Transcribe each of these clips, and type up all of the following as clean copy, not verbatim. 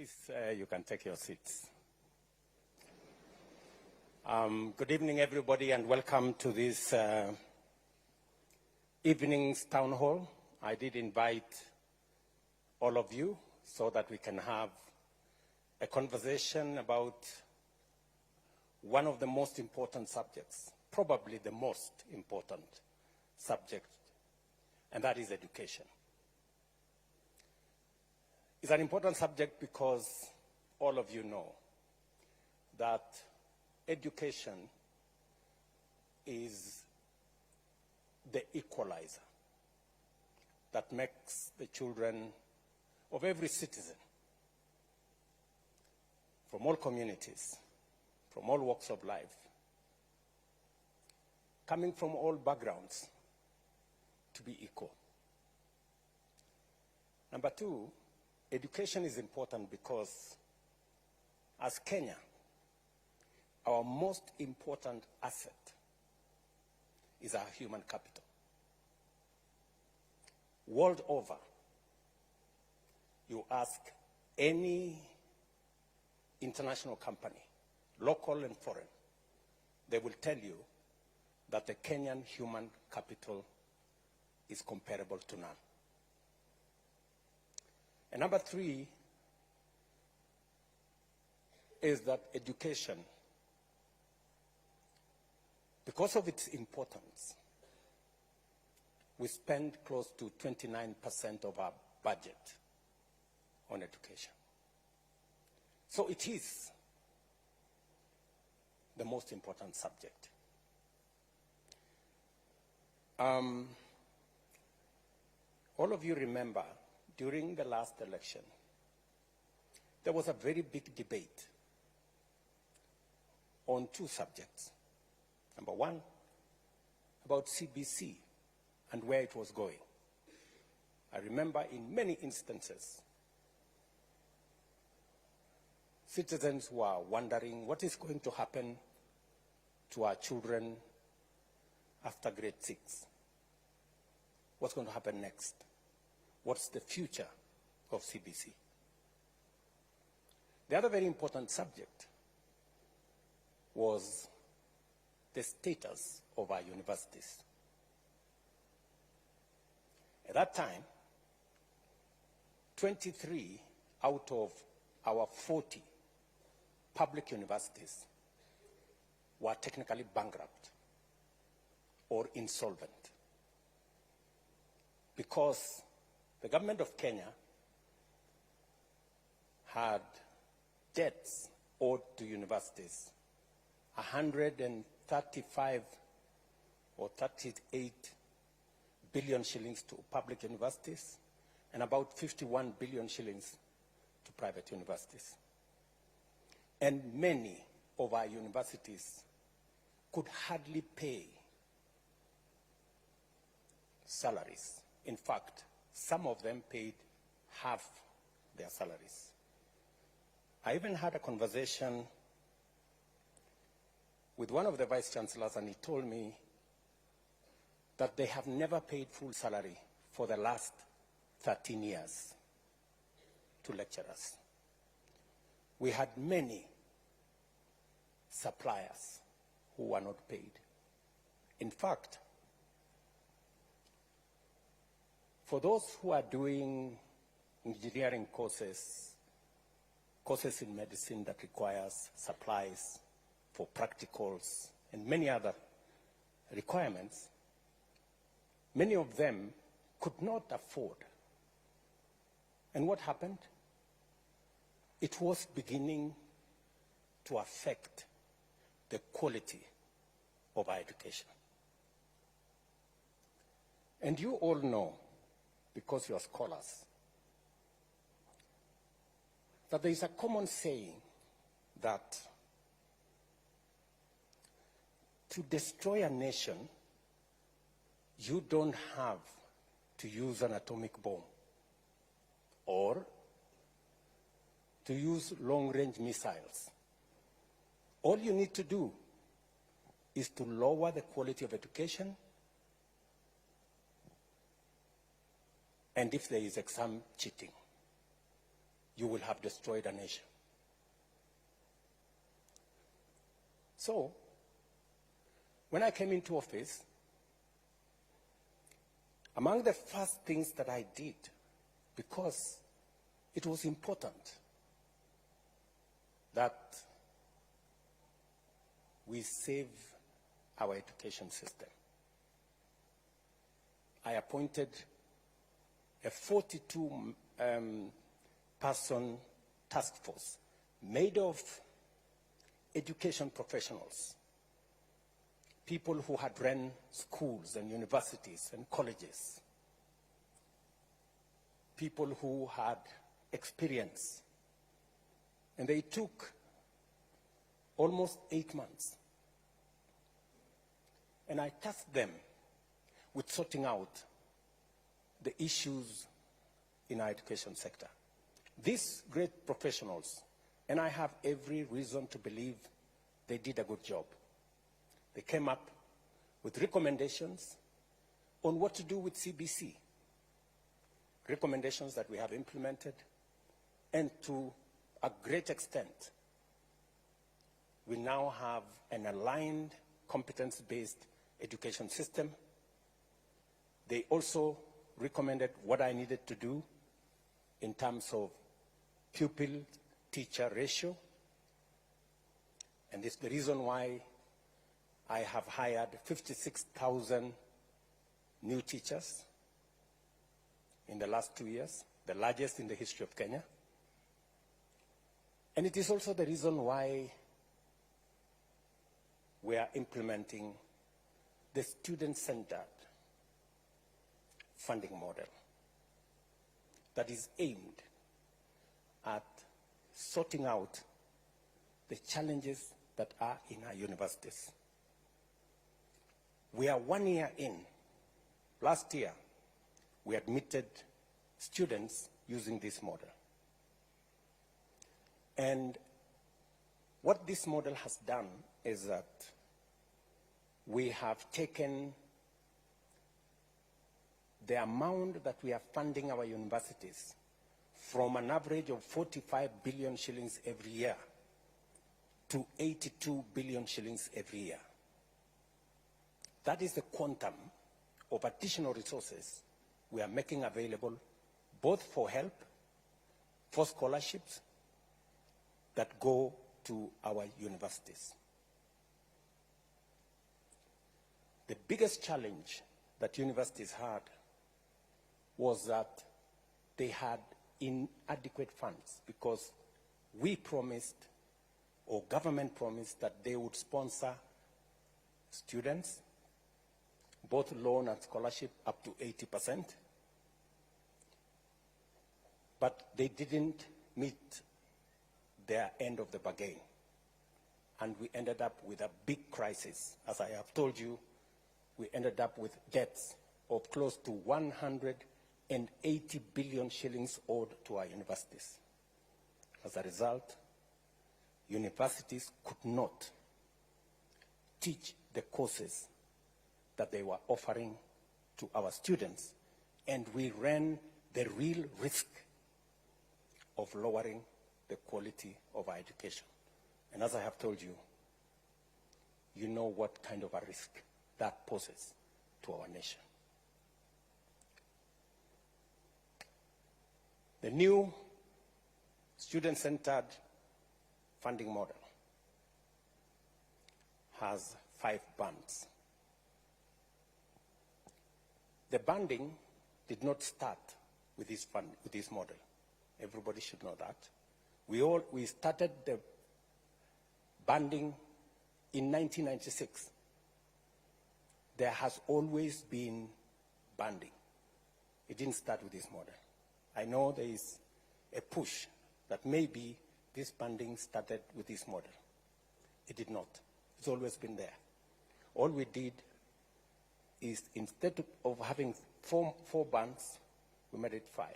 Please, you can take your seats. Good evening, everybody, and welcome to this evening's town hall. I did invite all of you so that we can have a conversation about one of the most important subjects, probably the most important subject, and that is education. It's an important subject because all of you know that education is the equalizer that makes the children of every citizen from all communities, from all walks of life, coming from all backgrounds, to be equal. Number two, education is important because as Kenya, our most important asset is our human capital. World over, you ask any international company, local and foreign, they will tell you that the Kenyan human capital is comparable to none. And number three is that education, because of its importance, we spend close to 29% of our budget on education. So it is the most important subject. All of you remember during the last election, there was a very big debate on two subjects. Number one, about CBC and where it was going. I remember in many instances, citizens were wondering what is going to happen to our children after grade 6. What's going to happen next? What's the future of CBC? The other very important subject was the status of our universities. At that time, 23 out of our 40 public universities were technically bankrupt or insolvent because the government of Kenya had debts owed to universities, 135 or 38 billion shillings to public universities and about 51 billion shillings to private universities. And many of our universities could hardly pay salaries. In fact, some of them paid half their salaries. I even had a conversation with one of the vice chancellors, and he told me that they have never paid full salary for the last 13 years to lecturers. We had many suppliers who were not paid. In fact, for those who are doing engineering courses in medicine that requires supplies for practicals and many other requirements, many of them could not afford. And what happened? It was beginning to affect the quality of our education. And you all know, because you are scholars, that there is a common saying that to destroy a nation, you don't have to use an atomic bomb or to use long-range missiles. All you need to do is to lower the quality of education, and if there is exam cheating. you will have destroyed a nation. So, when I came into office, among the first things that I did, because it was important that we save our education system, I appointed a 42-person task force made of education professionals, people who had run schools and universities and colleges, people who had experience. And they took almost 8 months. And I tasked them with sorting out the issues in our education sector. These great professionals, and I have every reason to believe they did a good job. They came up with recommendations on what to do with CBC, recommendations that we have implemented, and to a great extent, we now have an aligned, competence-based education system. They also recommended what I needed to do in terms of pupil-teacher ratio. And this is the reason why I have hired 56,000 new teachers in the last 2 years, the largest in the history of Kenya. And it is also the reason why we are implementing the student-centered funding model that is aimed at sorting out the challenges that are in our universities. We are 1 year in. Last year, we admitted students using this model. And what this model has done is that we have taken the amount that we are funding our universities from an average of 45 billion shillings every year to 82 billion shillings every year. That is the quantum of additional resources we are making available, both for help, for scholarships that go to our universities. The biggest challenge that universities had was that they had inadequate funds, because we promised, or government promised, that they would sponsor students, both loan and scholarship, up to 80%. But they didn't meet their end of the bargain. And we ended up with a big crisis. As I have told you, we ended up with debts of close to 180 billion shillings owed to our universities. As a result, universities could not teach the courses that they were offering to our students, and we ran the real risk of lowering the quality of our education. And as I have told you, you know what kind of a risk that poses to our nation. The new student-centered funding model has 5 bands. The banding did not start with this model. Everybody should know that. We started the banding in 1996. There has always been banding. It didn't start with this model. I know there is a push that maybe this banding started with this model. It did not. It's always been there. All we did is, instead of having four bands, we made it 5.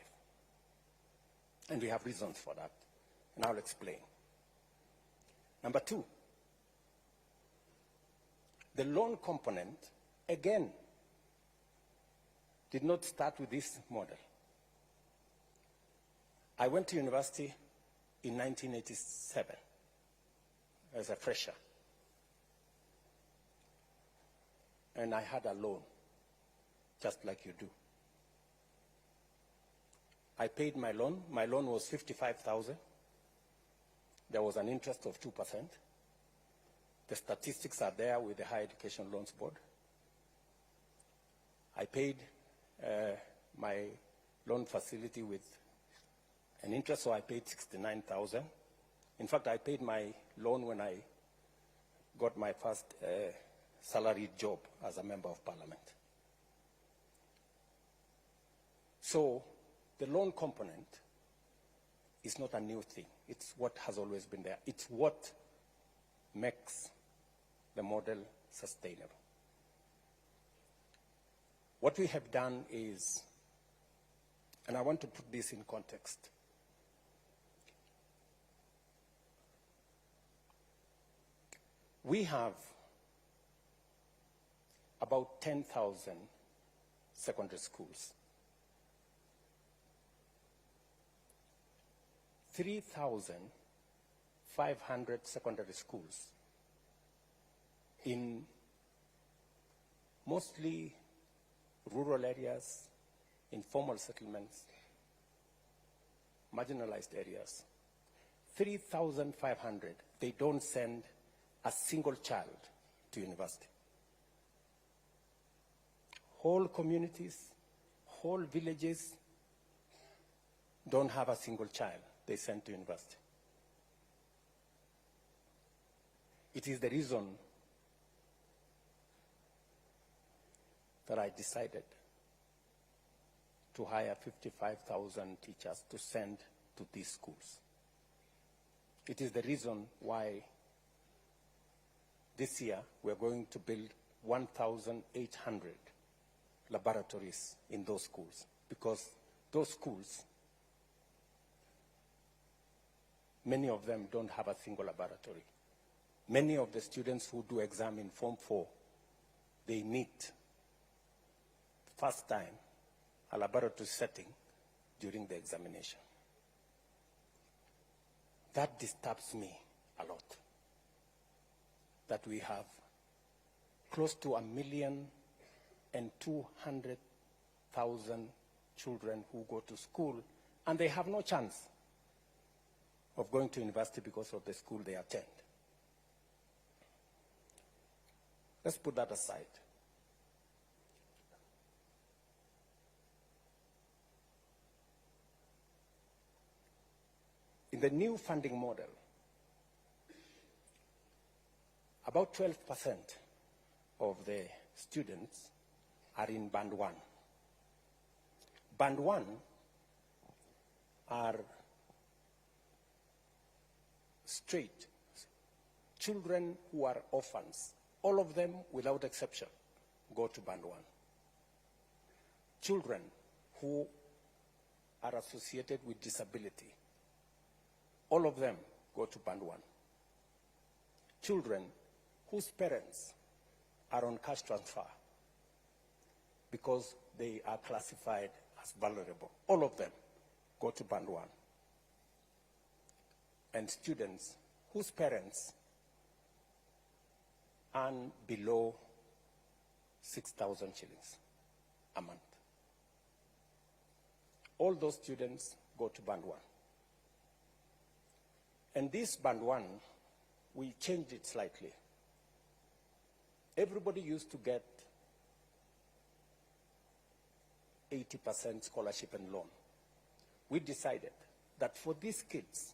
And we have reasons for that, and I'll explain. Number 2, the loan component, again, did not start with this model. I went to university in 1987 as a fresher. And I had a loan, just like you do. I paid my loan. My loan was $55,000. There was an interest of 2%. The statistics are there with the Higher Education Loans Board. I paid my loan facility with an interest, so I paid $69,000. In fact, I paid my loan when I got my first salaried job as a member of parliament. So the loan component is not a new thing. It's what has always been there. It's what makes the model sustainable. What we have done is, and I want to put this in context, we have about 10,000 secondary schools. 3,500 secondary schools in mostly rural areas, informal settlements, marginalized areas. 3,500, they don't send a single child to university. Whole communities, whole villages don't have a single child they send to university. It is the reason that I decided to hire 55,000 teachers to send to these schools. It is the reason why this year we're going to build 1,800 laboratories in those schools, because those schools, many of them don't have a single laboratory. Many of the students who do exam in Form 4, they meet first time a laboratory setting during the examination. That disturbs me a lot, that we have close to 1,200,000 children who go to school and they have no chance of going to university because of the school they attend. Let's put that aside. In the new funding model, about 12% of the students are in Band 1. Band 1 are straight children who are orphans. All of them, without exception, go to Band 1. Children who are associated with disability, all of them go to Band 1. Children whose parents are on cash transfer because they are classified as vulnerable, all of them go to Band 1. And students whose parents earn below 6,000 shillings a month. All those students go to Band 1. And this Band 1, we changed it slightly. Everybody used to get 80% scholarship and loan. We decided that for these kids,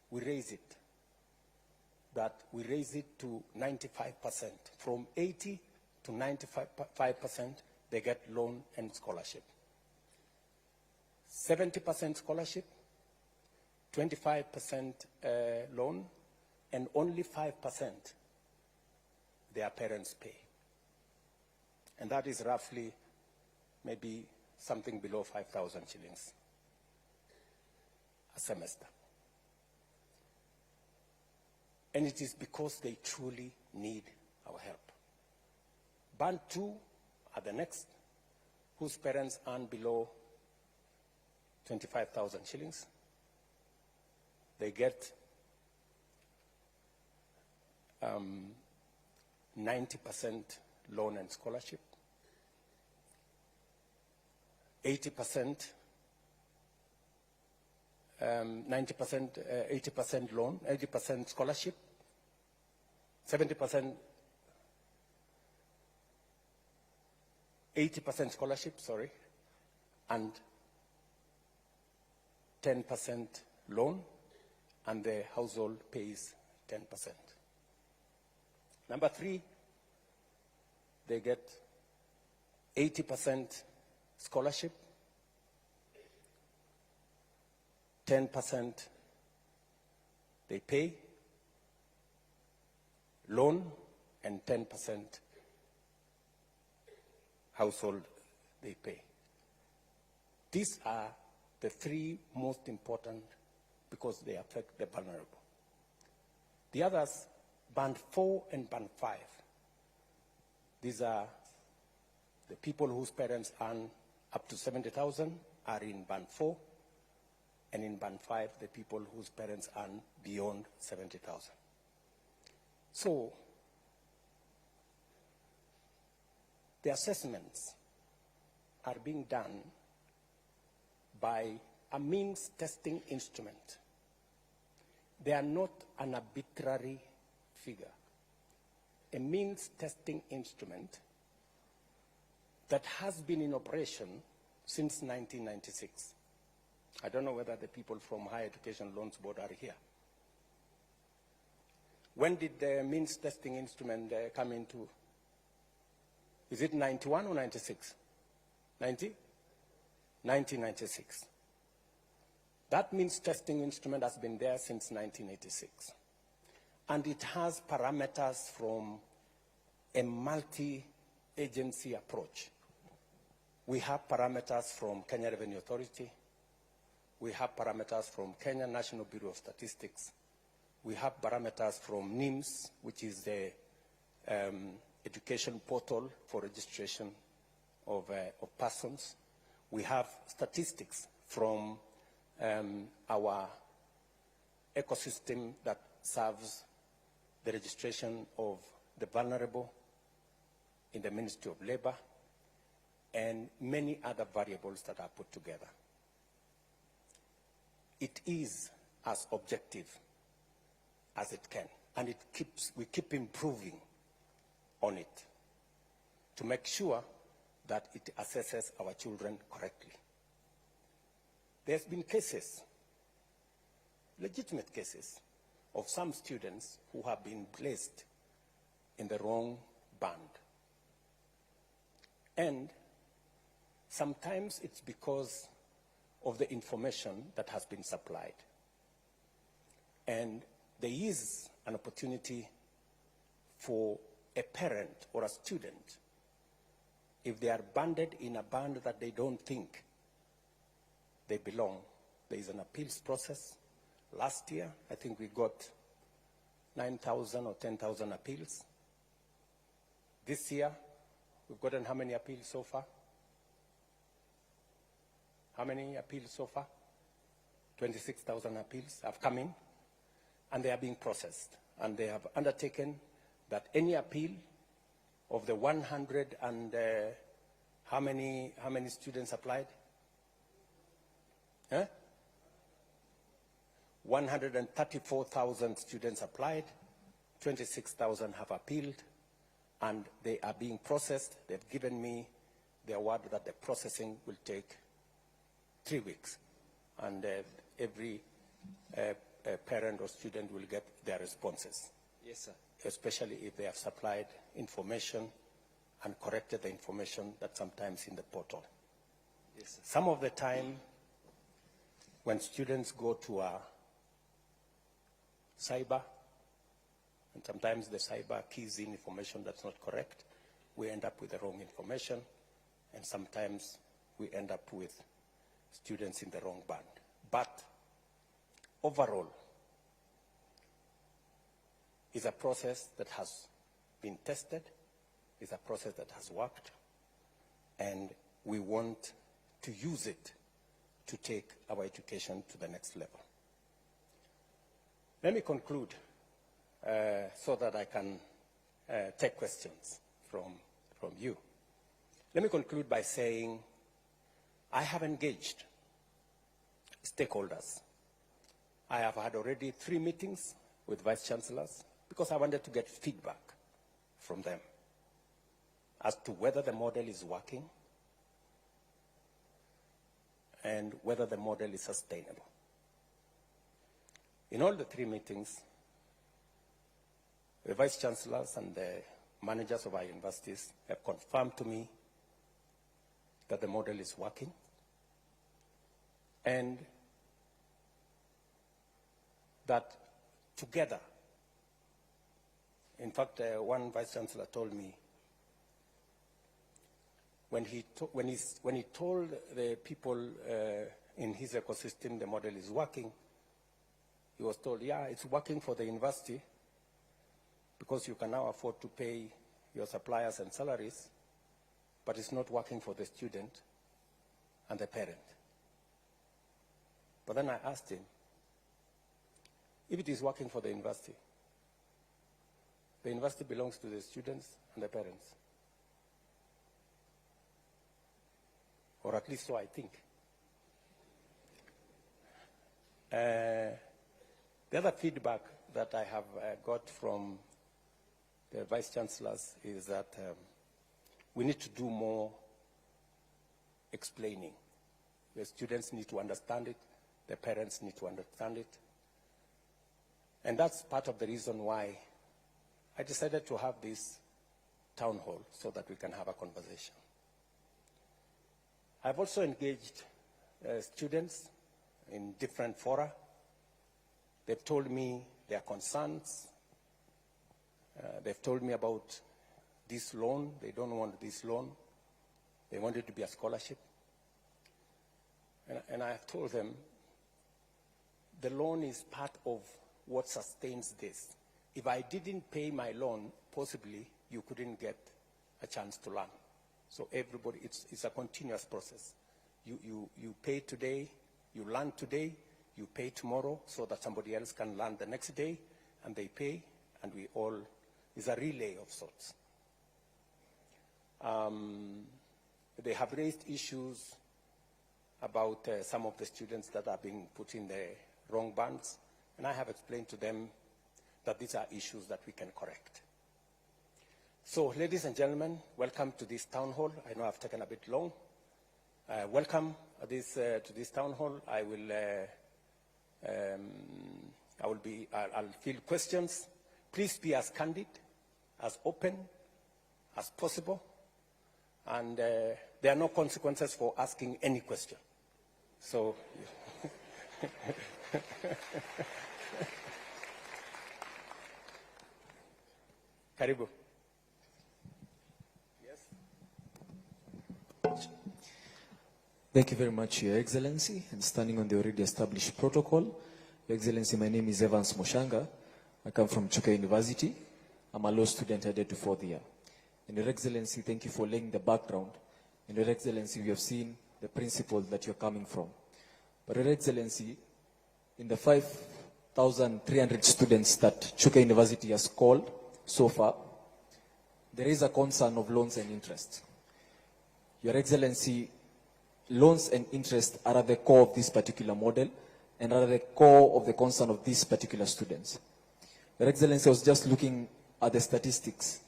we raise it to 95%. From 80 to 95%, they get loan and scholarship. 70% scholarship, 25% loan, and only 5% their parents pay. And that is roughly maybe something below 5,000 shillings a semester. And it is because they truly need our help. Band 2 are the next, whose parents earn below 25,000 shillings. They get 90% loan and scholarship, 80%, 80% loan, 80% scholarship, 70%, 80% scholarship, sorry, and 10% loan, and the household pays 10%. Number 3, they get 80% scholarship, 10% they pay loan, and 10% household they pay. These are the 3 most important because they affect the vulnerable. The others, band 4 and band 5. These are the people whose parents earn up to 70,000 are in band 4, and in band 5, the people whose parents earn beyond 70,000. So, the assessments are being done by a means testing instrument. They are not an arbitrary figure. A means testing instrument that has been in operation since 1996. I don't know whether the people from Higher Education Loans Board are here. When did the means testing instrument come into? Is it 91 or 96? 1996. That means testing instrument has been there since 1986. And it has parameters from a multi-agency approach. We have parameters from Kenya Revenue Authority. We have parameters from Kenya National Bureau of Statistics. We have parameters from NIMS, which is the education portal for registration of persons. We have statistics from our ecosystem that serves the registration of the vulnerable in the Ministry of Labor, and many other variables that are put together. It is as objective as it can, and we keep improving on it to make sure that it assesses our children correctly. There's been cases, legitimate cases, of some students who have been placed in the wrong band. And sometimes it's because of the information that has been supplied. And there is an opportunity for a parent or a student, if they are banded in a band that they don't think they belong, there is an appeals process. Last year, I think we got 9,000 or 10,000 appeals. This year, we've gotten how many appeals so far? How many appeals so far? 26,000 appeals have come in, and they are being processed. And they have undertaken that any appeal of the 100 and how many students applied? 134,000 students applied, 26,000 have appealed, and they are being processed. They've given me their word that the processing will take 3 weeks, and every parent or student will get their responses. Yes, sir. Especially if they have supplied information and corrected the information that's sometimes in the portal. Yes, sir. Some of the time, when students go to a cyber, and sometimes the cyber keys in information that's not correct, we end up with the wrong information, and sometimes we end up with students in the wrong band. But overall, it's a process that has been tested, it's a process that has worked, and we want to use it to take our education to the next level. Let me conclude so that I can take questions from you. Let me conclude by saying I have engaged stakeholders. I have had already 3 meetings with vice chancellors because I wanted to get feedback from them as to whether the model is working and whether the model is sustainable. In all the 3 meetings, the vice chancellors and the managers of our universities have confirmed to me that the model is working, and that together, in fact, one vice chancellor told me when he told the people in his ecosystem the model is working, he was told, yeah, it's working for the university because you can now afford to pay your suppliers and salaries, but it's not working for the student and the parent. But then I asked him, if it is working for the university belongs to the students and the parents. Or at least so I think. The other feedback that I have got from the vice chancellors is that we need to do more explaining. The students need to understand it, the parents need to understand it. And that's part of the reason why I decided to have this town hall so that we can have a conversation. I've also engaged students in different fora. They've told me their concerns. They've told me about this loan. They don't want this loan. They want it to be a scholarship. And I have told them the loan is part of what sustains this. If I didn't pay my loan, possibly you couldn't get a chance to learn. So everybody, it's a continuous process. You pay today, you learn today, you pay tomorrow so that somebody else can learn the next day, and they pay, and we all, it's a relay of sorts. They have raised issues about some of the students that are being put in the wrong bands, and I have explained to them that these are issues that we can correct. So, ladies and gentlemen, welcome to this town hall. I know I've taken a bit long. Welcome to this town hall. I'll field questions. Please be as candid, as open as possible, and there are no consequences for asking any question. So, Karibu. Thank you very much, Your Excellency, and standing on the already established protocol. Your Excellency, my name is Evans Moshanga. I come from Chuka University. I'm a law student headed to 4th year. And Your Excellency, thank you for laying the background. And Your Excellency, we have seen the principles that you're coming from. But Your Excellency, in the 5,300 students that Chuka University has called so far, there is a concern of loans and interest. Your Excellency, loans and interest are at the core of this particular model and are at the core of the concern of these particular students. Your Excellency, I was just looking at the statistics,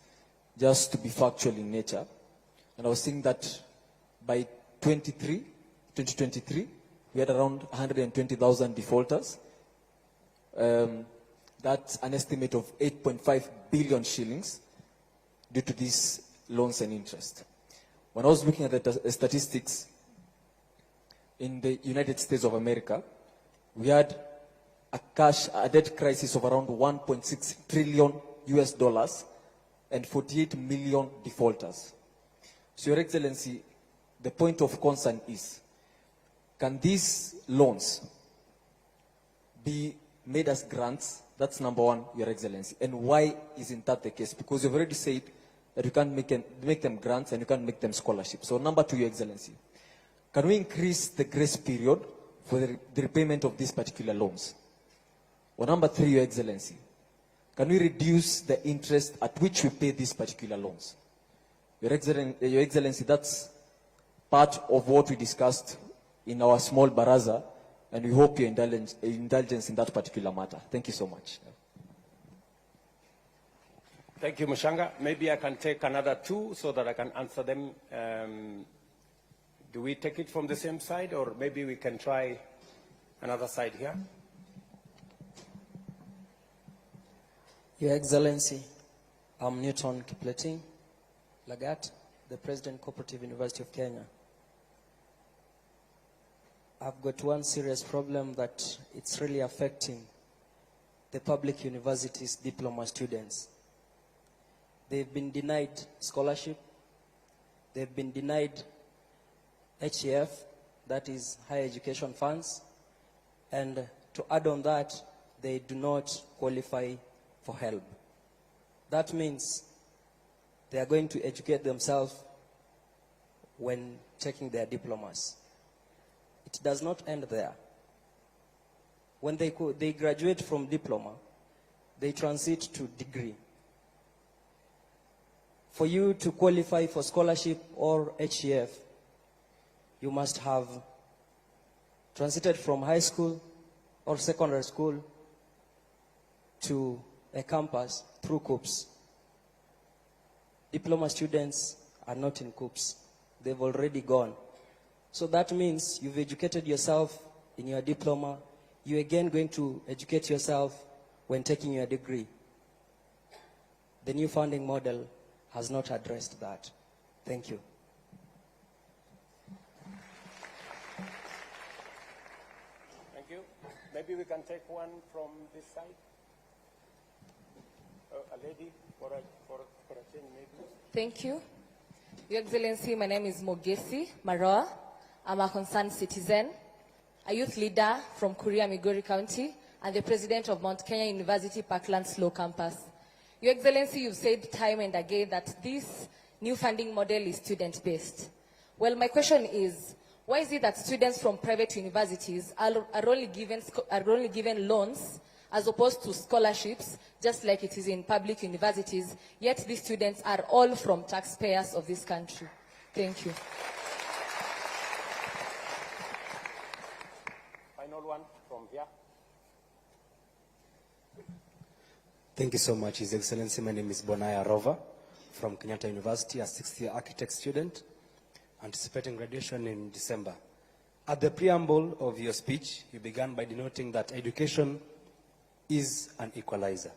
just to be factual in nature, and I was seeing that by 2023, we had around 120,000 defaulters. That's an estimate of 8.5 billion shillings due to these loans and interest. When I was looking at the statistics, in the United States of America, we had a debt crisis of around 1.6 trillion US dollars and 48 million defaulters. So, Your Excellency, the point of concern is, can these loans be made as grants? That's number one, Your Excellency. And why isn't that the case? Because you've already said that you can't make them grants and you can't make them scholarships. So number two, Your Excellency, can we increase the grace period for the repayment of these particular loans? Or number 3, Your Excellency, can we reduce the interest at which we pay these particular loans? Your Excellency, that's part of what we discussed in our small baraza, and we hope your indulgence in that particular matter. Thank you so much. Thank you, Mushanga. Maybe I can take another 2 so that I can answer them. Do we take it from the same side, or maybe we can try another side here? Your Excellency, I'm Newton Kipleting Lagat, the President Cooperative University of Kenya. I've got one serious problem that it's really affecting the public universities' diploma students. They've been denied scholarship. They've been denied HEF, that is higher education funds. And to add on that, they do not qualify for help. That means they are going to educate themselves when taking their diplomas. It does not end there. When they graduate from diploma, they transit to degree. For you to qualify for scholarship or HEF, you must have transited from high school or secondary school to a campus through COOPs. Diploma students are not in COOPs. They've already gone. So that means you've educated yourself in your diploma. You're again going to educate yourself when taking your degree. The new funding model has not addressed that. Thank you. Thank you. Maybe we can take one from this side. A lady for a change, maybe. Thank you. Your Excellency, my name is Mogesi Maroa. I'm a concerned citizen, a youth leader from Kuria, Migori County, and the president of Mount Kenya University Parklands Law Campus. Your Excellency, you've said time and again that this new funding model is student-based. Well, my question is, why is it that students from private universities are only given loans as opposed to scholarships, just like it is in public universities, yet these students are all from taxpayers of this country? Thank you. Final one from here. Thank you so much, His Excellency. My name is Bonaya Rova from Kenyatta University, a 6th-year architect student, anticipating graduation in December. At the preamble of your speech, you began by denoting that education is an equalizer.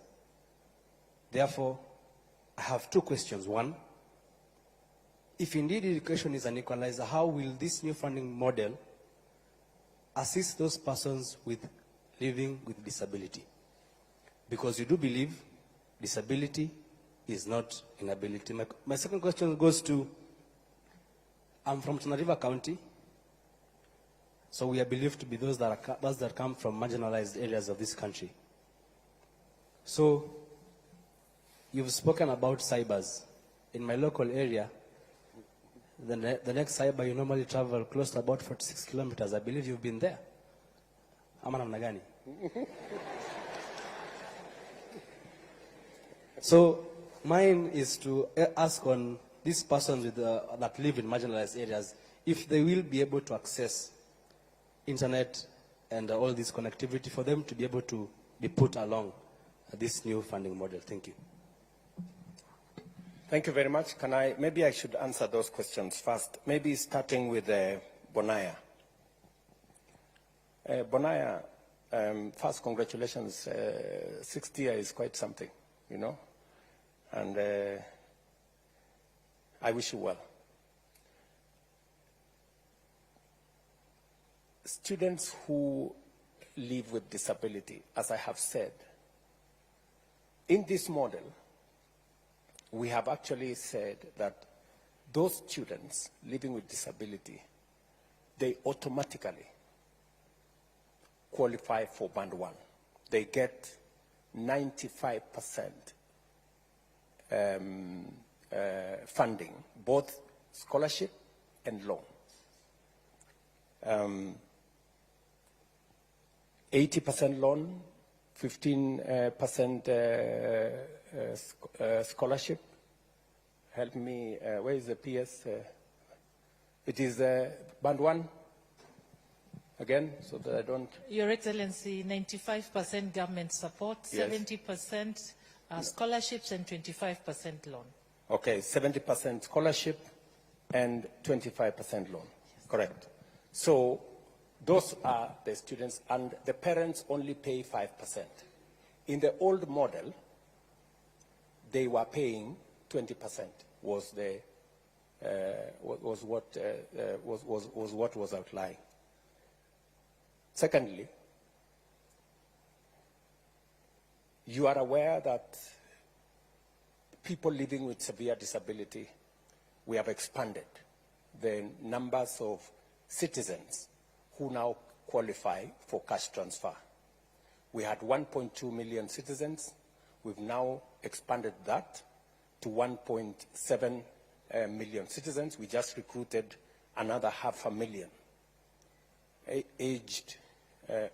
Therefore, I have 2 questions. One, if indeed education is an equalizer, how will this new funding model assist those persons living with disability? Because you do believe disability is not inability. My second question goes to, I'm from Tana River County, so we are believed to be those that come from marginalized areas of this country. So, you've spoken about cybers. In my local area, the next cyber, you normally travel close to about 46 kilometers. I believe you've been there. Ama namna gani? So, mine is to ask on these persons that live in marginalized areas, if they will be able to access internet and all this connectivity for them to be able to be put along this new funding model. Thank you. Thank you very much. Maybe I should answer those questions first. Maybe starting with Bonaya. Bonaya, first, congratulations. 60 years is quite something, you know. And I wish you well. Students who live with disability, as I have said, in this model, we have actually said that those students living with disability, they automatically qualify for Band 1. They get 95% funding, both scholarship and loan. 80% loan, 15% scholarship. Help me, where is the PS? It is band 1, again, so that I don't... Your Excellency, 95% government support, Yes. 70% scholarships, and 25% loan. Okay, 70% scholarship and 25% loan, correct. So those are the students, and the parents only pay 5%. In the old model, they were paying 20%, was what was outlined. Secondly, you are aware that people living with severe disability, we have expanded the numbers of citizens who now qualify for cash transfer. We had 1.2 million citizens. We've now expanded that to 1.7 million citizens. We just recruited another 500,000 aged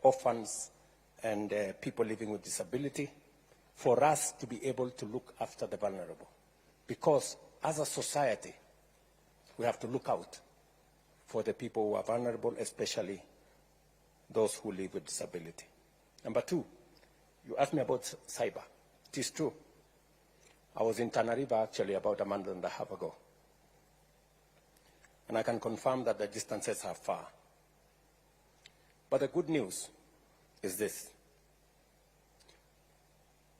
orphans and people living with disability, for us to be able to look after the vulnerable. Because as a society, we have to look out for the people who are vulnerable, especially those who live with disability. Number 2, you asked me about cyber. It is true. I was in Tana River actually about a month and a half ago. And I can confirm that the distances are far. But the good news is this.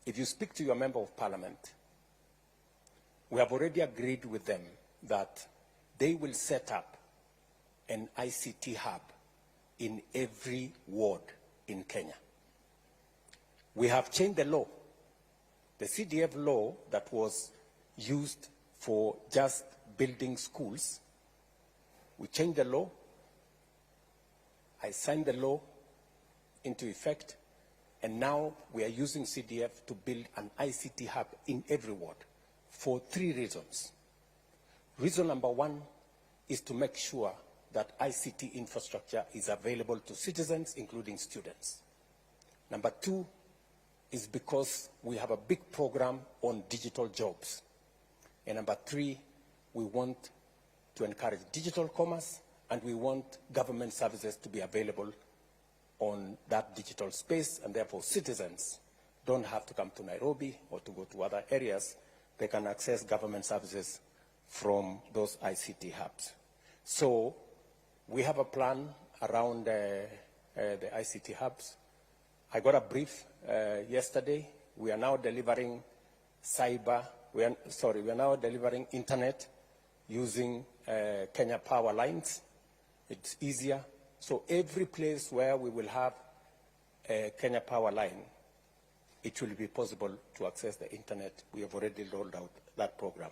If you speak to your member of parliament, we have already agreed with them that they will set up an ICT hub in every ward in Kenya. We have changed the law. The CDF law that was used for just building schools, we changed the law. I signed the law into effect, and now we are using CDF to build an ICT hub in every ward for 3 reasons. Reason number 1 is to make sure that ICT infrastructure is available to citizens, including students. Number 2 is because we have a big program on digital jobs. And number 3, we want to encourage digital commerce, and we want government services to be available on that digital space, and therefore citizens don't have to come to Nairobi or to go to other areas. They can access government services from those ICT hubs. So we have a plan around the ICT hubs. I got a brief yesterday. We are now delivering we are now delivering internet using Kenya Power lines. It's easier. So every place where we will have a Kenya Power line, it will be possible to access the internet. We have already rolled out that program.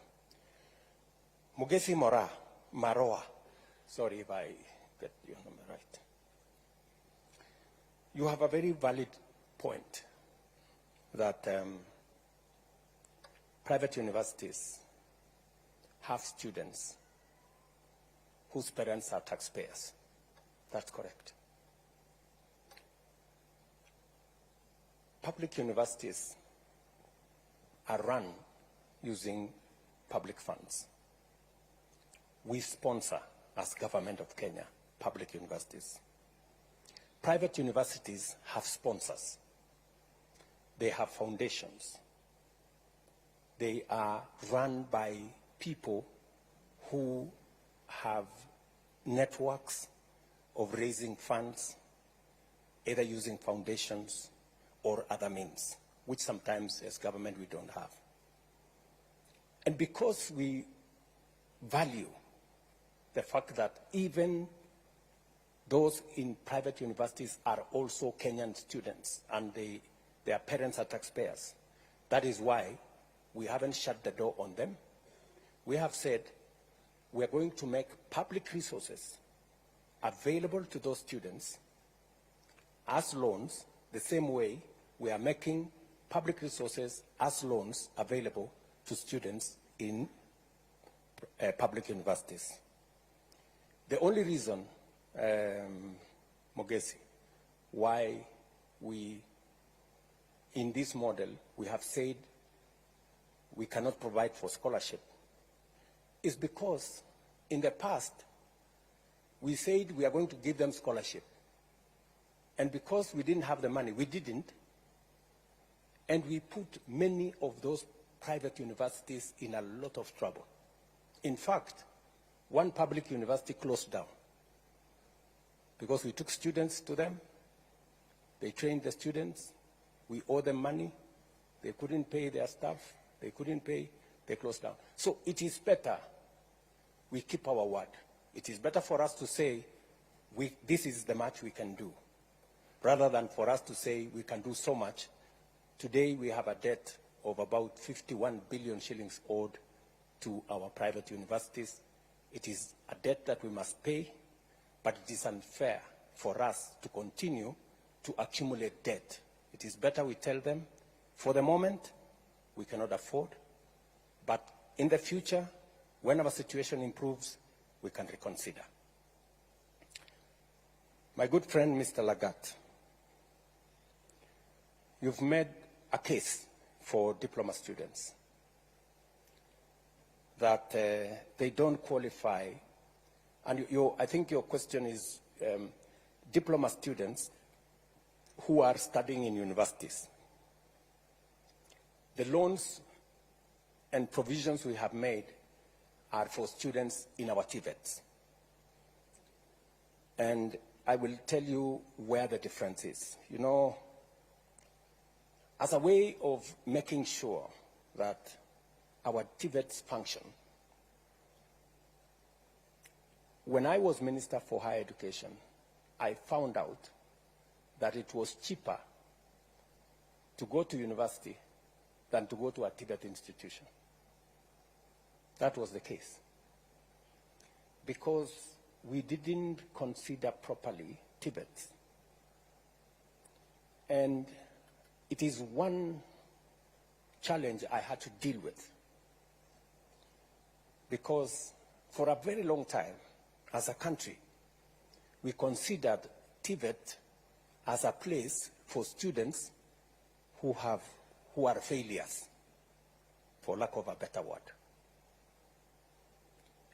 Mugesi Maroa, sorry if I get your number right. You have a very valid point that private universities have students whose parents are taxpayers. That's correct. Public universities are run using public funds. We sponsor, as government of Kenya, public universities. Private universities have sponsors. They have foundations. They are run by people who have networks of raising funds, either using foundations or other means, which sometimes as government we don't have. And because we value the fact that even those in private universities are also Kenyan students and their parents are taxpayers, that is why we haven't shut the door on them. We have said we are going to make public resources available to those students as loans, the same way we are making public resources as loans available to students in public universities. The only reason Mogesi, why we, in this model, we have said we cannot provide for scholarship, is because in the past, we said we are going to give them scholarship. And because we didn't have the money, we didn't. And we put many of those private universities in a lot of trouble. In fact, one public university closed down because we took students to them. They trained the students. We owe them money. They couldn't pay their staff. They couldn't pay. They closed down. So it is better we keep our word. It is better for us to say, this is the much we can do, rather than for us to say we can do so much. Today we have a debt of about 51 billion shillings owed to our private universities. It is a debt that we must pay, but it is unfair for us to continue to accumulate debt. It is better we tell them, for the moment, we cannot afford, but in the future, when our situation improves, we can reconsider. My good friend, Mr. Lagat, you've made a case for diploma students that they don't qualify. And I think your question is diploma students who are studying in universities. The loans and provisions we have made are for students in our TVETs. And I will tell you where the difference is. You know, as a way of making sure that our TVETs function, when I was Minister for Higher Education, I found out that it was cheaper to go to university than to go to a TVET institution. That was the case. Because we didn't consider properly TVETs. And it is one challenge I had to deal with. Because for a very long time, as a country, we considered TVET as a place for students who are failures, for lack of a better word.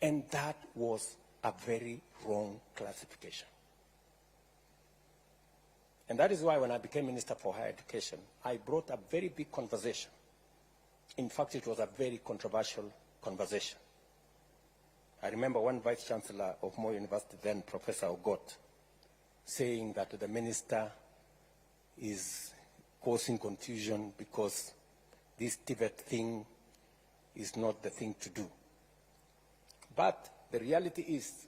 And that was a very wrong classification. And that is why when I became Minister for Higher Education, I brought a very big conversation. In fact, it was a very controversial conversation. I remember one Vice Chancellor of Moi University, then Professor Ogot, saying that the minister is causing confusion because this TVET thing is not the thing to do. But the reality is,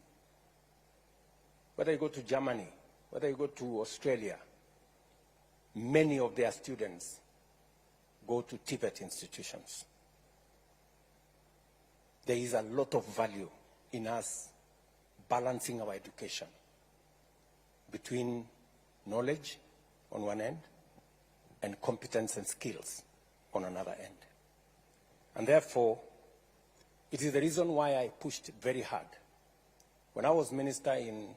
whether you go to Germany, whether you go to Australia, many of their students go to TVET institutions. There is a lot of value in us balancing our education between knowledge on one end and competence and skills on another end. And therefore, it is the reason why I pushed very hard. When I was minister in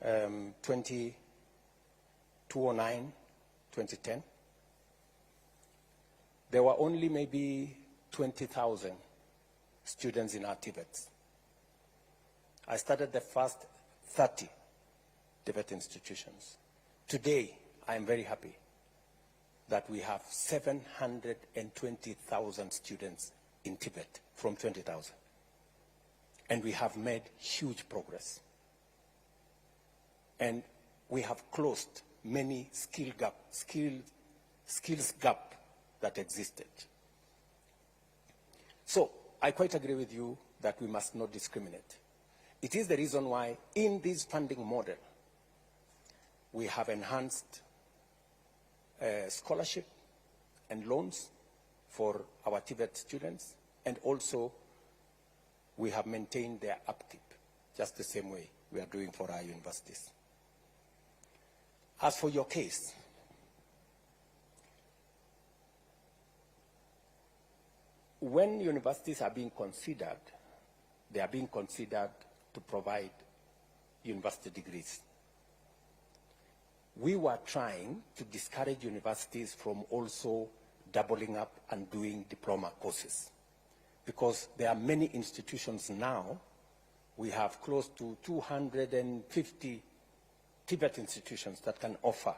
2009, 2010, there were only maybe 20,000 students in our TVETs. I started the first 30 TVET institutions. Today, I am very happy that we have 720,000 students in TVET from 20,000. And we have made huge progress. And we have closed many skills gap that existed. So I quite agree with you that we must not discriminate. It is the reason why in this funding model, we have enhanced scholarship and loans for our TVET students, and also we have maintained their upkeep, just the same way we are doing for our universities. As for your case, when universities are being considered, they are being considered to provide university degrees. We were trying to discourage universities from also doubling up and doing diploma courses, because there are many institutions now. We have close to 250 Tibet institutions that can offer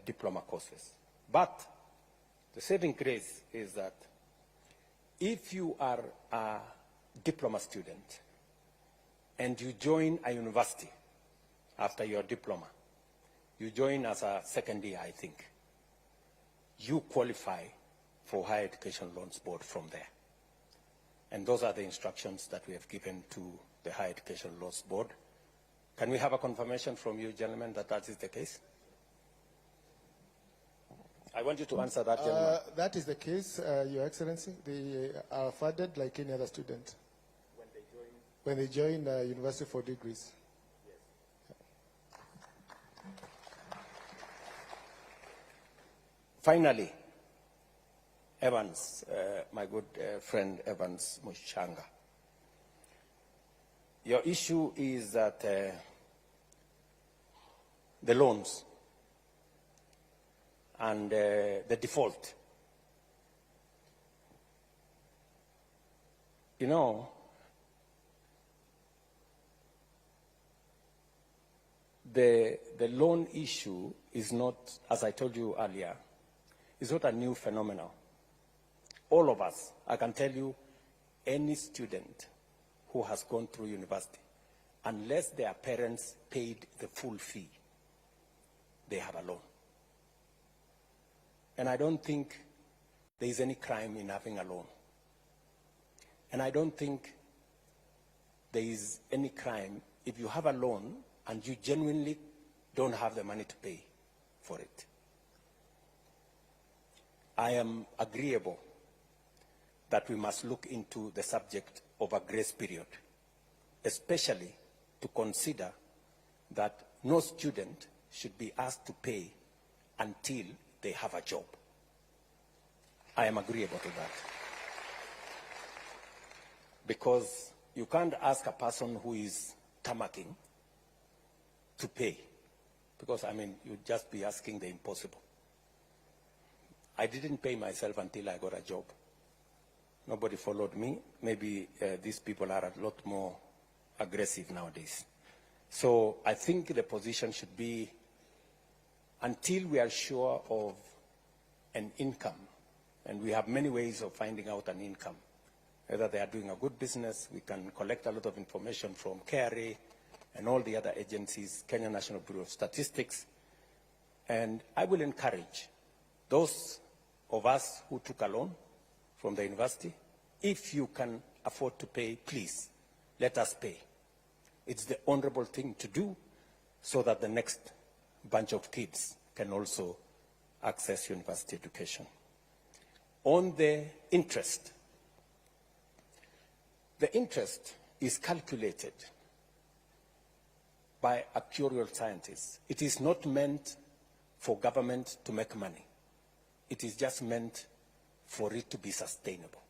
diploma courses. But the saving grace is that if you are a diploma student and you join a university after your diploma, you join as a second year, I think, you qualify for Higher Education Loans Board from there. And those are the instructions that we have given to the Higher Education Loans Board. Can we have a confirmation from you, gentlemen, that that is the case? I want you to answer that, gentleman. That is the case, Your Excellency. They are funded like any other student. When they join university for degrees. Finally, Evans, my good friend Evans Mushanga. Your issue is that the loans and the default. You know, the loan issue is not, as I told you earlier, is not a new phenomenon. All of us, I can tell you, any student who has gone through university, unless their parents paid the full fee, they have a loan. And I don't think there is any crime in having a loan. And I don't think there is any crime if you have a loan and you genuinely don't have the money to pay for it. I am agreeable that we must look into the subject of a grace period, especially to consider that no student should be asked to pay until they have a job. I am agreeable to that. Because you can't ask a person who is tamaking to pay. Because, I mean, you'd just be asking the impossible. I didn't pay myself until I got a job. Nobody followed me. Maybe these people are a lot more aggressive nowadays. So I think the position should be, until we are sure of an income, and we have many ways of finding out an income, whether they are doing a good business, we can collect a lot of information from KRA and all the other agencies, Kenya National Bureau of Statistics. And I will encourage those of us who took a loan from the university, if you can afford to pay, please, let us pay. It's the honorable thing to do so that the next bunch of kids can also access university education. On the interest is calculated by actuarial scientists. It is not meant for government to make money. It is just meant for it to be sustainable.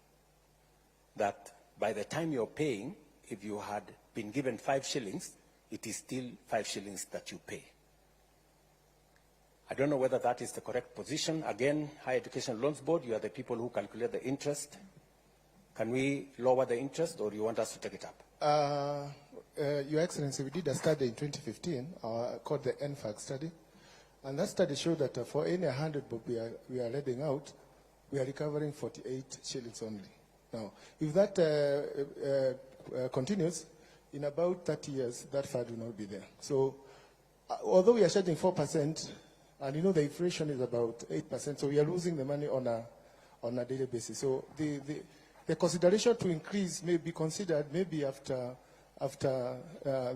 That by the time you're paying, if you had been given 5 shillings, it is still 5 shillings that you pay. I don't know whether that is the correct position. Again, Higher Education Loans Board, you are the people who calculate the interest. Can we lower the interest, or you want us to take it up? Your Excellency, we did a study in 2015 called the NFAC study. And that study showed that for any 100 bob we are lending out, we are recovering 48 shillings only. Now, if that continues, in about 30 years, that fund will not be there. So, although we are charging 4%, and you know the inflation is about 8%, so we are losing the money on a daily basis. So, the consideration to increase may be considered maybe after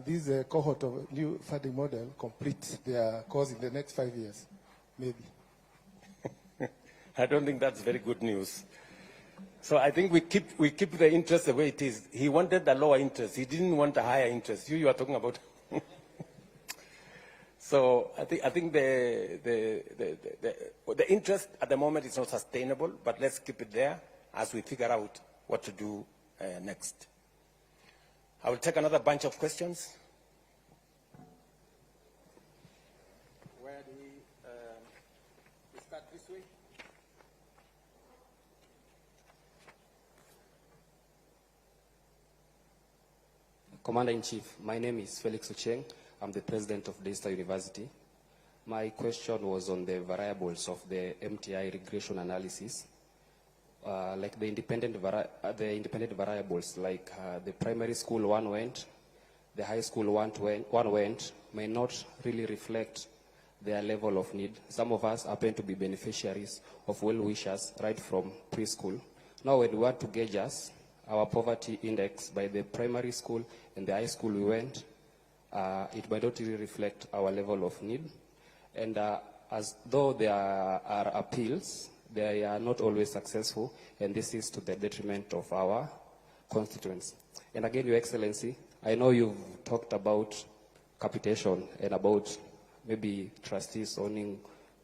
this cohort of new funding model complete their course in the next 5 years, maybe. I don't think that's very good news. So I think we keep the interest the way it is. He wanted a lower interest. He didn't want a higher interest. You are talking about. So I think the interest at the moment is not sustainable, but let's keep it there as we figure out what to do next. I will take another bunch of questions. Where do we start this way? Commander-in-Chief, my name is Felix Ocheng. I'm the president of Daystar University. My question was on the variables of the MTI regression analysis. Like the independent variables, like the primary school one went, the high school one went, may not really reflect their level of need. Some of us happen to be beneficiaries of well-wishers right from preschool. Now when we want to gauge our poverty index by the primary school and the high school we went, it might not really reflect our level of need. And as though there are appeals, they are not always successful, and this is to the detriment of our constituents. And again, Your Excellency, I know you've talked about capitation and about maybe trustees owning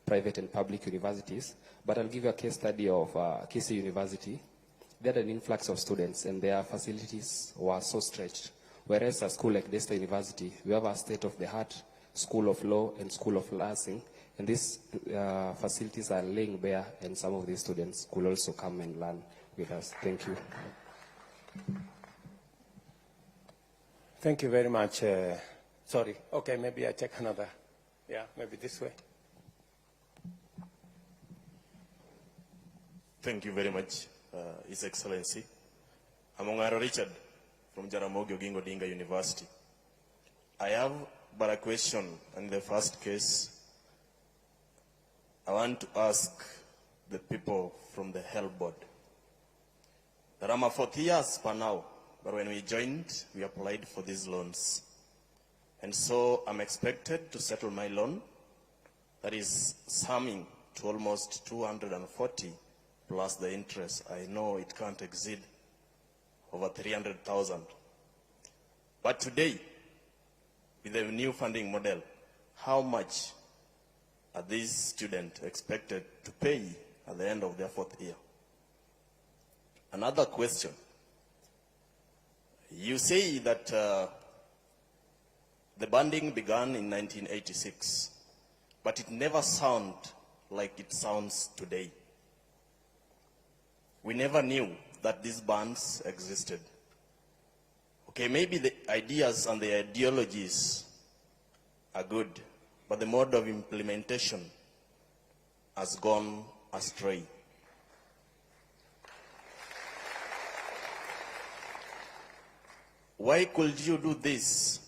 private and public universities, but I'll give you a case study of Kisii University. They had an influx of students, and their facilities were so stretched. Whereas a school like Daystar University, we have a state-of-the-art School of Law and School of Nursing, and these facilities are laying bare, and some of these students could also come and learn with us. Thank you. Thank you very much. Sorry. Okay, maybe I take another. Yeah, maybe this way. Thank you very much, His Excellency. I'm Ongaro Richard from Jaramogi Oginga Odinga University. I have but a question. In the first case, I want to ask the people from the Health Board. That I'm a 4 years per now, but when we joined, we applied for these loans. And so I'm expected to settle my loan, that is summing to almost 240 plus the interest. I know it can't exceed over 300,000. But today, with the new funding model, how much are these students expected to pay at the end of their 4th year? Another question. You say that the banding began in 1986, but it never sounded like it sounds today. We never knew that these bands existed. Okay, maybe the ideas and the ideologies are good, but the mode of implementation has gone astray. Why could you do this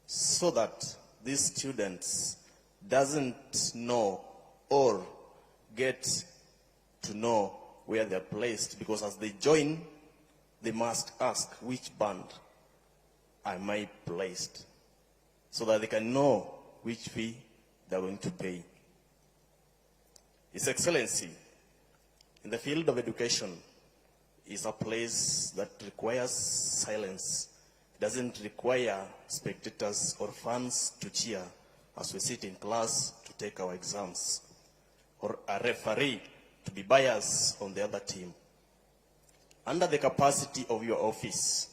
so that these students doesn't know or get to know where they're placed? Because as they join, they must ask, which band am I placed? So that they can know which fee they're going to pay. His Excellency, in the field of education, is a place that requires silence. It doesn't require spectators or fans to cheer as we sit in class to take our exams, or a referee to be biased on the other team. Under the capacity of your office,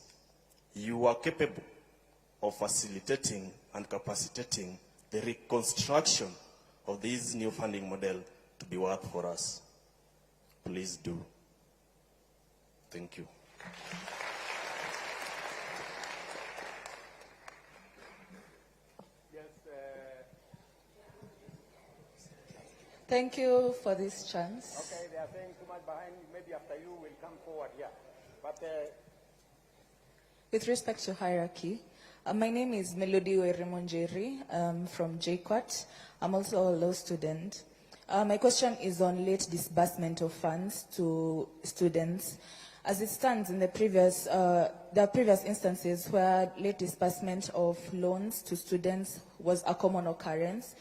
you are capable of facilitating and capacitating the reconstruction of this new funding model to be worth for us. Please do. Thank you. Thank you for this chance. Okay, they are saying too much behind. Maybe after you will come forward, yeah. But With respect to hierarchy, my name is Melody Weremonjeri from JQuat. I'm also a law student. My question is on late disbursement of funds to students. As it stands in the previous, there are previous instances where late disbursement of loans to students was a common occurrence.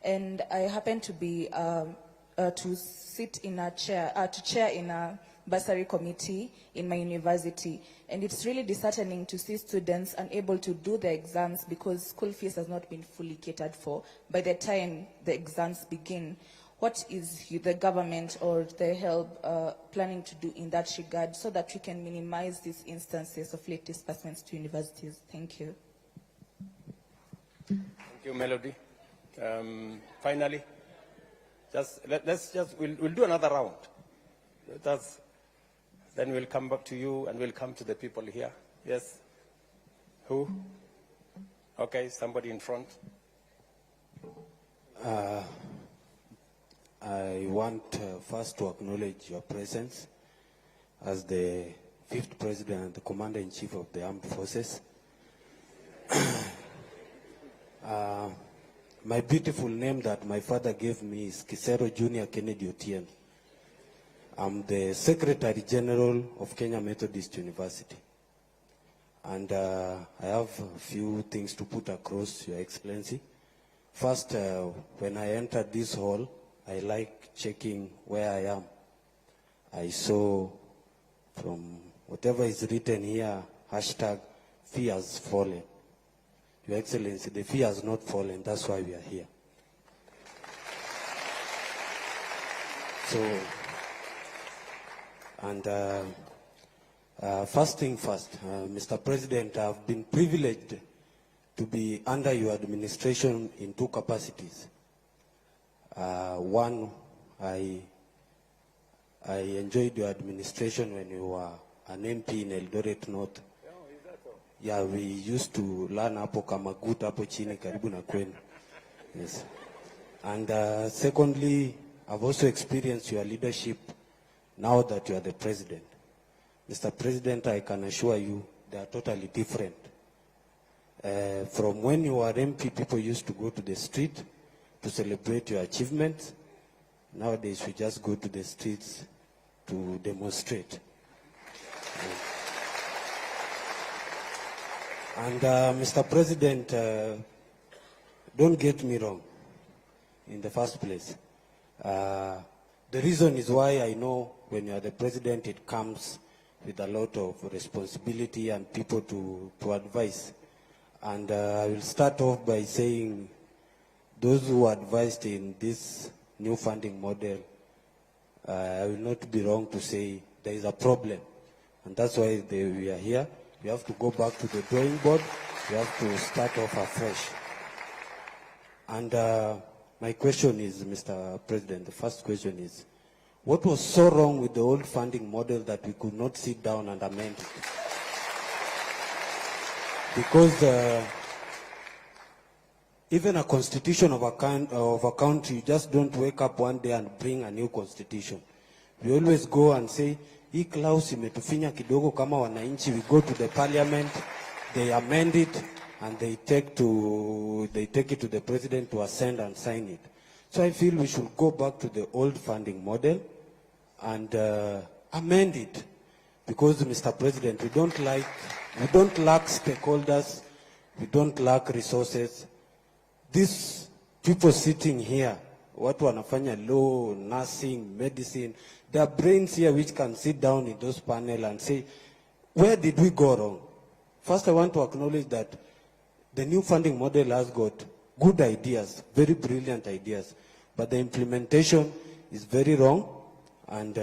And I happen to be, to sit in a chair, to chair in a bursary committee in my university. And it's really disheartening to see students unable to do the exams because school fees has not been fully catered for by the time the exams begin. what is the government or the help planning to do in that regard so that we can minimize these instances of late disbursements to universities? Thank you. Thank you, Melody. Finally, we'll do another round. Then we'll come back to you and we'll come to the people here. Yes? Who? Okay, somebody in front. I want first to acknowledge your presence as the 5th President and the Commander-in-Chief of the Armed Forces. My beautiful name that my father gave me is Kisero Junior Kennedy Otieno. I'm the Secretary General of Kenya Methodist University. And I have a few things to put across, Your Excellency. First, when I entered this hall, I like checking where I am. I saw from whatever is written here, hashtag fee has fallen. Your Excellency, the fee has not fallen, that's why we are here. So, and first thing first, Mr. President, I've been privileged to be under your administration in 2 capacities. One, I enjoyed your administration when you were an MP in Eldoret North. Yeah, we used to learn hapo kamagut hapo chini karibu na kwenu. Yes. And secondly, I've also experienced your leadership now that you are the president. Mr. President, I can assure you they are totally different. From when you were MP, people used to go to the street to celebrate your achievements. Nowadays, we just go to the streets to demonstrate. And Mr. President, don't get me wrong in the first place. The reason is why I know when you are the president, it comes with a lot of responsibility and people to advise. And I will start off by saying those who advised in this new funding model, I will not be wrong to say there is a problem. And that's why we are here. We have to go back to the drawing board. We have to start off afresh. And my question is, Mr. President, the first question is, what was so wrong with the old funding model that we could not sit down and amend it? Because even a constitution of a country, you just don't wake up one day and bring a new constitution. We always go and say, hii clause imetufinya kidogo kama wananchi. We go to the parliament, they amend it, and they take it to the president to ascend and sign it. So I feel we should go back to the old funding model and amend it. Because, Mr. President, we don't lack stakeholders, we don't lack resources. These people sitting here, watu wanafanya law, nursing, medicine, there are brains here which can sit down in those panels and say, where did we go wrong? First, I want to acknowledge that the new funding model has got good ideas, very brilliant ideas, but the implementation is very wrong, and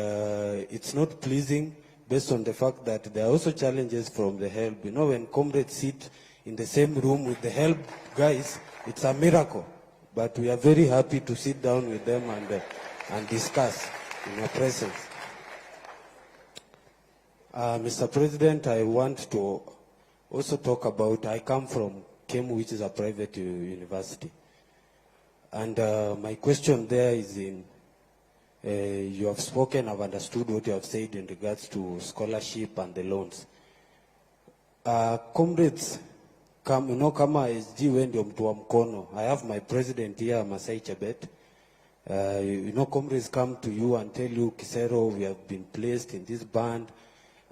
it's not pleasing based on the fact that there are also challenges from the help. You know, when comrades sit in the same room with the help guys, it's a miracle. But we are very happy to sit down with them and discuss in your presence. Mr. President, I want to also talk about, I come from KEMU, which is a private university. And my question there is you have spoken, I've understood what you have said in regards to scholarship and the loans. Comrades, kama SG we ndio mtu wa mkono. I have my president here, Masai Chebet. Comrades come to you and tell you, Kisero, we have been placed in this band.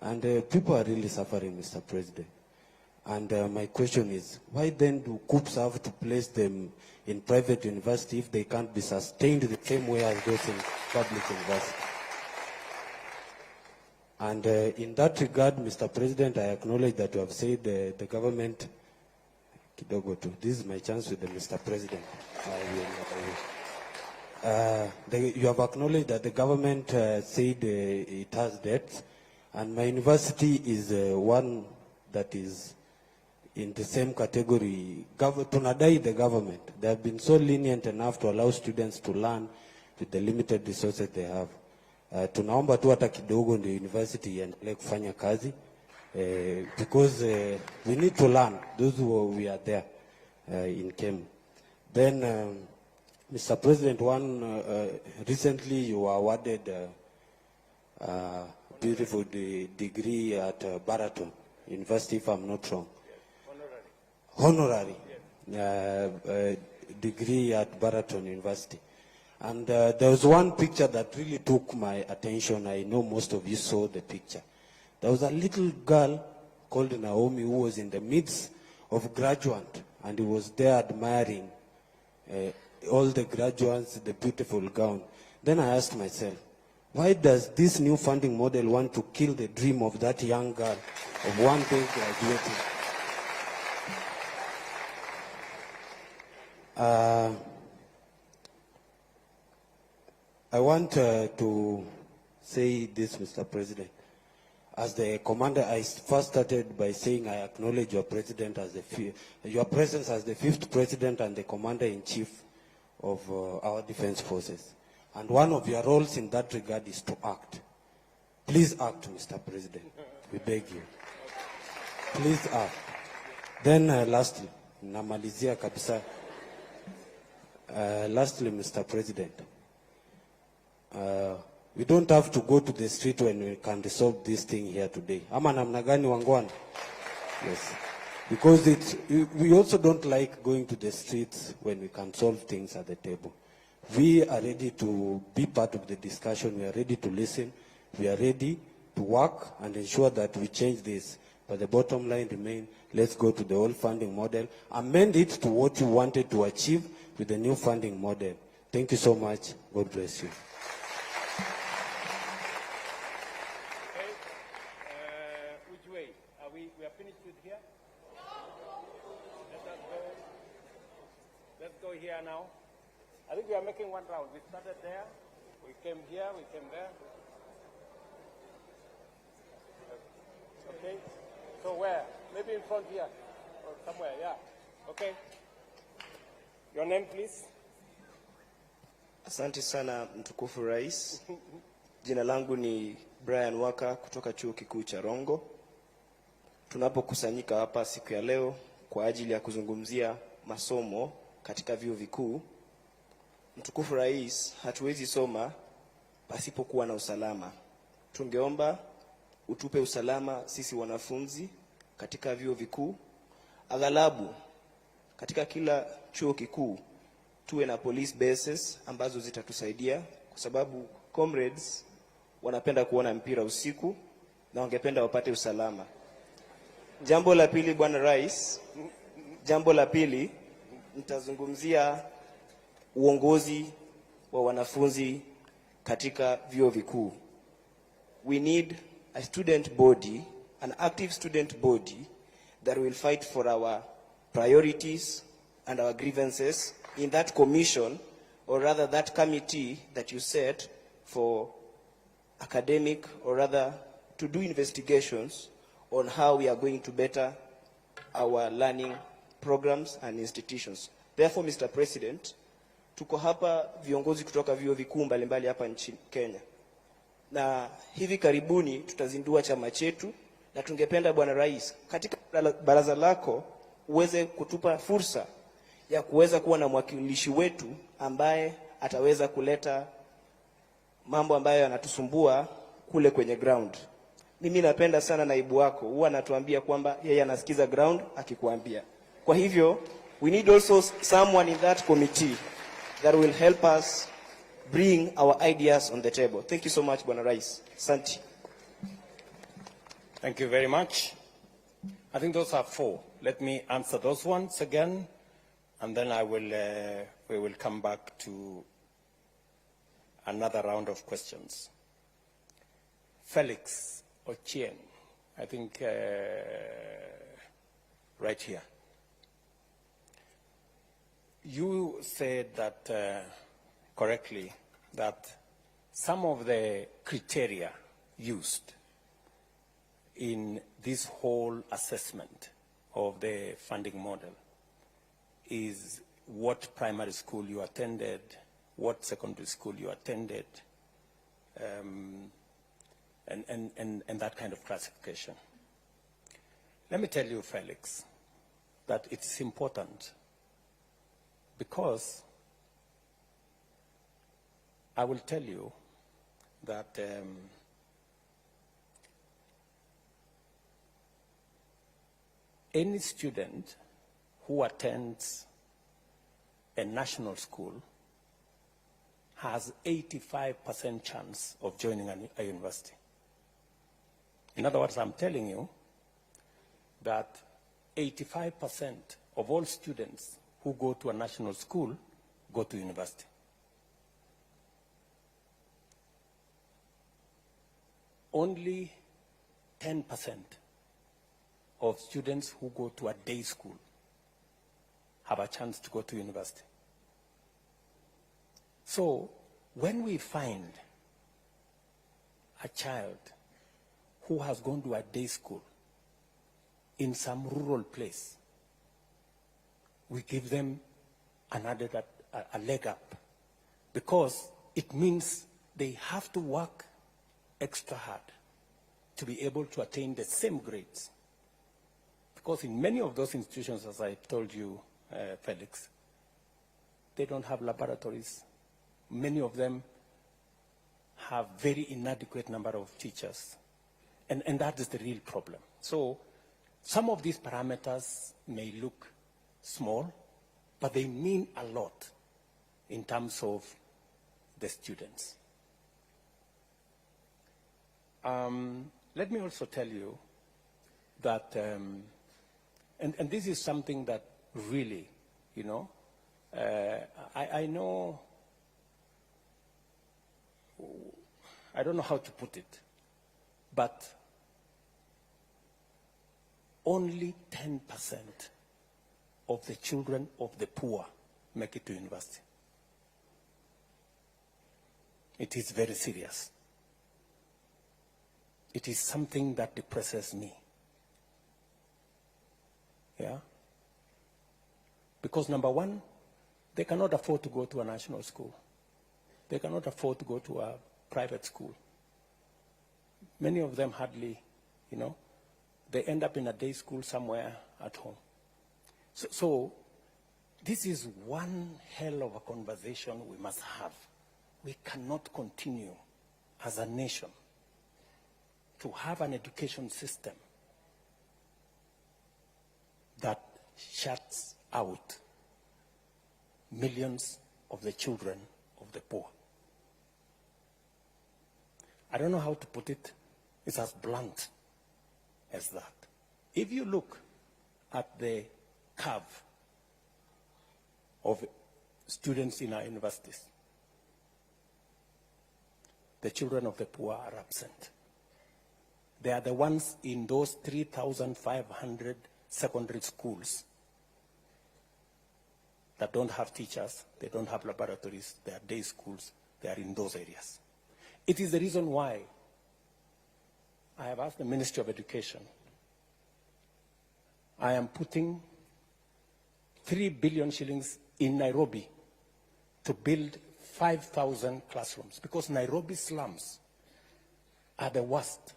And people are really suffering, Mr. President. And my question is, why then do COOPs have to place them in private university if they can't be sustained the same way as those in public university? And in that regard, Mr. President, I acknowledge that you have said the government, this is my chance with the Mr. President. You have acknowledged that the government said it has debts, and my university is one that is in the same category. Tunadai the government. They have been so lenient enough to allow students to learn with the limited resources they have. Tunaomba tu hata kidogo ndio university iendelee kufanya kazi because we need to learn, those who we are there in Kenya. Then, Mr. President, recently you were awarded a beautiful degree at Baraton University, if I'm not wrong. Honorary degree at Baraton University. And there was one picture that really took my attention. I know most of you saw the picture. There was a little girl called Naomi who was in the midst of graduates, and he was there admiring all the graduates, the beautiful gown. Then I asked myself, why does this new funding model want to kill the dream of that young girl of one day graduating? I want to say this, Mr. President. As the commander, I first started by saying I acknowledge your president as your presence as the 5th president and the commander-in-chief of our defense forces. And one of your roles in that regard is to act. Please act, Mr. President. We beg you. Please act. Then lastly, namalizia kabisa. Lastly, Mr. President, we don't have to go to the street when we can resolve this thing here today. Ama namna gani wangwana? Yes. Because we also don't like going to the streets when we can solve things at the table. We are ready to be part of the discussion. We are ready to listen. We are ready to work and ensure that we change this. But the bottom line remains, let's go to the old funding model. Amend it to what you wanted to achieve with the new funding model. Thank you so much. God bless you. Which way? We are finished with here? Let's go here now. I think we are making one round. We started there, we came here, we came there. Okay, so where? Maybe in front here, or somewhere, yeah. Okay. Your name, please. Asante sana mtukufu rais. Jina langu ni Brian Waka kutoka chuo kikuu cha Rongo. Tunapokusanyika hapa siku ya leo kwa ajili ya kuzungumzia masomo katika vyuo vikuu. Mtukufu rais, hatuwezi soma pasipokuwa na usalama. Tungeomba utupe usalama sisi wanafunzi katika vyuo vikuu. Aghalabu katika kila chuo kikuu tuwe na police bases ambazo zitatusaidia, kwa sababu comrades wanapenda kuona mpira usiku na wangependa wapate usalama. Jambo la pili, bwana rais, jambo la pili nitazungumzia uongozi wa wanafunzi katika vyuo vikuu. We need a student body, an active student body that will fight for our priorities and our grievances in that commission, or rather that committee that you set for academic, or rather to do investigations on how we are going to better our learning programs and institutions. Therefore, Mr. President, tuko hapa viongozi kutoka vyuo vikuu mbalimbali hapa nchini Kenya. Na hivi karibuni tutazindua chama chetu, na tungependa bwana rais katika baraza lako uweze kutupa fursa ya kuweza kuwa na mwakilishi wetu ambaye ataweza kuleta mambo ambayo yanatusumbua kule kwenye ground. Mimi napenda sana naibu wako, huwa anatuambia kwamba yeye anasikiza ground akikuambia. Kwa hivyo we need also someone in that committee that will help us bring our ideas on the table. Thank you so much, Bwana Rais. Asante. Thank you very much. I think those are 4. Let me answer those ones again, and then we will come back to another round of questions. Felix Ochieng, I think right here. You said that correctly that some of the criteria used in this whole assessment of the funding model is what primary school you attended, what secondary school you attended, and that kind of classification. Let me tell you, Felix, that it's important because I will tell you that any student who attends a national school has 85% chance of joining a university. In other words, I'm telling you that 85% of all students who go to a national school go to university. Only 10% of students who go to a day school have a chance to go to university. So when we find a child who has gone to a day school in some rural place, we give them a leg up, because it means they have to work extra hard to be able to attain the same grades. Because in many of those institutions, as I told you, Felix, they don't have laboratories. Many of them have very inadequate number of teachers. And that is the real problem. So some of these parameters may look small, but they mean a lot in terms of the students. Let me also tell you that, and this is something that really, you know, I know, I don't know how to put it, but only 10% of the children of the poor make it to university. It is very serious. It is something that depresses me. Yeah? Because number one, they cannot afford to go to a national school. They cannot afford to go to a private school. Many of them hardly, you know, they end up in a day school somewhere at home. So this is one hell of a conversation we must have. We cannot continue as a nation to have an education system that shuts out millions of the children of the poor. I don't know how to put it. It's as blunt as that. If you look at the curve of students in our universities, the children of the poor are absent. They are the ones in those 3,500 secondary schools that don't have teachers, they don't have laboratories, they are day schools, they are in those areas. It is the reason why I have asked the Ministry of Education. I am putting 3 billion shillings in Nairobi to build 5,000 classrooms, because Nairobi slums are the worst.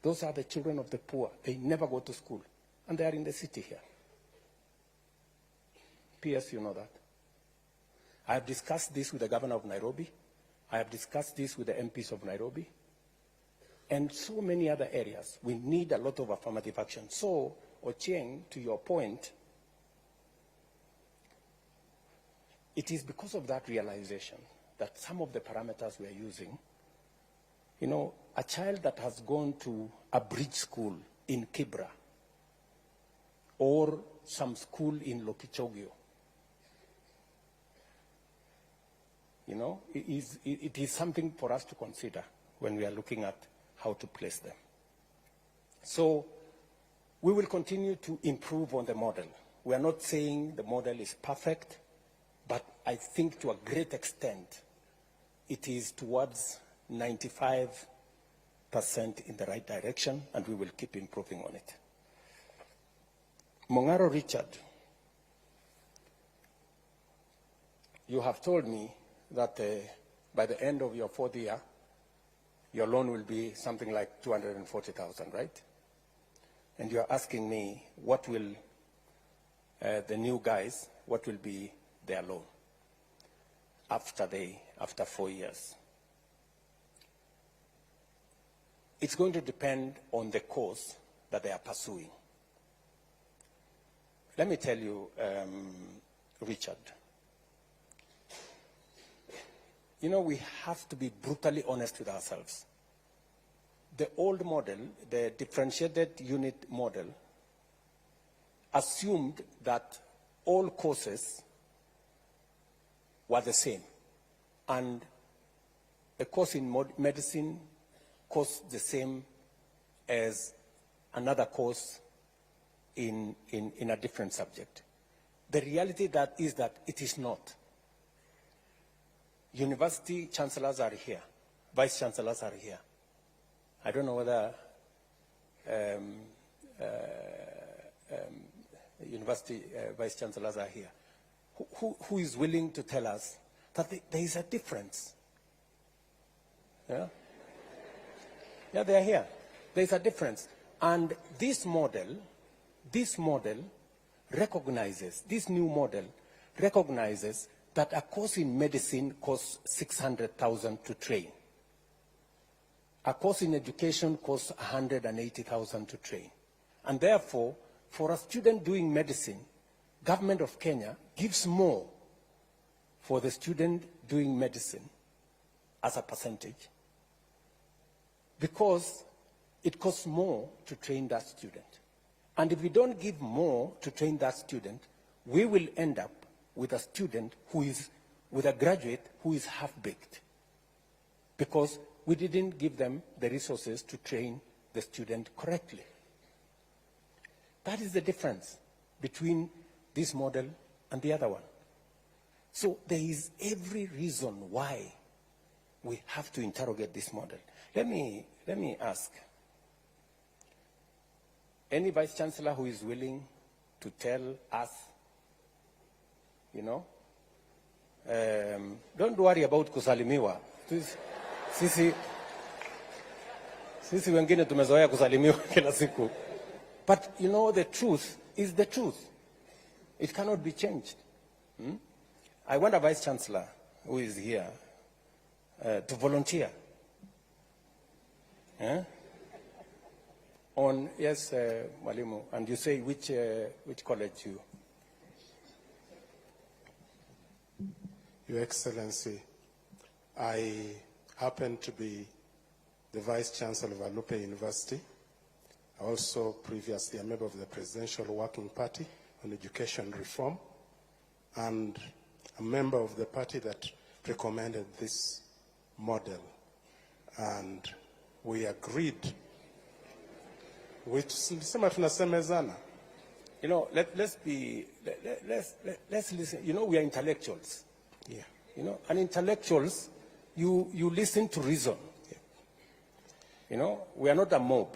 Those are the children of the poor. They never go to school, and they are in the city here. P.S., you know that. I have discussed this with the governor of Nairobi. I have discussed this with the MPs of Nairobi. And so many other areas. We need a lot of affirmative action. So, Ochieng, to your point, it is because of that realization that some of the parameters we are using, you know, a child that has gone to a bridge school in Kibra or some school in Lokichogio, you know, it is something for us to consider when we are looking at how to place them. So we will continue to improve on the model. We are not saying the model is perfect, but I think to a great extent, it is towards 95% in the right direction, and we will keep improving on it. Mongaro Richard, you have told me that by the end of your 4th year, your loan will be something like 240,000, right? And you're asking me what will the new guys, what will be their loan after 4 years? It's going to depend on the course that they are pursuing. Let me tell you, Richard, you know, we have to be brutally honest with ourselves. The old model, the differentiated unit model, assumed that all courses were the same. And a course in medicine costs the same as another course in a different subject. The reality is that it is not. University chancellors are here. Vice chancellors are here. I don't know whether university vice chancellors are here. Who is willing to tell us that there is a difference? Yeah? Yeah, they are here. There is a difference. And this model recognizes, this new model recognizes that a course in medicine costs 600,000 to train. A course in education costs 180,000 to train. And therefore, for a student doing medicine, Government of Kenya gives more for the student doing medicine as a percentage, because it costs more to train that student. And if we don't give more to train that student, we will end up with a student with a graduate who is half-baked, because we didn't give them the resources to train the student correctly. That is the difference between this model and the other one. So there is every reason why we have to interrogate this model. Let me ask, any vice chancellor who is willing to tell us, you know, don't worry about kusalimiwa. Sisi wengine tumezoea kusalimiwa kila siku. But you know, the truth is the truth. It cannot be changed. I want a vice chancellor who is here to volunteer. On, yes, Mwalimu, and you say which college you? Your Excellency, I happen to be the Vice Chancellor of Alupe University. Also previously a member of the Presidential Working Party on Education Reform, and a member of the party that recommended this model. And we agreed. You know, let's listen. You know, we are intellectuals. Yeah. You know, and intellectuals, you listen to reason. Yeah. You know, we are not a mob.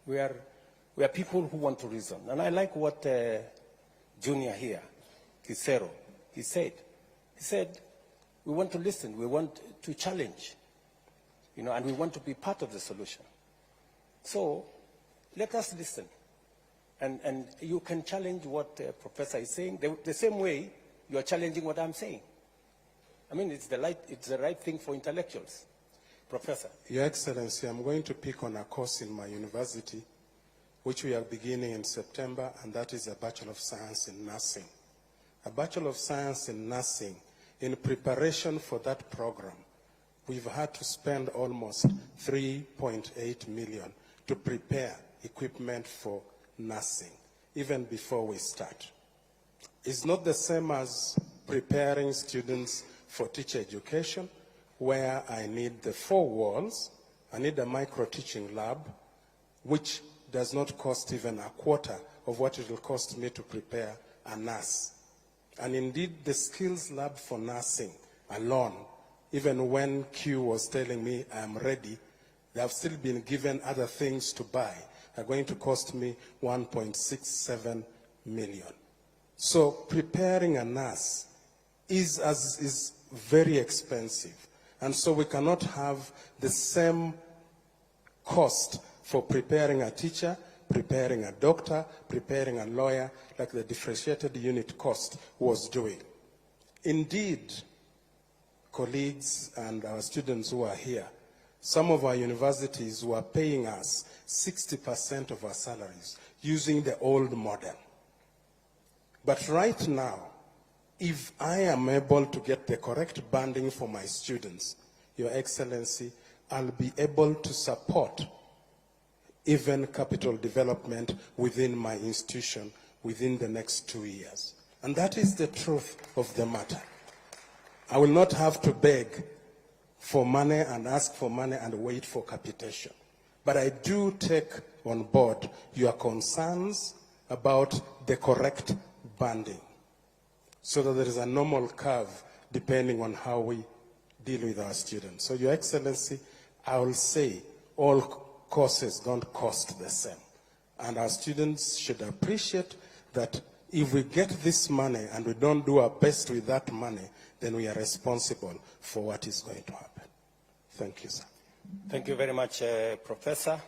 We are people who want to reason. And I like what Junior here, Kisero, he said. He said, we want to listen, we want to challenge, you know, and we want to be part of the solution. So let us listen. And you can challenge what the professor is saying the same way you are challenging what I'm saying. I mean, it's the right thing for intellectuals. Professor. Your Excellency, I'm going to pick on a course in my university, which we are beginning in September, and that is a Bachelor of Science in Nursing. A Bachelor of Science in Nursing. In preparation for that program, we've had to spend almost 3.8 million to prepare equipment for nursing, even before we start. It's not the same as preparing students for teacher education, where I need the 4 walls, I need a micro-teaching lab, which does not cost even a quarter of what it will cost me to prepare a nurse And indeed, the skills lab for nursing alone, even when Q was telling me I'm ready, they have still been given other things to buy. Are going to cost me 1.67 million. So preparing a nurse is very expensive. And so we cannot have the same cost for preparing a teacher, preparing a doctor, preparing a lawyer, like the differentiated unit cost was doing. Indeed, colleagues and our students who are here, some of our universities were paying us 60% of our salaries using the old model. But right now, if I am able to get the correct banding for my students, Your Excellency, I'll be able to support even capital development within my institution within the next 2 years. And that is the truth of the matter. I will not have to beg for money and ask for money and wait for capitation. But I do take on board your concerns about the correct banding so that there is a normal curve depending on how we deal with our students. So, Your Excellency, I will say all courses don't cost the same. And our students should appreciate that if we get this money and we don't do our best with that money, then we are responsible for what is going to happen. Thank you, sir. Thank you very much, Professor.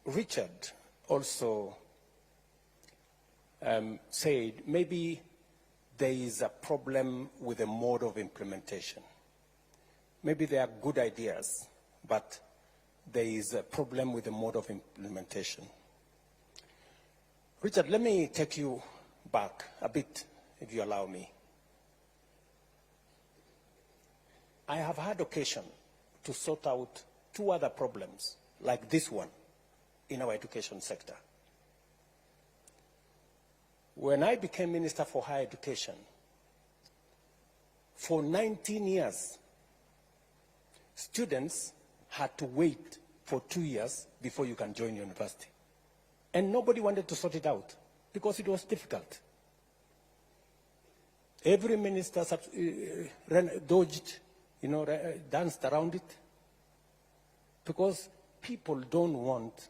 Richard also said maybe there is a problem with the mode of implementation. Maybe there are good ideas, but there is a problem with the mode of implementation. Richard, let me take you back a bit, if you allow me. I have had occasion to sort out 2 other problems like this one in our education sector. When I became Minister for Higher Education, for 19 years, students had to wait for 2 years before you can join university. And nobody wanted to sort it out because it was difficult. Every minister dodged, danced around it because people don't want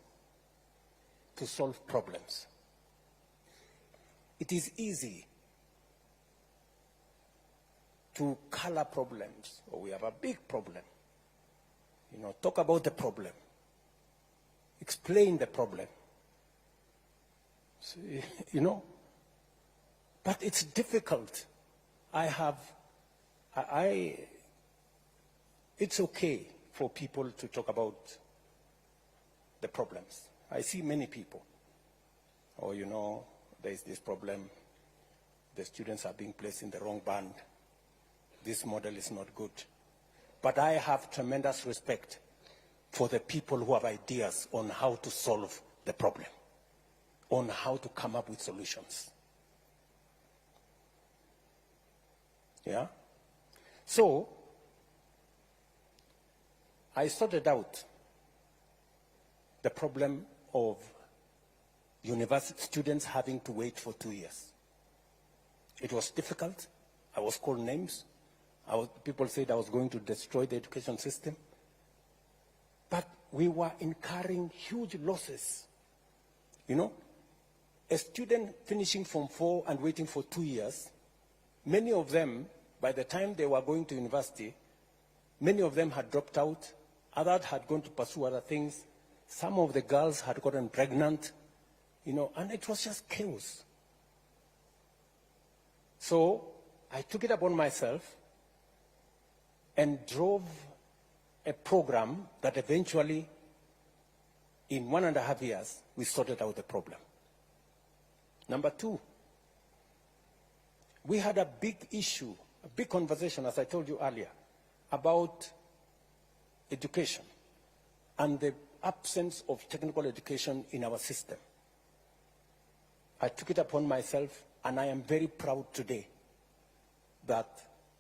to solve problems. It is easy to color problems, or we have a big problem. Talk about the problem. Explain the problem. So, but it's difficult. It's okay for people to talk about the problems. I see many people. There is this problem. The students are being placed in the wrong band. This model is not good. But I have tremendous respect for the people who have ideas on how to solve the problem, on how to come up with solutions. Yeah? So, I sorted out the problem of university students having to wait for 2 years. It was difficult. I was called names. People said I was going to destroy the education system. But we were incurring huge losses. A student finishing Form 4 and waiting for 2 years, many of them, by the time they were going to university, many of them had dropped out. Others had gone to pursue other things. Some of the girls had gotten pregnant, and it was just chaos. So I took it upon myself and drove a program that eventually, in 1.5 years, we sorted out the problem. Number 2, we had a big issue, a big conversation, as I told you earlier, about education and the absence of technical education in our system. I took it upon myself, and I am very proud today that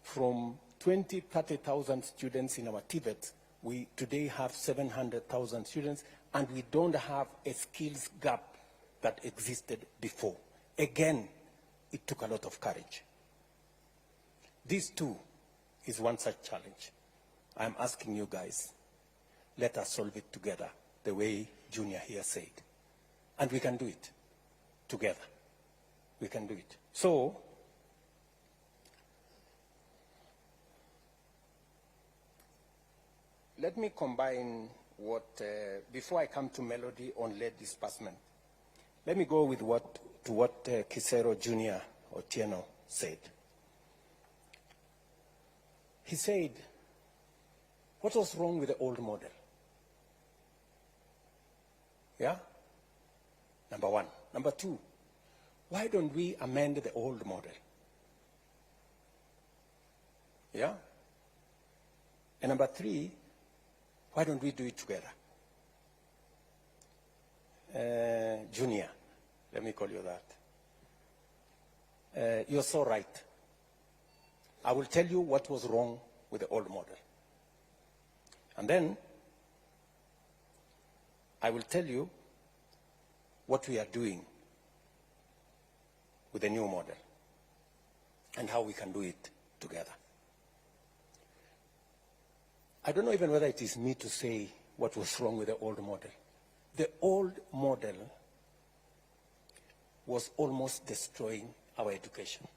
from 30,000 students in our TVET, we today have 700,000 students, and we don't have a skills gap that existed before. Again, it took a lot of courage. This too is one such challenge. I'm asking you guys, let us solve it together, the way Junior here said. And we can do it together. We can do it. So, let me combine what, before I come to Melody on lead disbursement, let me go with what Kisero Jr. Otieno said. He said, what was wrong with the old model? Yeah? Number one. Number two, why don't we amend the old model? Yeah? And number three, why don't we do it together? Junior, let me call you that. You're so right. I will tell you what was wrong with the old model. And then I will tell you what we are doing with the new model and how we can do it together. I don't know even whether it is me to say what was wrong with the old model. The old model was almost destroying our education.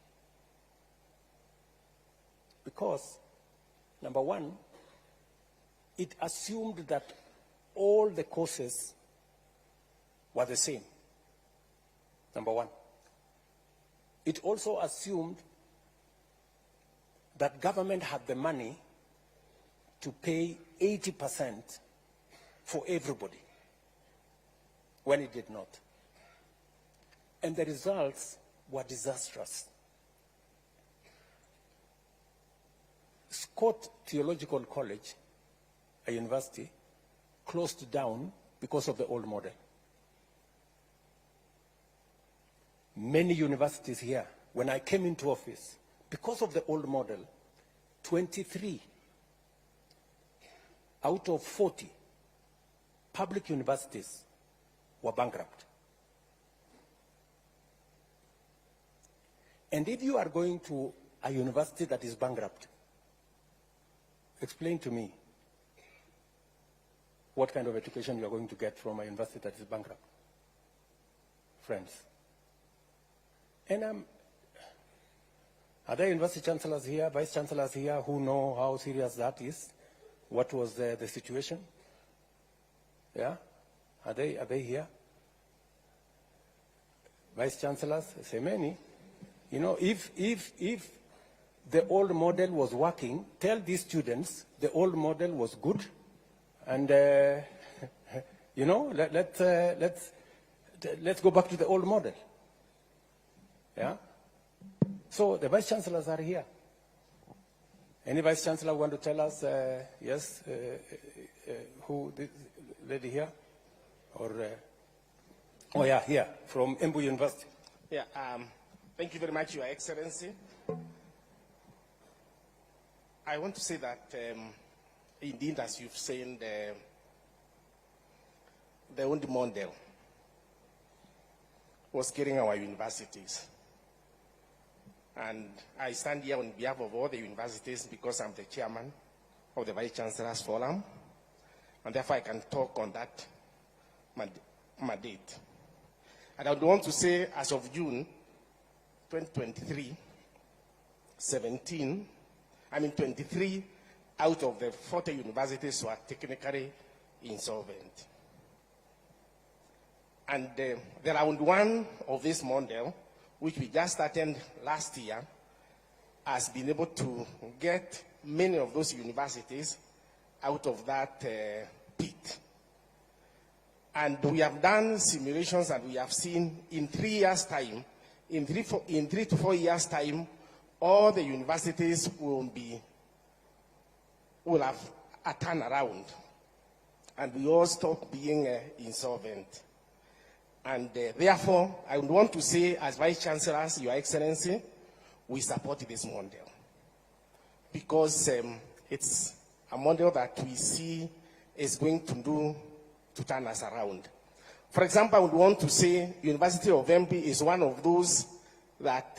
Because, number one, it assumed that all the courses were the same. Number one. It also assumed that government had the money to pay 80% for everybody, when it did not. And the results were disastrous. Scott Theological College, a university, closed down because of the old model. Many universities here, when I came into office, because of the old model, 23 out of 40 public universities were bankrupt. And if you are going to a university that is bankrupt, explain to me what kind of education you are going to get from a university that is bankrupt. Friends. And are there university chancellors here, vice chancellors here who know how serious that is? What was the situation? Yeah? Are they here? Vice chancellors, say many. You know, if the old model was working, tell these students the old model was good, and you know, let's go back to the old model. Yeah. So the vice chancellors are here. Any vice chancellor want to tell us? Yes. Who this lady here, or oh yeah, here from Embu University. Yeah. Thank you very much, Your Excellency. I want to say that, indeed, as you've said, the old model was killing our universities. And I stand here on behalf of all the universities because I'm the chairman of the Vice Chancellor's Forum, and therefore I can talk on that mandate. And I would want to say, as of June 2023, 23 out of the 40 universities were technically insolvent. And the round one of this model, which we just started last year, has been able to get many of those universities out of that pit. And we have done simulations, and we have seen in 3 years' time, in 3 to 4 years' time, all the universities will have a turnaround, and we all stop being insolvent. And therefore, I would want to say, as Vice Chancellors, Your Excellency, we support this model because it's a model that we see is going to turn us around. For example, I would want to say University of Embu is one of those that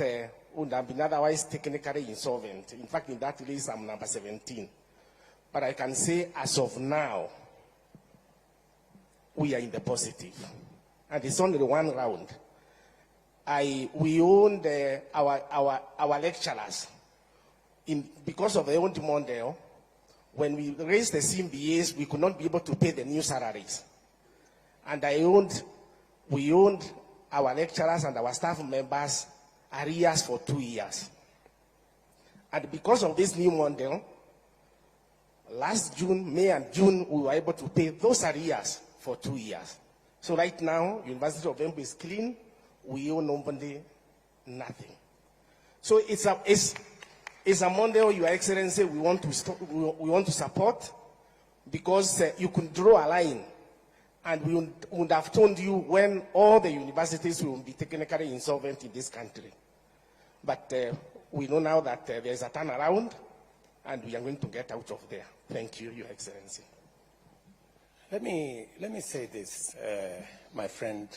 would have been otherwise technically insolvent. In fact, in that list, I'm number 17. But I can say, as of now, we are in the positive. And it's only one round. We owned our lecturers. Because of the old model, when we raised the CMBAs, we could not be able to pay the new salaries. And we owned our lecturers and our staff members arrears for 2 years. And because of this new model, last June, May and June, we were able to pay those arrears for 2 years. So right now, University of Embu is clean. We owe nobody nothing. So it's a model, Your Excellency, we want to support, because you could draw a line, and we would have told you when all the universities will be technically insolvent in this country. But we know now that there's a turnaround, and we are going to get out of there. Thank you, Your Excellency. Let me say this, my friend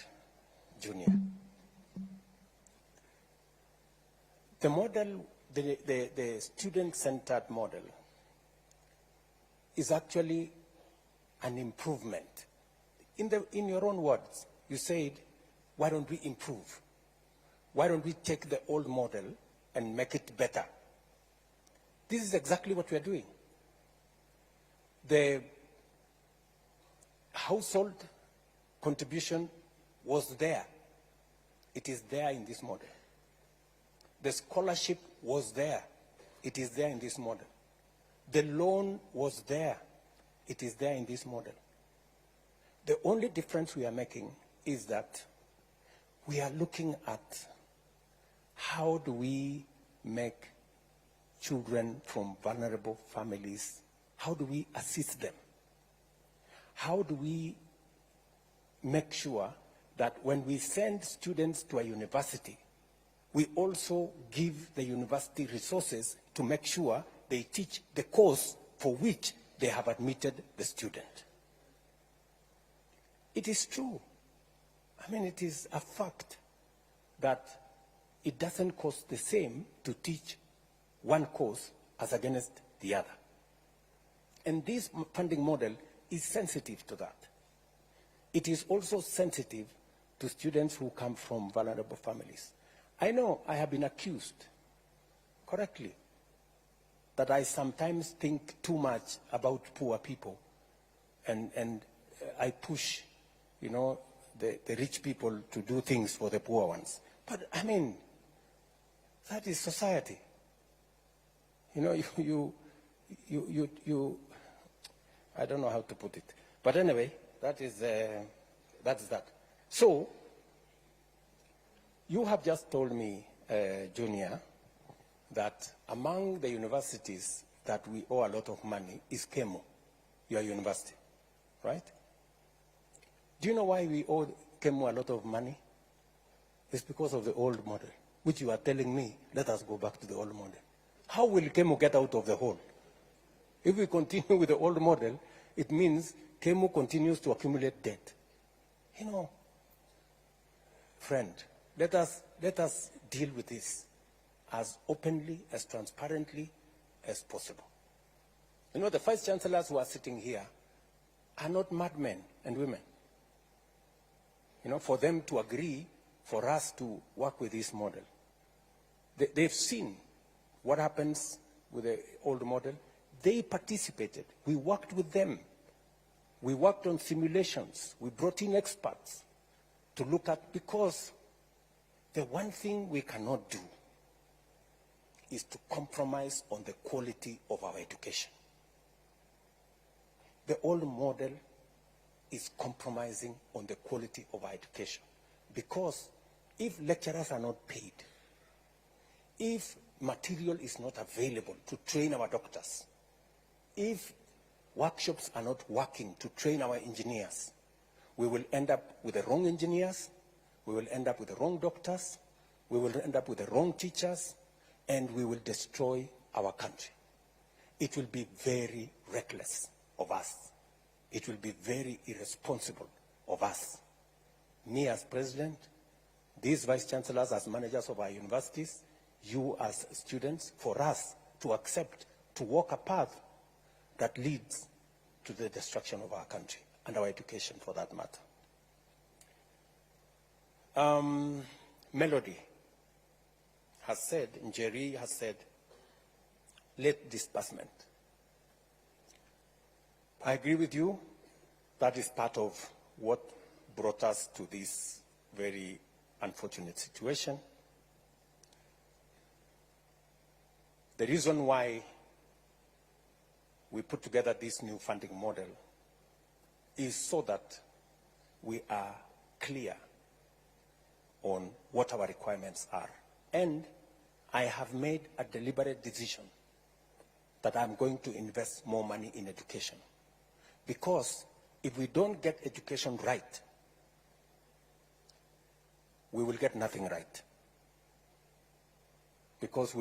Junior. The model, the student-centered model, is actually an improvement. In your own words, you said, why don't we improve? Why don't we take the old model and make it better? This is exactly what we are doing. The household contribution was there. It is there in this model. The scholarship was there. It is there in this model. The loan was there. It is there in this model. The only difference we are making is that we are looking at how do we make children from vulnerable families, how do we assist them? How do we make sure that when we send students to a university, we also give the university resources to make sure they teach the course for which they have admitted the student? It is true. I mean, it is a fact that it doesn't cost the same to teach one course as against the other. And this funding model is sensitive to that. It is also sensitive to students who come from vulnerable families. I know I have been accused, correctly, that I sometimes think too much about poor people, and I push, the rich people to do things for the poor ones. But I mean, that is society. I don't know how to put it. But anyway, that's that. So, you have just told me, Junior, that among the universities that we owe a lot of money is KEMU, your university, right? Do you know why we owe KEMU a lot of money? It's because of the old model, which you are telling me, let us go back to the old model. How will KEMU get out of the hole? If we continue with the old model, it means KEMU continues to accumulate debt. Friend, let us deal with this as openly, as transparently as possible. The vice chancellors who are sitting here are not madmen and women. For them to agree for us to work with this model. They've seen what happens with the old model. They participated. We worked with them. We worked on simulations. We brought in experts to look at, because the one thing we cannot do is to compromise on the quality of our education. The old model is compromising on the quality of our education, because if lecturers are not paid, if material is not available to train our doctors, if workshops are not working to train our engineers, we will end up with the wrong engineers, we will end up with the wrong doctors, we will end up with the wrong teachers, and we will destroy our country. It will be very reckless of us. It will be very irresponsible of us me as president, these vice chancellors as managers of our universities, you as students, for us to accept, to walk a path that leads to the destruction of our country and our education for that matter. Melody has said, Njeri has said, late disbursement. I agree with you. That is part of what brought us to this very unfortunate situation. The reason why we put together this new funding model is so that we are clear on what our requirements are. And I have made a deliberate decision that I'm going to invest more money in education. Because if we don't get education right, we will get nothing right. Because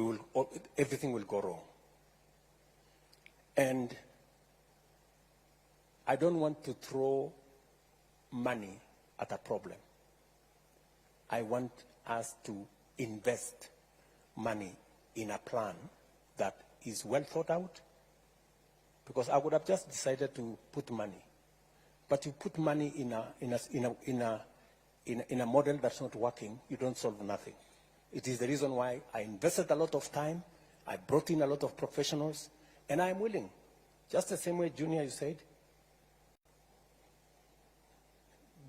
everything will go wrong. And I don't want to throw money at a problem. I want us to invest money in a plan that is well thought out, because I would have just decided to put money. But you put money in a model that's not working, you don't solve nothing. It is the reason why I invested a lot of time, I brought in a lot of professionals, and I'm willing, just the same way, Junior, you said,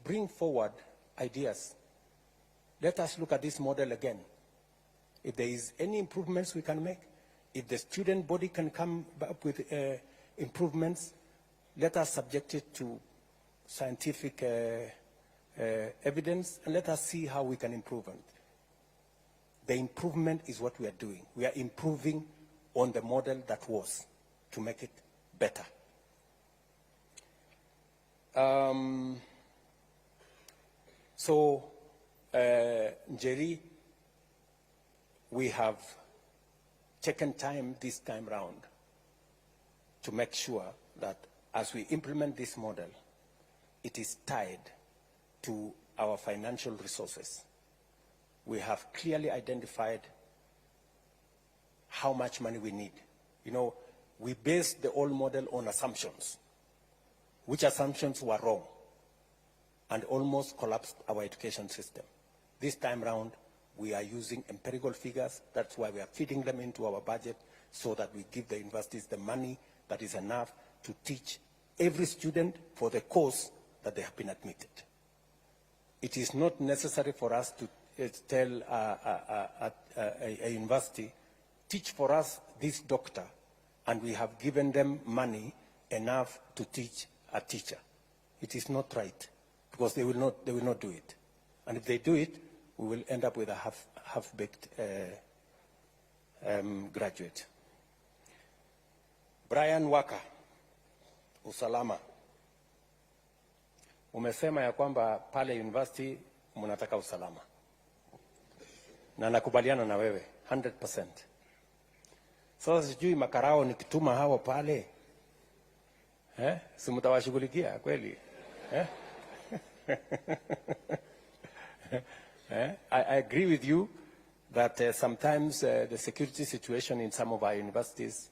bring forward ideas. Let us look at this model again. If there is any improvements we can make, if the student body can come up with improvements, let us subject it to scientific evidence, and let us see how we can improve it. The improvement is what we are doing. We are improving on the model that was to make it better. Njeri, we have taken time this time round to make sure that as we implement this model, it is tied to our financial resources. We have clearly identified how much money we need. You know, we based the old model on assumptions, which assumptions were wrong and almost collapsed our education system. This time round, we are using empirical figures. That's why we are feeding them into our budget, so that we give the universities the money that is enough to teach every student for the course that they have been admitted. It is not necessary for us to tell a university, teach for us this doctor, and we have given them money enough to teach a teacher. It is not right, because they will not do it. And if they do it, we will end up with a half-baked graduate. Brian Waka, usalama. Umesema ya kwamba pale university mnataka usalama. Na nakubaliana na wewe 100%. Sasa sijui makarao nikituma hawa pale, si mtawashughulikia kweli? I agree with you that sometimes the security situation in some of our universities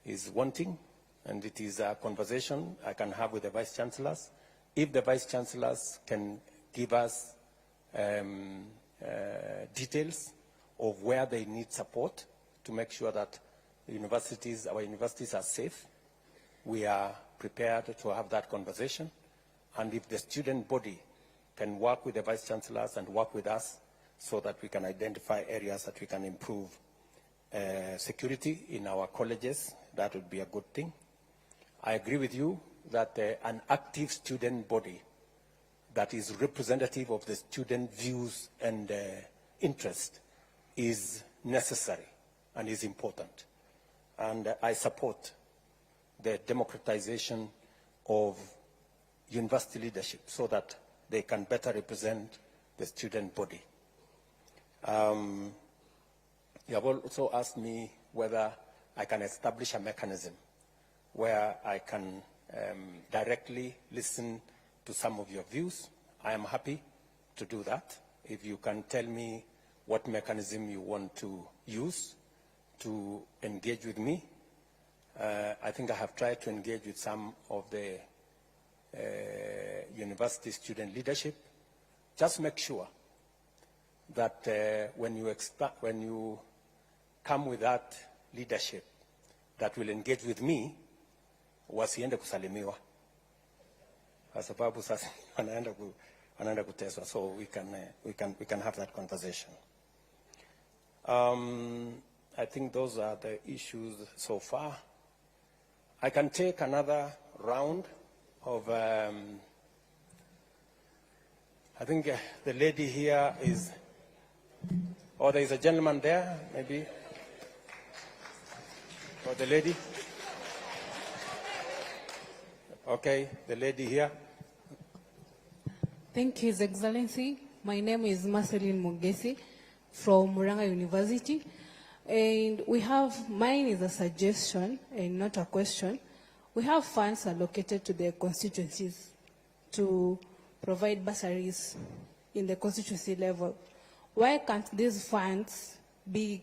is wanting, and it is a conversation I can have with the vice chancellors. If the vice chancellors can give us details of where they need support to make sure that our universities are safe, we are prepared to have that conversation. And if the student body can work with the vice chancellors and work with us so that we can identify areas that we can improve security in our colleges, that would be a good thing. I agree with you that an active student body that is representative of the student views and interest is necessary and is important. And I support the democratization of university leadership so that they can better represent the student body. You have also asked me whether I can establish a mechanism where I can directly listen to some of your views. I am happy to do that. If you can tell me what mechanism you want to use to engage with me. I think I have tried to engage with some of the university student leadership. Just make sure that when you come with that leadership that will engage with me, wasiende kusalimiwa kwa sababu sasa wanaenda kuteswa, so we can have that conversation. I think those are the issues so far. I can take another round of, I think the lady here is, or there is a gentleman there, maybe, or the lady. Okay, the lady here. Thank you, His Excellency. My name is Marceline Mugesi from Muranga University. And mine is a suggestion and not a question. We have funds allocated to the constituencies to provide bursaries in the constituency level. Why can't these funds be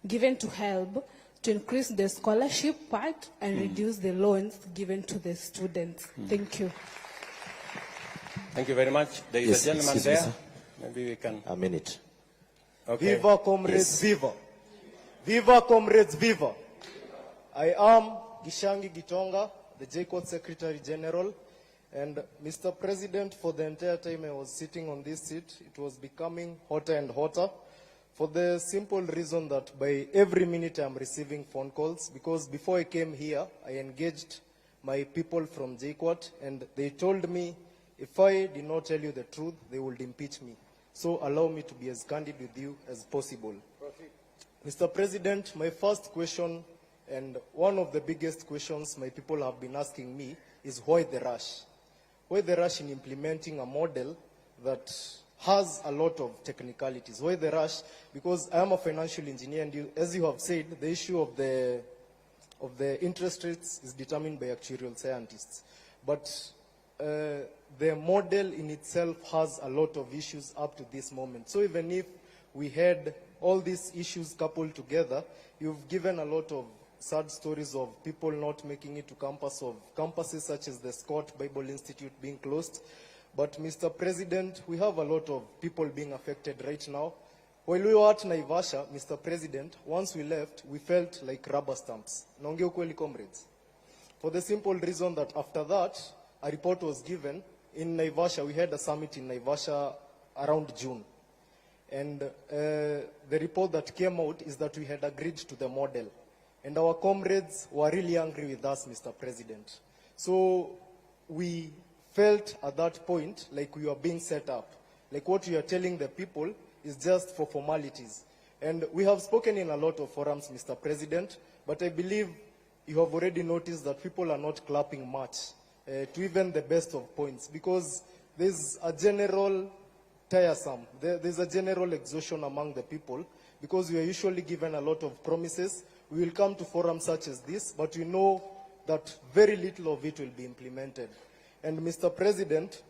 given to help to increase the scholarship part and reduce the loans given to the students? Thank you. Thank you very much. There is a gentleman there. Maybe we can. A minute. Okay. Viva comrades, viva. Viva comrades, viva. I am Gishangi Gitonga, the JCOT Secretary General. And Mr. President, for the entire time I was sitting on this seat, it was becoming hotter and hotter for the simple reason that by every minute I'm receiving phone calls, because before I came here, I engaged my people from JCOT and they told me if I did not tell you the truth, they would impeach me. So allow me to be as candid with you as possible. Mr. President, my first question, and one of the biggest questions my people have been asking me, is why the rush? Why the rush in implementing a model that has a lot of technicalities? Why the rush? Because I am a financial engineer, and as you have said, the issue of the interest rates is determined by actuarial scientists. But the model in itself has a lot of issues up to this moment. So even if we had all these issues coupled together, you've given a lot of sad stories of people not making it to campus, of campuses such as the Scott Bible Institute being closed. But Mr. President, we have a lot of people being affected right now. While we were at Naivasha, Mr. President, once we left, we felt like rubber stamps. Naongea ukweli, comrades. For the simple reason that after that, a report was given in Naivasha. We had a summit in Naivasha around June. And the report that came out is that we had agreed to the model. And our comrades were really angry with us, Mr. President. So we felt at that point like we were being set up. Like what we are telling the people is just for formalities. And we have spoken in a lot of forums, Mr. President, but I believe you have already noticed that people are not clapping much to even the best of points, because there's a general there's a general exhaustion among the people, because we are usually given a lot of promises. We will come to forums such as this, but we know that very little of it will be implemented. And Mr. President,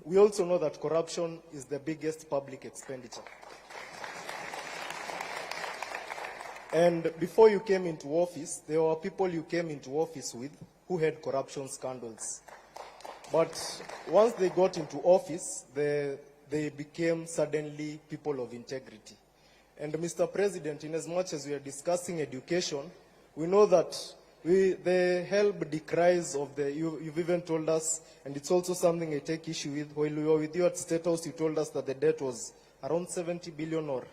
we also know that corruption is the biggest public expenditure. And before you came into office, there were people you came into office with who had corruption scandals. But once they got into office, they became suddenly people of integrity. And Mr. President, in as much as we are discussing education, we know that the help decries of you've even told us, and it's also something I take issue with. While we were with you at State House, you told us that the debt was around 70 billion, or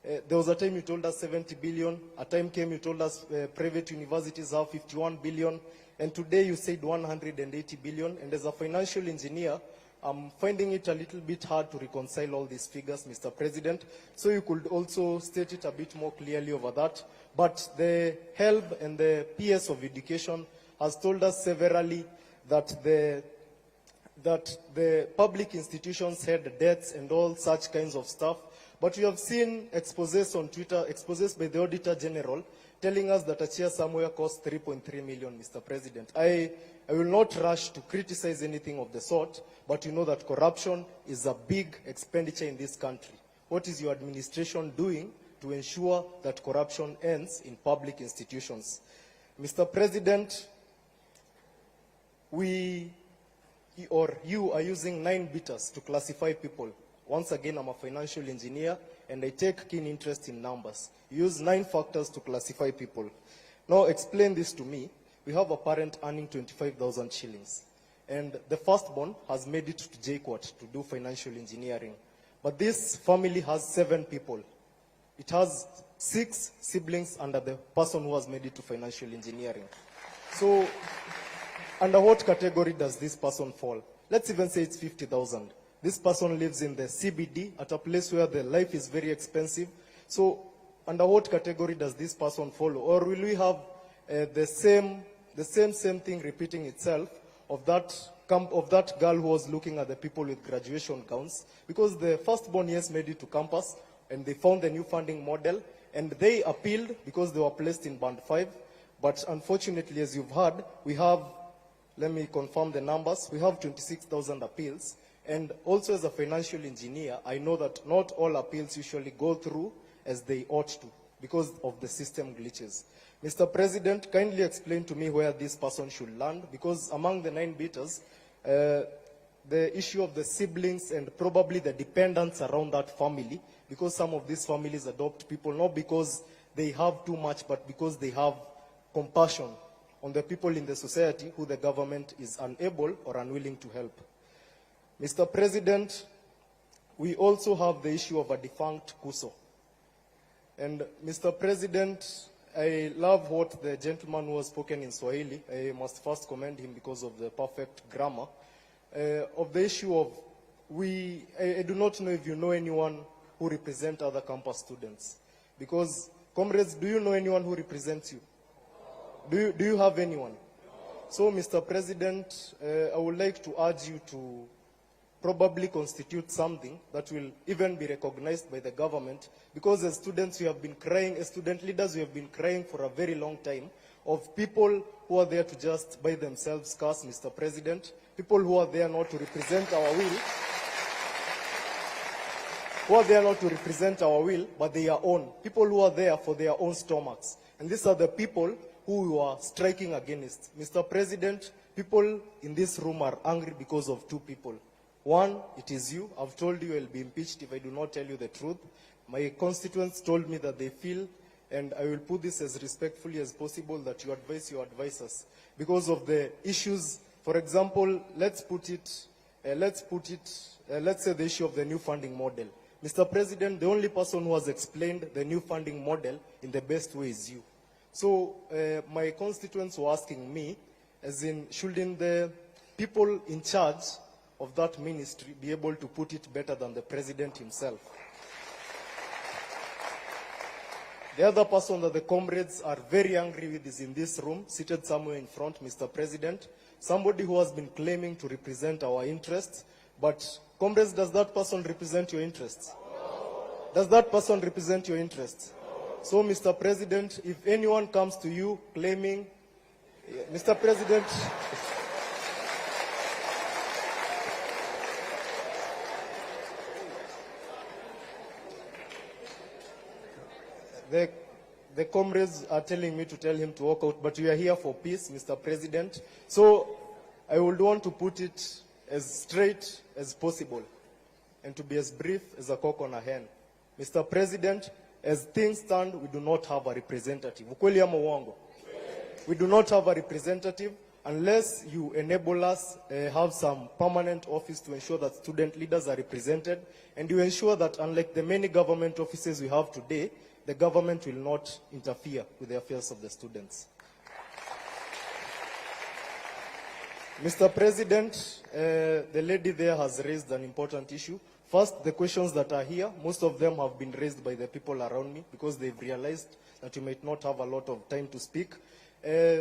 there was a time you told us 70 billion. A time came you told us private universities have 51 billion. And today you said 180 billion. And as a financial engineer, I'm finding it a little bit hard to reconcile all these figures, Mr. President. So you could also state it a bit more clearly over that. But the HELB and the PS of Education has told us severally that the public institutions had debts and all such kinds of stuff. But we have seen exposés on Twitter, exposés by the Auditor General, telling us that a chair somewhere costs 3.3 million, Mr. President. I will not rush to criticize anything of the sort, but you know that corruption is a big expenditure in this country. What is your administration doing to ensure that corruption ends in public institutions? Mr. President, you are using 9 beaters to classify people. Once again, I'm a financial engineer, and I take keen interest in numbers. You use 9 factors to classify people. Now, explain this to me. We have a parent earning 25,000 shillings, and the firstborn has made it to JKUAT to do financial engineering. But this family has 7 people. It has 6 siblings under the person who has made it to financial engineering. So, under what category does this person fall? Let's even say it's 50,000. This person lives in the CBD at a place where the life is very expensive. So, under what category does this person follow? Or will we have the same thing repeating itself of that girl who was looking at the people with graduation gowns? Because the firstborn, yes, made it to campus, and they found the new funding model, and they appealed because they were placed in band 5. But unfortunately, as you've heard, we have, let me confirm the numbers, we have 26,000 appeals. And also as a financial engineer, I know that not all appeals usually go through as they ought to because of the system glitches. Mr. President, kindly explain to me where this person should land, because among the 9 beaters, the issue of the siblings and probably the dependents around that family, because some of these families adopt people not because they have too much, but because they have compassion on the people in the society who the government is unable or unwilling to help. Mr. President, we also have the issue of a defunct KUSO. And Mr. President, I love what the gentleman who has spoken in Swahili, I must first commend him because of the perfect grammar, of the issue of I do not know if you know anyone who represents other campus students. Because, comrades, do you know anyone who represents you? Do you have anyone? So, Mr. President, I would like to urge you to probably constitute something that will even be recognized by the government, because as students we have been crying, as student leaders we have been crying for a very long time of people who are there to just by themselves cast, Mr. President, people who are there not to represent our will, but they are own, people who are there for their own stomachs. And these are the people who you are striking against. Mr. President, people in this room are angry because of 2 people. One, it is you. I've told you I'll be impeached if I do not tell you the truth. My constituents told me that they feel, and I will put this as respectfully as possible, that you advise your advisors. Because of the issues, for example, let's say the issue of the new funding model. Mr. President, the only person who has explained the new funding model in the best way is you. So my constituents were asking me, as in, shouldn't the people in charge of that ministry be able to put it better than the president himself? The other person that the comrades are very angry with is in this room, seated somewhere in front, Mr. President, somebody who has been claiming to represent our interests. But, comrades, does that person represent your interests? Does that person represent your interests? So, Mr. President, if anyone comes to you claiming, Mr. President, the comrades are telling me to tell him to walk out, but we are here for peace, Mr. President. So I would want to put it as straight as possible and to be as brief as a cock on a hen. Mr. President, as things stand, we do not have a representative. Ukweli ama uongo? We do not have a representative unless you enable us have some permanent office to ensure that student leaders are represented, and you ensure that, unlike the many government offices we have today, the government will not interfere with the affairs of the students. Mr. President, the lady there has raised an important issue. First, the questions that are here, most of them have been raised by the people around me because they've realized that you might not have a lot of time to speak.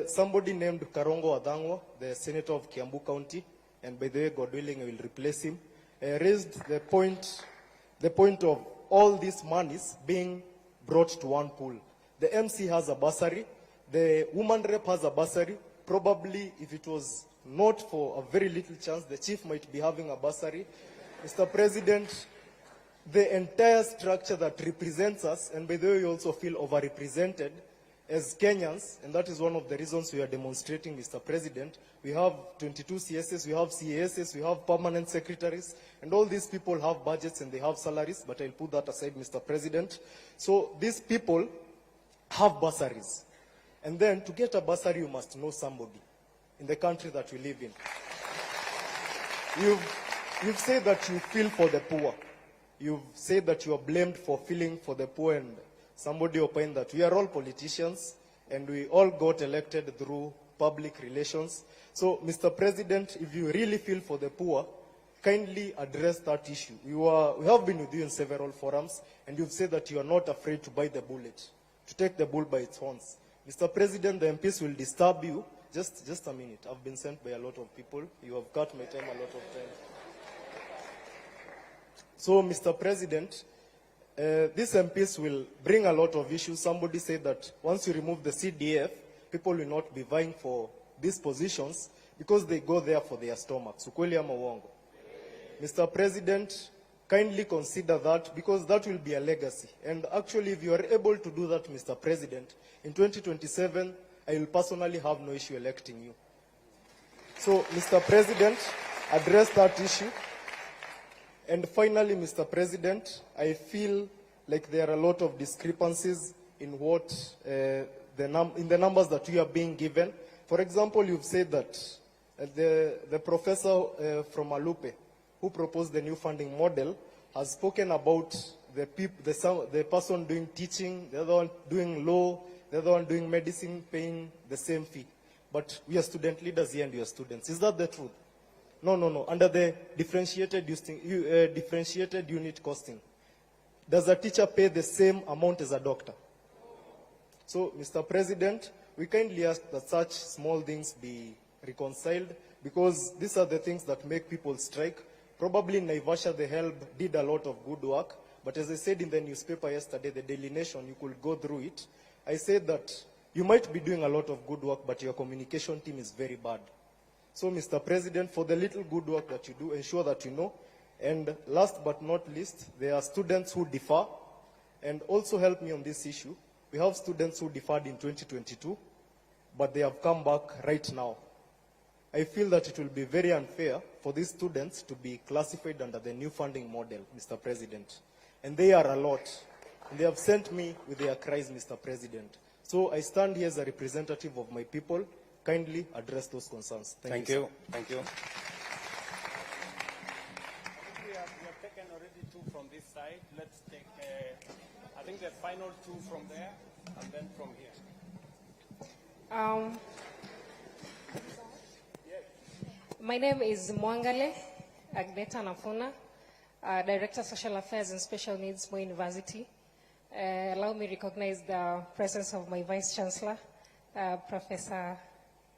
Somebody named Karongo Adangwa, the senator of Kiambu County, and by the way, God willing, I will replace him, raised the point all these monies being brought to one pool. The MC has a bursary, the woman rep has a bursary. Probably if it was not for a very little chance, the chief might be having a bursary. Mr. President, the entire structure that represents us, and by the way, we also feel overrepresented as Kenyans, and that is one of the reasons we are demonstrating, Mr. President. We have 22 CSS, we have CASs, we have permanent secretaries, and all these people have budgets and they have salaries, but I'll put that aside, Mr. President. So these people have bursaries. And then to get a bursary, you must know somebody in the country that we live in. You've said that you feel for the poor. You've said that you are blamed for feeling for the poor, and somebody opined that we are all politicians and we all got elected through public relations. So, Mr. President, if you really feel for the poor, kindly address that issue. We have been with you in several forums, and you've said that you are not afraid to bite the bullet, to take the bull by its horns. Mr. President, the MPs will disturb you. Just a minute. I've been sent by a lot of people. You have cut my time a lot of time. So, Mr. President, these MPs will bring a lot of issues. Somebody said that once you remove the CDF, people will not be vying for these positions because they go there for their stomachs. Ukweli ama uongo? Mr. President, kindly consider that, because that will be a legacy. And actually, if you are able to do that, Mr. President, in 2027, I will personally have no issue electing you. So, Mr. President, address that issue. And finally, Mr. President, I feel like there are a lot of discrepancies in what in the numbers that we are being given. For example, you've said that the professor from Alupe, who proposed the new funding model, has spoken about the person doing teaching, the other one doing law, the other one doing medicine, paying the same fee. But we are student leaders here and we are students. Is that the truth? No. Under the differentiated unit costing, does a teacher pay the same amount as a doctor? So, Mr. President, we kindly ask that such small things be reconciled, because these are the things that make people strike. Probably in Naivasha, the HELB did a lot of good work, but as I said in the newspaper yesterday, the Daily Nation, you could go through it. I said that you might be doing a lot of good work, but your communication team is very bad. So, Mr. President, for the little good work that you do, ensure that you know. And last but not least, there are students who defer, and also help me on this issue. We have students who deferred in 2022, but they have come back right now. I feel that it will be very unfair for these students to be classified under the new funding model, Mr. President. And they are a lot. And they have sent me with their cries, Mr. President. So I stand here as a representative of my people. Kindly address those concerns. Thank you. Thank you. We have taken already two from this side. Let's take, I think the final two from there, and then from here. My name is Mwangale Agneta Nafuna, Director of Social Affairs and Special Needs, Moi University. Allow me to recognize the presence of my Vice Chancellor, Professor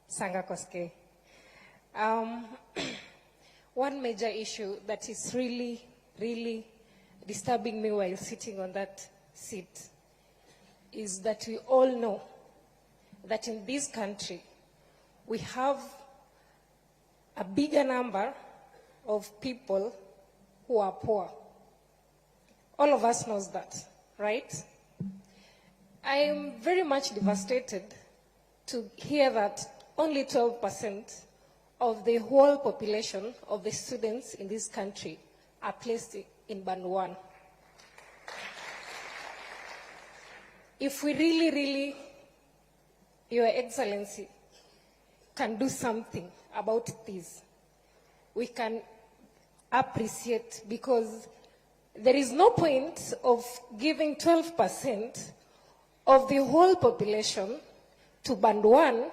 Sanga Koske. One major issue that is really disturbing me while sitting on that seat is that we all know that in this country we have a bigger number of people who are poor. All of us knows that, right? I am very much devastated to hear that only 12% of the whole population of the students in this country are placed in Band 1. If we really, Your Excellency, can do something about this, we can appreciate, because there is no point of giving 12% of the whole population to Band 1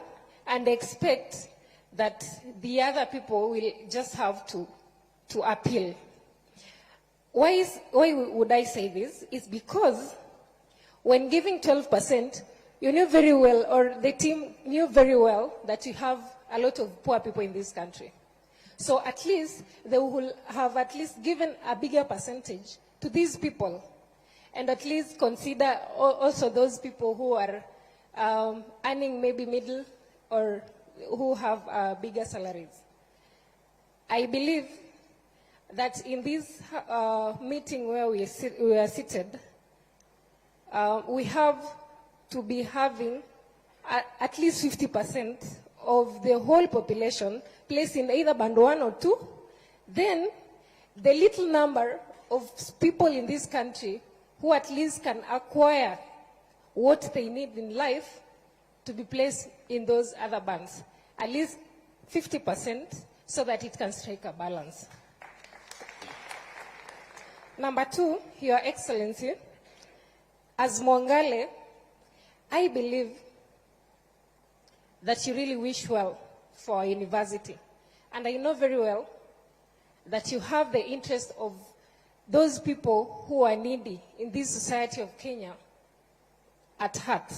and expect that the other people will just have to appeal. Why would I say this? It's because when giving 12%, you knew very well, or the team knew very well, that you have a lot of poor people in this country. So at least they will have at least given a bigger percentage to these people and at least consider also those people who are earning maybe middle or who have bigger salaries. I believe that in this meeting where we are seated, we have to be having at least 50% of the whole population placed in either band 1 or 2. Then the little number of people in this country who at least can acquire what they need in life to be placed in those other bands. At least 50% so that it can strike a balance. Number 2, Your Excellency, as Mwangale, I believe that you really wish well for our university. And I know very well that you have the interest of those people who are needy in this society of Kenya at heart.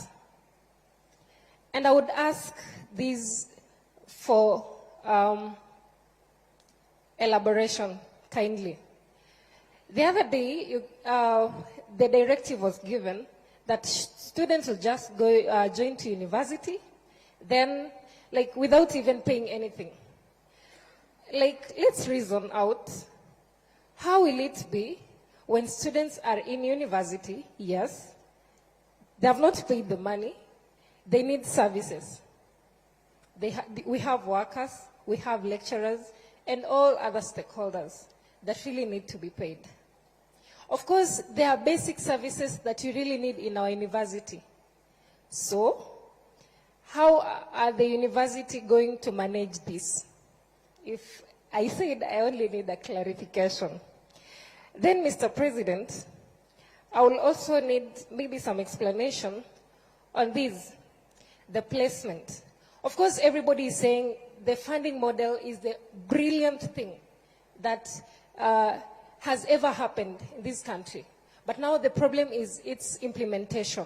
And I would ask this for elaboration kindly. The other day, the directive was given that students will just go join to university, then, like, without even paying anything. Like, let's reason out, how will it be when students are in university? Yes, they have not paid the money, they need services. We have workers, we have lecturers, and all other stakeholders that really need to be paid. Of course, there are basic services that you really need in our university. So, how are the university going to manage this? If I said I only need a clarification. Then, Mr. President, I will also need maybe some explanation on this, the placement. Of course, everybody is saying the funding model is the brilliant thing that has ever happened in this country. But now the problem is its implementation.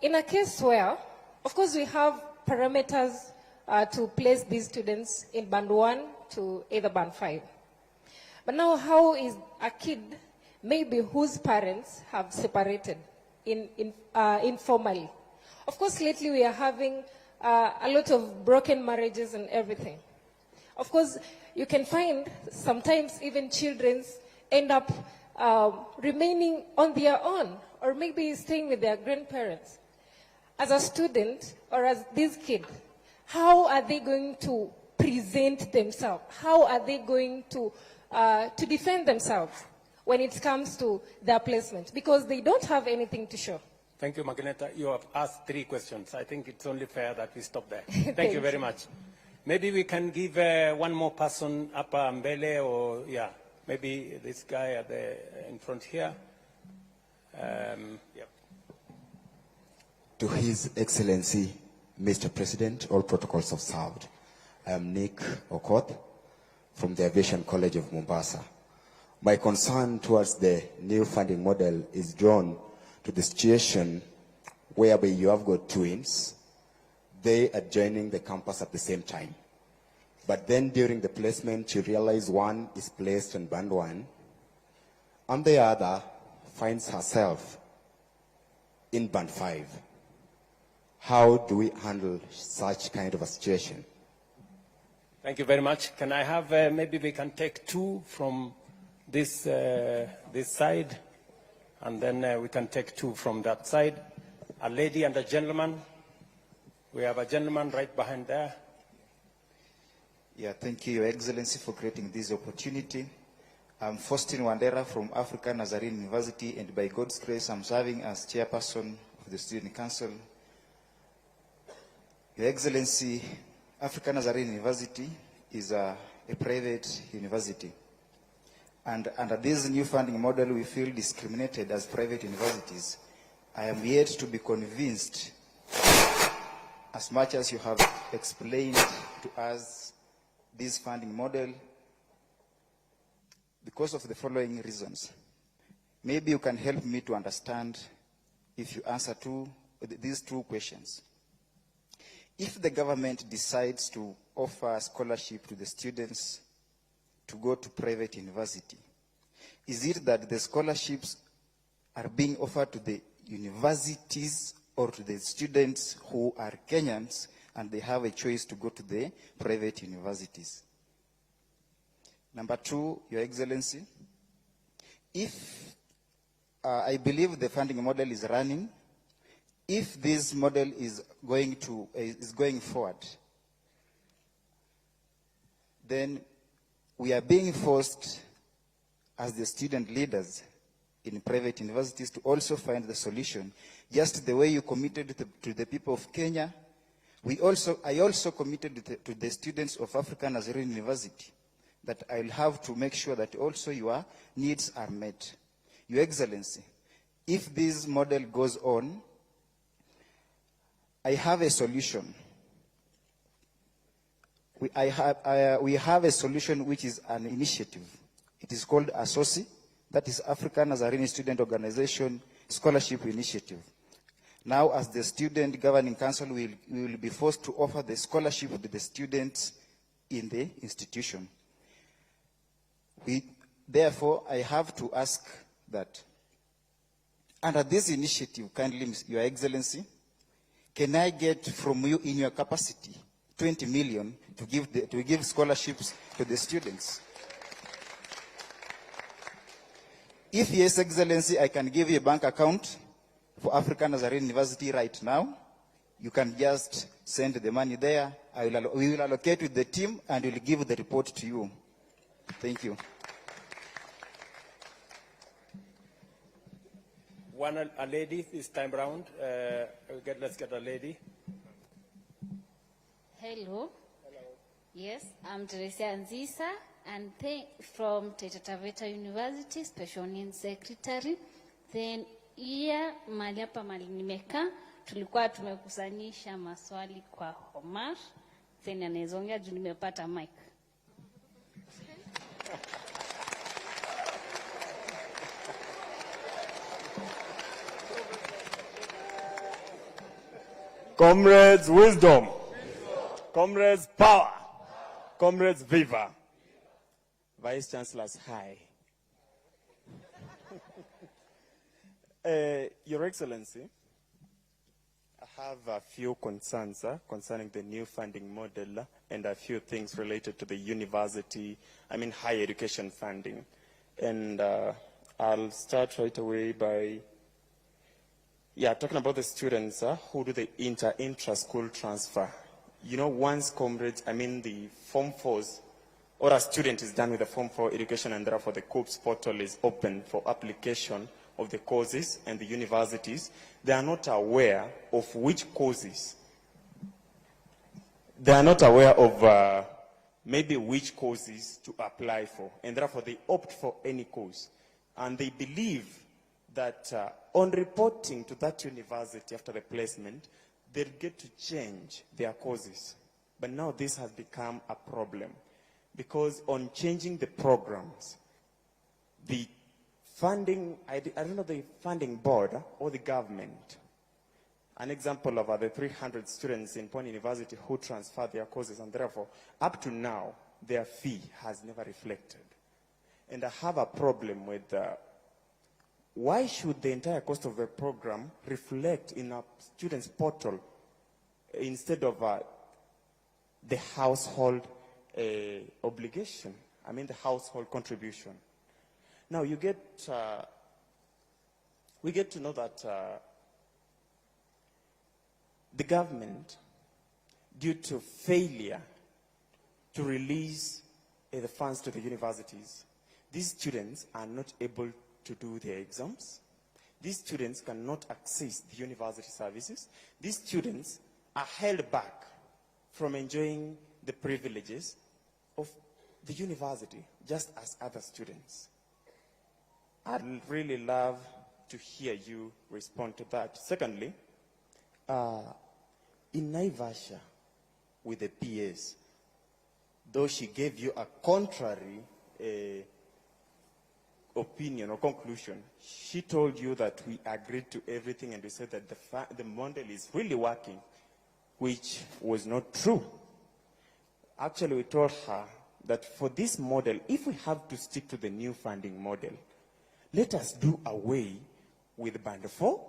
In a case where, of course, we have parameters to place these students in band 1 to either band 5. But now how is a kid, maybe whose parents have separated informally? Of course, lately we are having a lot of broken marriages and everything. Of course, you can find sometimes even children end up remaining on their own or maybe staying with their grandparents. As a student or as this kid, how are they going to present themselves? How are they going to defend themselves when it comes to their placement? Because they don't have anything to show. Thank you, Magineta. You have asked 3 questions. I think it's only fair that we stop there. Thank you very much. Maybe we can give one more person up Mbele, or yeah, maybe this guy at in front here. Yep. To His Excellency, Mr. President, all protocols observed. I am Nick Okoth from the Aviation College of Mombasa. My concern towards the new funding model is drawn to the situation whereby you have got twins. They are joining the campus at the same time. But then during the placement, you realize one is placed in band 1, and the other finds herself in band 5. How do we handle such kind of a situation? Thank you very much. Can I have, maybe we can take 2 from this side, and then we can take 2 from that side. A lady and a gentleman. We have a gentleman right behind there. Yeah, thank you, Your Excellency, for creating this opportunity. I'm Faustin Wandera from African Nazarene University, and by God's grace, I'm serving as chairperson of the Student Council. Your Excellency, African Nazarene University is a private university. And under this new funding model, we feel discriminated as private universities. I am yet to be convinced, as much as you have explained to us this funding model, because of the following reasons. Maybe you can help me to understand if you answer these 2 questions. If the government decides to offer scholarship to the students to go to private university, Is it that the scholarships are being offered to the universities or to the students who are Kenyans and they have a choice to go to the private universities? Number two, Your Excellency, if I believe the funding model is running, if this model is going forward, then we are being forced as the student leaders in private universities to also find the solution. Just the way you committed to the people of Kenya, I also committed to the students of African Nazarene University that I'll have to make sure that also your needs are met. Your Excellency, if this model goes on, I have a solution. We have a solution which is an initiative. It is called ASOSI, that is African Nazarene Student Organization Scholarship Initiative. Now, as the Student Governing Council, we will be forced to offer the scholarship to the students in the institution. Therefore, I have to ask that under this initiative, kindly, Your Excellency, can I get from you in your capacity 20 million to give scholarships to the students? If yes, Excellency, I can give you a bank account for African Nazarene University right now. You can just send the money there. We will allocate with the team and we will give the report to you. Thank you. A lady this time round. Let's get a lady. Hello. Yes, I'm Teresa Nzisa, and from Taita Taveta University, Special Needs Secretary. Then mahali hapa mahali nimekaa, tulikuwa tumekusanyisha maswali kwa Omar. Then anaezongea juu nimepata mic. Comrades, wisdom. Comrades, power. Comrades, viva. Vice Chancellors, hi. Your Excellency, I have a few concerns concerning the new funding model and a few things related to the higher education funding. And I'll start right away by talking about the students who do the intra-school transfer. You know, once comrades, the Form 4s, or a student is done with the Form 4 education and therefore the COOPS portal is open for application of the courses and the universities, they are not aware of which courses. They are not aware of maybe which courses to apply for, and therefore they opt for any course. And they believe that on reporting to that university after the placement, they'll get to change their courses. But now this has become a problem because on changing the programs, the funding, I don't know, the funding board or the government, an example of the 300 students in Pony University who transferred their courses, and therefore, up to now, their fee has never reflected. And I have a problem with why should the entire cost of the program reflect in a student's portal instead of the household obligation? The household contribution. Now we get to know that the government, due to failure to release the funds to the universities, these students are not able to do their exams. These students cannot access the university services. These students are held back from enjoying the privileges of the university, just as other students. I'd really love to hear you respond to that. Secondly, in Naivasha, with the PS, though she gave you a contrary opinion or conclusion, she told you that we agreed to everything and we said that the model is really working, which was not true. Actually, we told her that for this model, if we have to stick to the new funding model, let us do away with band 4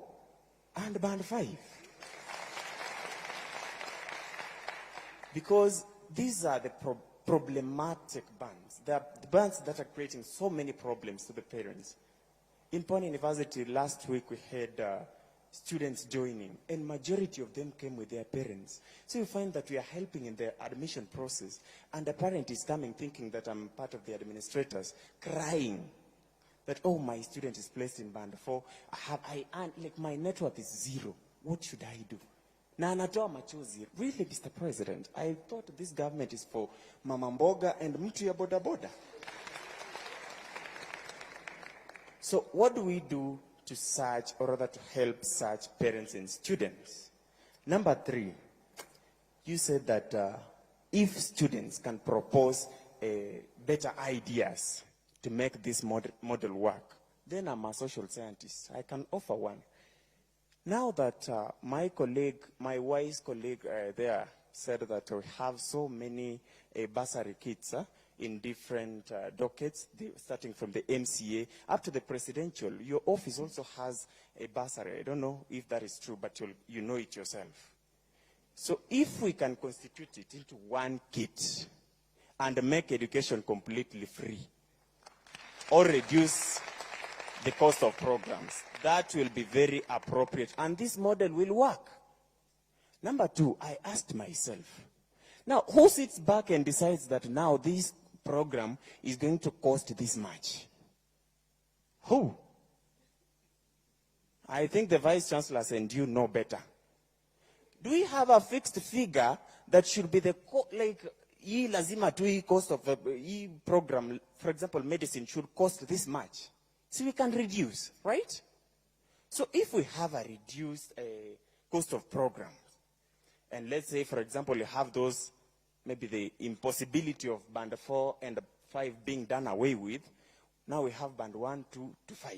and band 5. Because these are the problematic bands. They are the bands that are creating so many problems to the parents. In Pony University last week we had students joining, and majority of them came with their parents. So you find that we are helping in the admission process, and a parent is coming thinking that I'm part of the administrators, crying that, oh, my student is placed in band 4. Like my net worth is 0. What should I do? Na anatoa machozi. Really, Mr. President, I thought this government is for Mama Mboga and mtu ya boda boda. So what do we do to search, or rather to help such parents and students? Number 3, you said that if students can propose better ideas to make this model work, then I'm a social scientist. I can offer one. Now that my wise colleague there said that we have so many bursary kits in different dockets, starting from the MCA up to the presidential. Your office also has a bursary. I don't know if that is true, but you know it yourself. So if we can constitute it into one kit and make education completely free, or reduce the cost of programs, that will be very appropriate, and this model will work. Number 2, I asked myself, now who sits back and decides that now this program is going to cost this much? Who? I think the Vice Chancellors and you know better. Do we have a fixed figure that should be the, hii lazima tu hii cost of hii program, for example, medicine should cost this much? So we can reduce, right? So if we have a reduced cost of programs, and let's say, for example, you have those, maybe the impossibility of band 4 and 5 being done away with, now we have band 1, 2 to 5.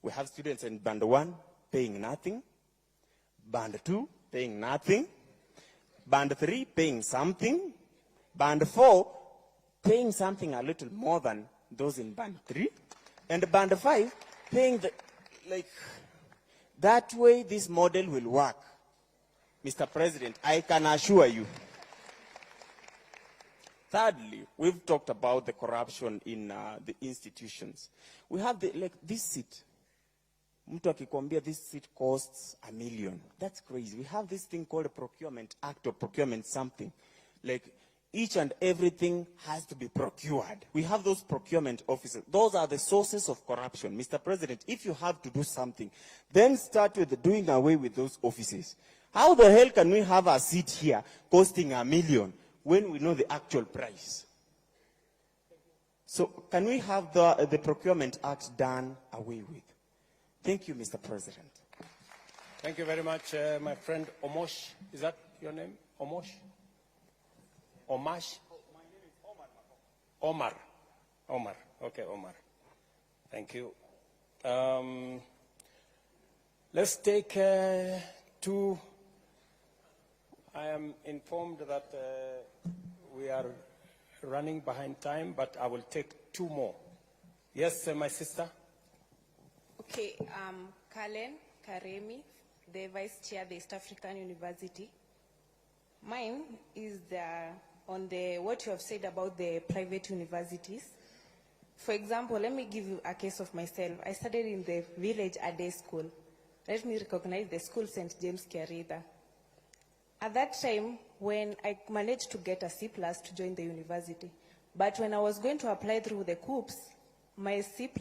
We have students in band 1 paying nothing, band 2 paying nothing, band 3 paying something, band 4 paying something a little more than those in band 3, and band 5 paying that way this model will work. Mr. President, I can assure you. Thirdly, we've talked about the corruption in the institutions. We have this seat. Mtu akikwambia this seat costs $1 million. That's crazy. We have this thing called a procurement act or procurement something. Like each and everything has to be procured. We have those procurement officers. Those are the sources of corruption. Mr. President, if you have to do something, then start with doing away with those offices. How the hell can we have a seat here costing $1 million when we know the actual price? So can we have the procurement act done away with? Thank you, Mr. President. Thank you very much, my friend Omosh. Is that your name? Omosh? Omash? My name is Omar. Omar. Okay, Omar. Thank you. Let's take 2. I am informed that we are running behind time, but I will take 2 more. Yes, my sister? Okay, Kalen Karemi, the Vice Chair of the East African University. Mine is on what you have said about the private universities. For example, let me give you a case of myself. I studied in the village Ade school. Let me recognize the school St. James Kiarida. At that time, when I managed to get a C+ to join the university, but when I was going to apply through the COOPS, my C+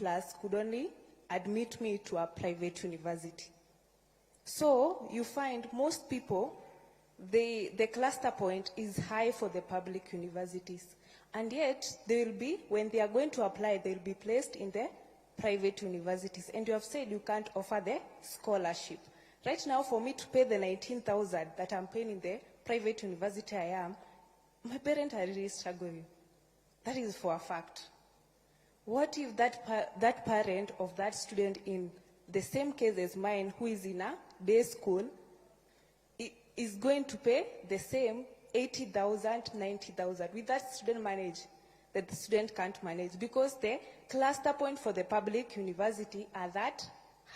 could only admit me to a private university. So you find most people, the cluster point is high for the public universities. And yet, they will be, when they are going to apply, they will be placed in the private universities. And you have said you can't offer the scholarship. Right now, for me to pay the 19,000 that I'm paying in the private university I am, my parents are really struggling. That is for a fact. What if that parent of that student in the same case as mine, who is in a day school, is going to pay the same 80,000, 90,000? Will that student manage? that the student can't manage because the cluster point for the public university are that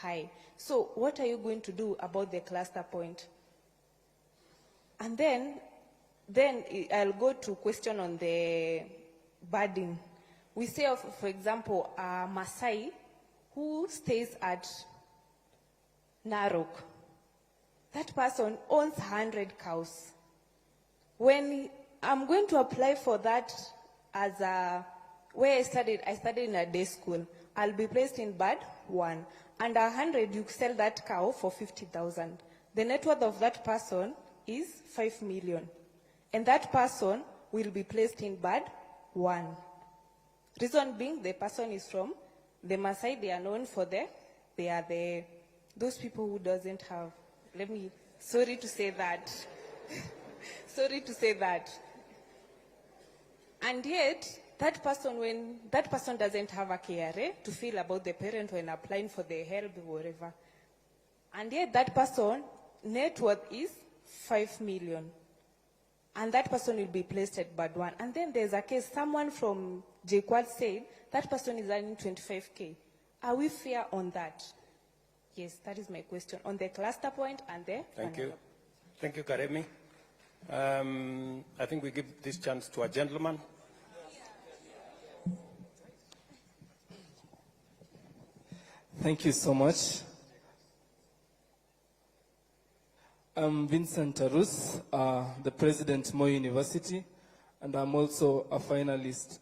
high. So what are you going to do about the cluster point? And then I'll go to question on the burden. We say, for example, a Maasai who stays at Narok. That person owns 100 cows. When I'm going to apply for that as where I studied in a day school, I'll be placed in band 1. Under 100, you sell that cow for 50,000. The net worth of that person is 5 million. And that person will be placed in band 1. Reason being, the person is from the Maasai. They are known for those people who doesn't have, sorry to say that. Sorry to say that. And yet, when that person doesn't have a KRA to feel about the parent when applying for the help or whatever, and yet that person net worth is 5 million. And that person will be placed at band 1. And then there's a case, someone from JQuad said that person is earning 25K. Are we fair on that? Yes, that is my question. On the cluster point and the... Thank you. Thank you, Karemi. I think we give this chance to a gentleman. Thank you so much. I'm Vincent Tarus, the president Moi University, and I'm also a finalist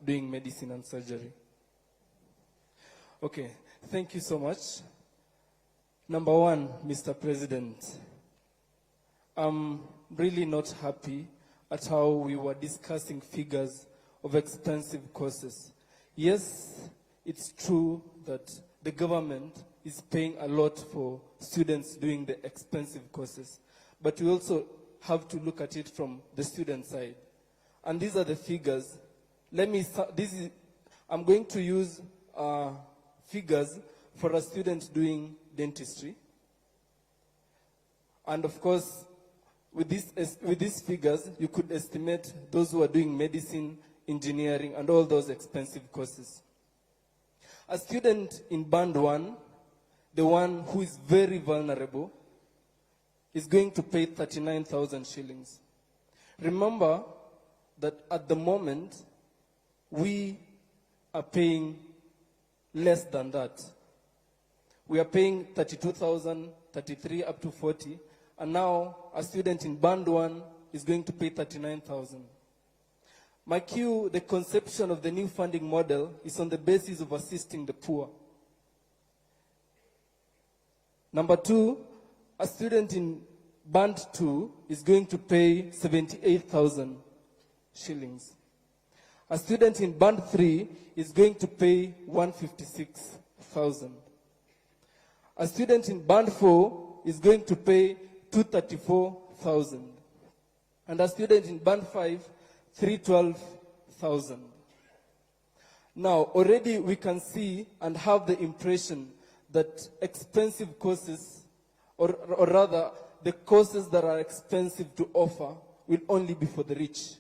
doing medicine and surgery. Okay, thank you so much. Number one, Mr. President, I'm really not happy at how we were discussing figures of expensive courses. Yes, it's true that the government is paying a lot for students doing the expensive courses. But we also have to look at it from the student side. And these are the figures. I'm going to use figures for a student doing dentistry. And of course, with these figures, you could estimate those who are doing medicine, engineering, and all those expensive courses. A student in band 1, the one who is very vulnerable, is going to pay 39,000 shillings. Remember that at the moment, we are paying less than that. We are paying 32,000, 33 up to 40, and now a student in band 1 is going to pay 39,000. The conception of the new funding model is on the basis of assisting the poor. Number 2, a student in band 2 is going to pay 78,000 shillings. A student in band 3 is going to pay 156,000. A student in band 4 is going to pay 234,000. And a student in band 5, 312,000. Now, already we can see and have the impression that expensive courses, or rather, the courses that are expensive to offer will only be for the rich.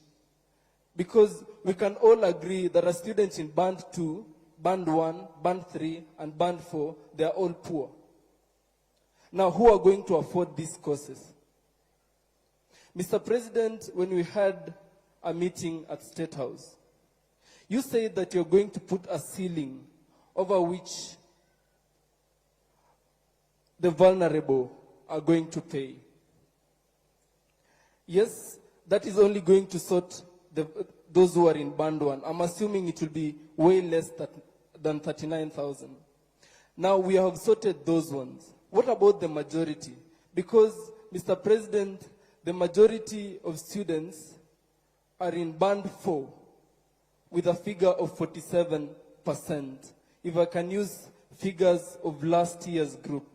Because we can all agree that a student in band 2, band 1, band 3, and band 4, they are all poor. Now, who are going to afford these courses? Mr. President, when we had a meeting at State House, you said that you're going to put a ceiling over which the vulnerable are going to pay. Yes, that is only going to sort those who are in band 1. I'm assuming it will be way less than 39,000. Now we have sorted those ones. What about the majority? Because, Mr. President, the majority of students are in band 4 with a figure of 47%. If I can use figures of last year's group.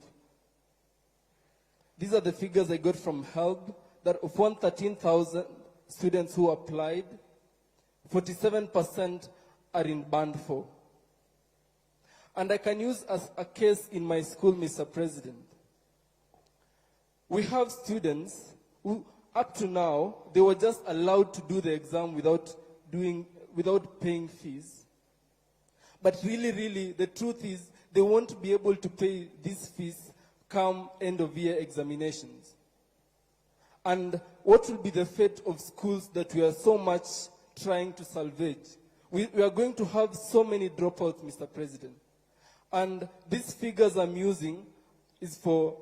These are the figures I got from HELB, that of 113,000 students who applied, 47% are in band 4. And I can use as a case in my school, Mr. President. We have students who, up to now, they were just allowed to do the exam without without paying fees. But really, the truth is they won't be able to pay these fees come end of year examinations. And what will be the fate of schools that we are so much trying to salvage? We are going to have so many dropouts, Mr. President. And these figures I'm using is for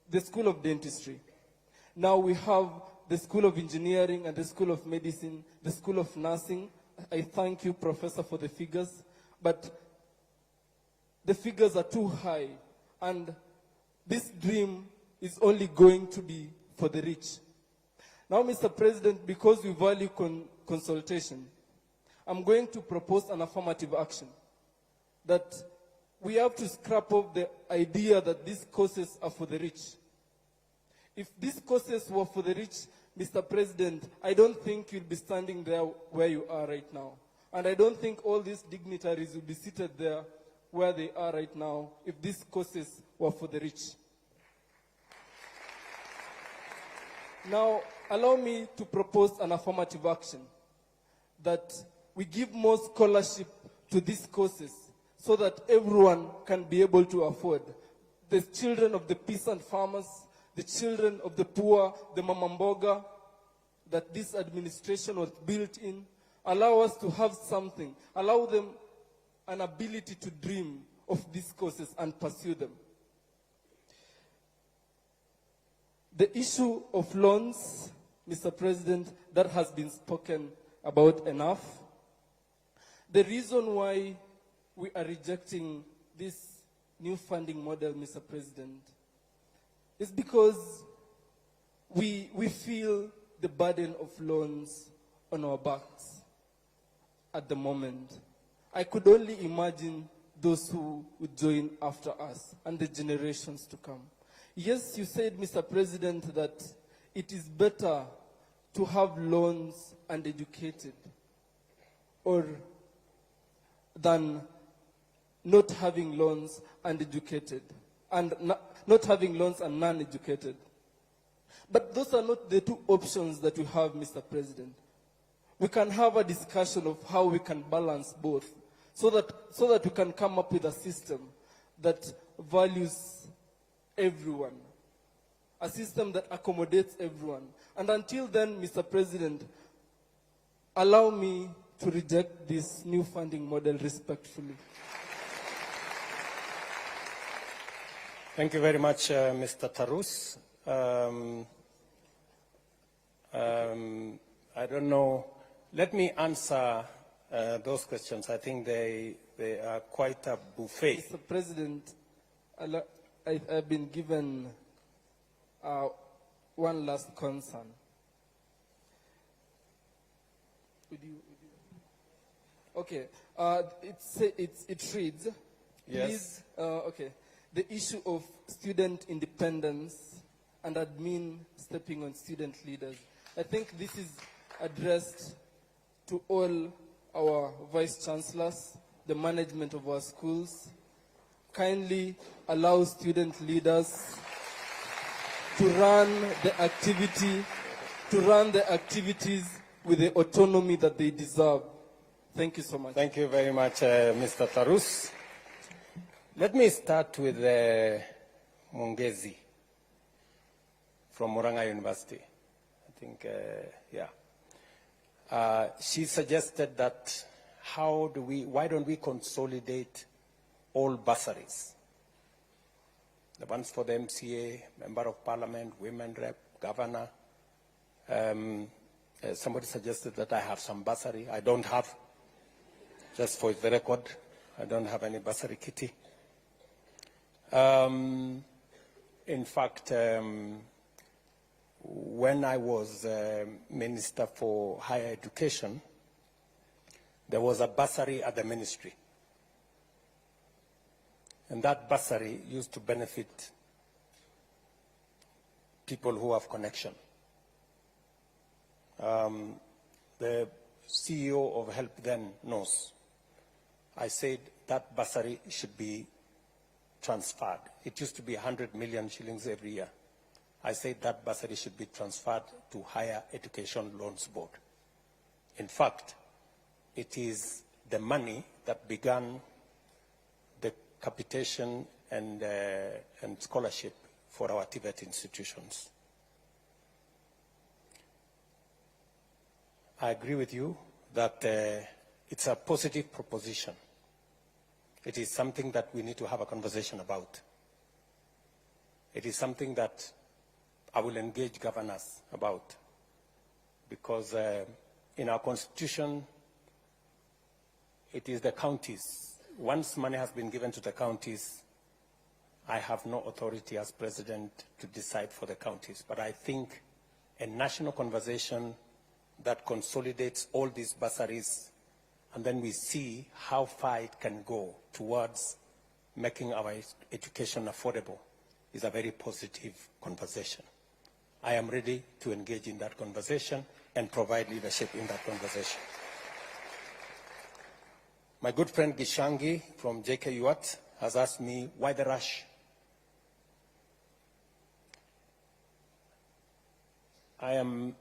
the School of Dentistry. Now we have the School of Engineering and the School of Medicine, the School of Nursing. I thank you, Professor, for the figures. But the figures are too high. And this dream is only going to be for the rich. Now, Mr. President, because we value consultation, I'm going to propose an affirmative action that we have to scrap off the idea that these courses are for the rich. If these courses were for the rich, Mr. President, I don't think you'll be standing there where you are right now. And I don't think all these dignitaries will be seated there where they are right now if these courses were for the rich. Now, allow me to propose an affirmative action that we give more scholarship to these courses so that everyone can be able to afford. The children of the peasant farmers, the children of the poor, the mamamboga, that this administration was built in, allow us to have something, allow them an ability to dream of these courses and pursue them. The issue of loans, Mr. President, that has been spoken about enough. The reason why we are rejecting this new funding model, Mr. President, is because we feel the burden of loans on our backs at the moment. I could only imagine those who would join after us and the generations to come. Yes, you said, Mr. President, that it is better to have loans and educated or than not having loans and educated, and not having loans and non-educated. But those are not the two options that we have, Mr. President. We can have a discussion of how we can balance both so that we can come up with a system that values everyone, a system that accommodates everyone. And until then, Mr. President, allow me to reject this new funding model respectfully. Thank you very much, Mr. Tarus. I don't know. Let me answer those questions. I think they are quite a buffet. Mr. President, I've been given one last concern. Okay, it reads, yes. Please, okay, the issue of student independence and admin stepping on student leaders. I think this is addressed to all our vice chancellors, the management of our schools. Kindly allow student leaders to run the activities with the autonomy that they deserve. Thank you so much. Thank you very much, Mr. Tarus. Let me start with Mongezi from Murang'a University. I think, she suggested that why don't we consolidate all bursaries? The ones for the MCA, Member of Parliament, Women Rep, Governor. Somebody suggested that I have some bursary. I don't have. Just for the record, I don't have any bursary kitty. In fact, when I was Minister for Higher Education, there was a bursary at the ministry. And that bursary used to benefit people who have connection. The CEO of Help then knows. I said that bursary should be transferred. It used to be 100 million shillings every year. I said that bursary should be transferred to Higher Education Loans Board. In fact, it is the money that began the capitation and scholarship for our TVET institutions. I agree with you that it's a positive proposition. It is something that we need to have a conversation about. It is something that I will engage governors about, because in our constitution, it is the counties. Once money has been given to the counties, I have no authority as president to decide for the counties. But I think a national conversation that consolidates all these bursaries, and then we see how far it can go towards making our education affordable, is a very positive conversation. I am ready to engage in that conversation and provide leadership in that conversation. My good friend Gishangi from JKUAT has asked me, why the rush? I am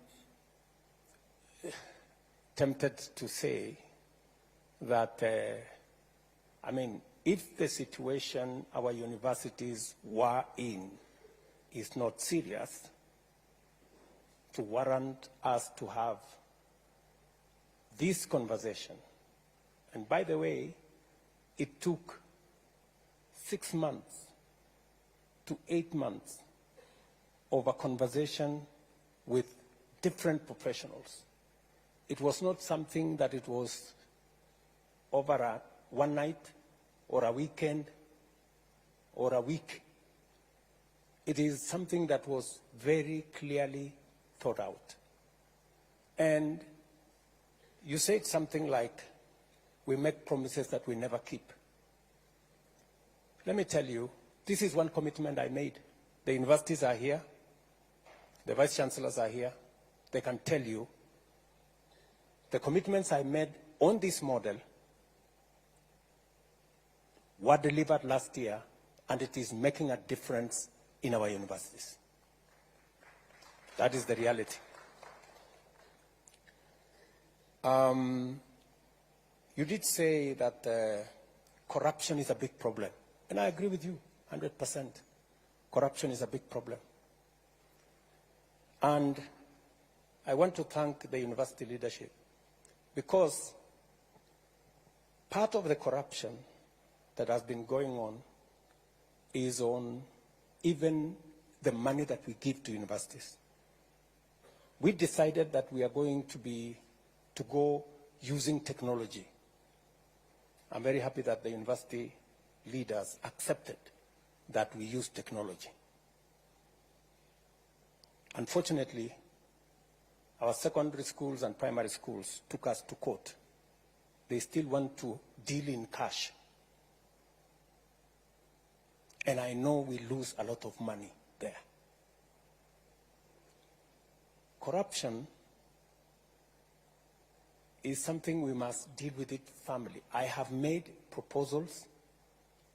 tempted to say that, if the situation our universities were in is not serious to warrant us to have this conversation, and by the way, it took 6 months to 8 months of a conversation with different professionals. It was not something that it was over one night or a weekend or a week. It is something that was very clearly thought out. And you said something like, we make promises that we never keep. Let me tell you, this is one commitment I made. The universities are here. The vice chancellors are here. They can tell you the commitments I made on this model were delivered last year, and it is making a difference in our universities. That is the reality. You did say that corruption is a big problem, and I agree with you 100%. Corruption is a big problem. And I want to thank the university leadership, because part of the corruption that has been going on is on even the money that we give to universities. We decided that we are going to go using technology. I'm very happy that the university leaders accepted that we use technology. Unfortunately, our secondary schools and primary schools took us to court. They still want to deal in cash. And I know we lose a lot of money there. Corruption is something we must deal with it firmly. I have made proposals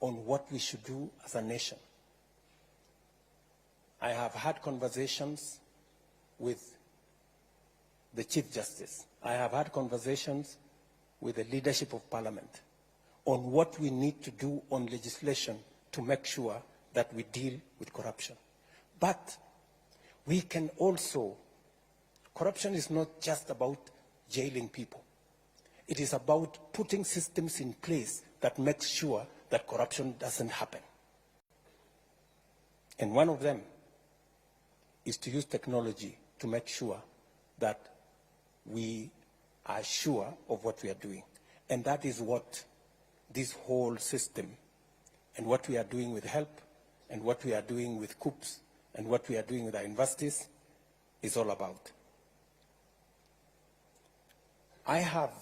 on what we should do as a nation. I have had conversations with the Chief Justice. I have had conversations with the leadership of Parliament on what we need to do on legislation to make sure that we deal with corruption. But we can also, corruption is not just about jailing people. It is about putting systems in place that make sure that corruption doesn't happen. And one of them is to use technology to make sure that we are sure of what we are doing. And that is what this whole system and what we are doing with HELP and what we are doing with COOPS and what we are doing with our universities is all about. I have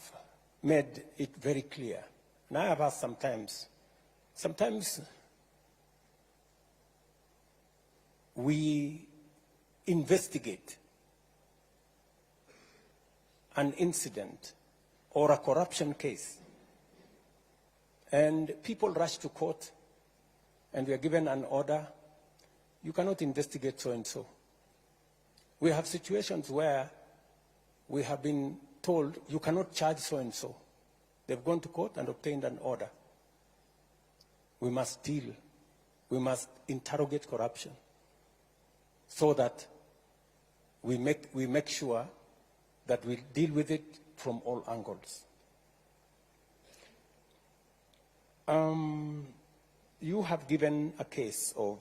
made it very clear, and I have asked sometimes we investigate an incident or a corruption case, and people rush to court, and we are given an order, you cannot investigate so-and-so. We have situations where we have been told you cannot charge so-and-so They've gone to court and obtained an order. We must interrogate corruption so that we make sure that we deal with it from all angles. You have given a case of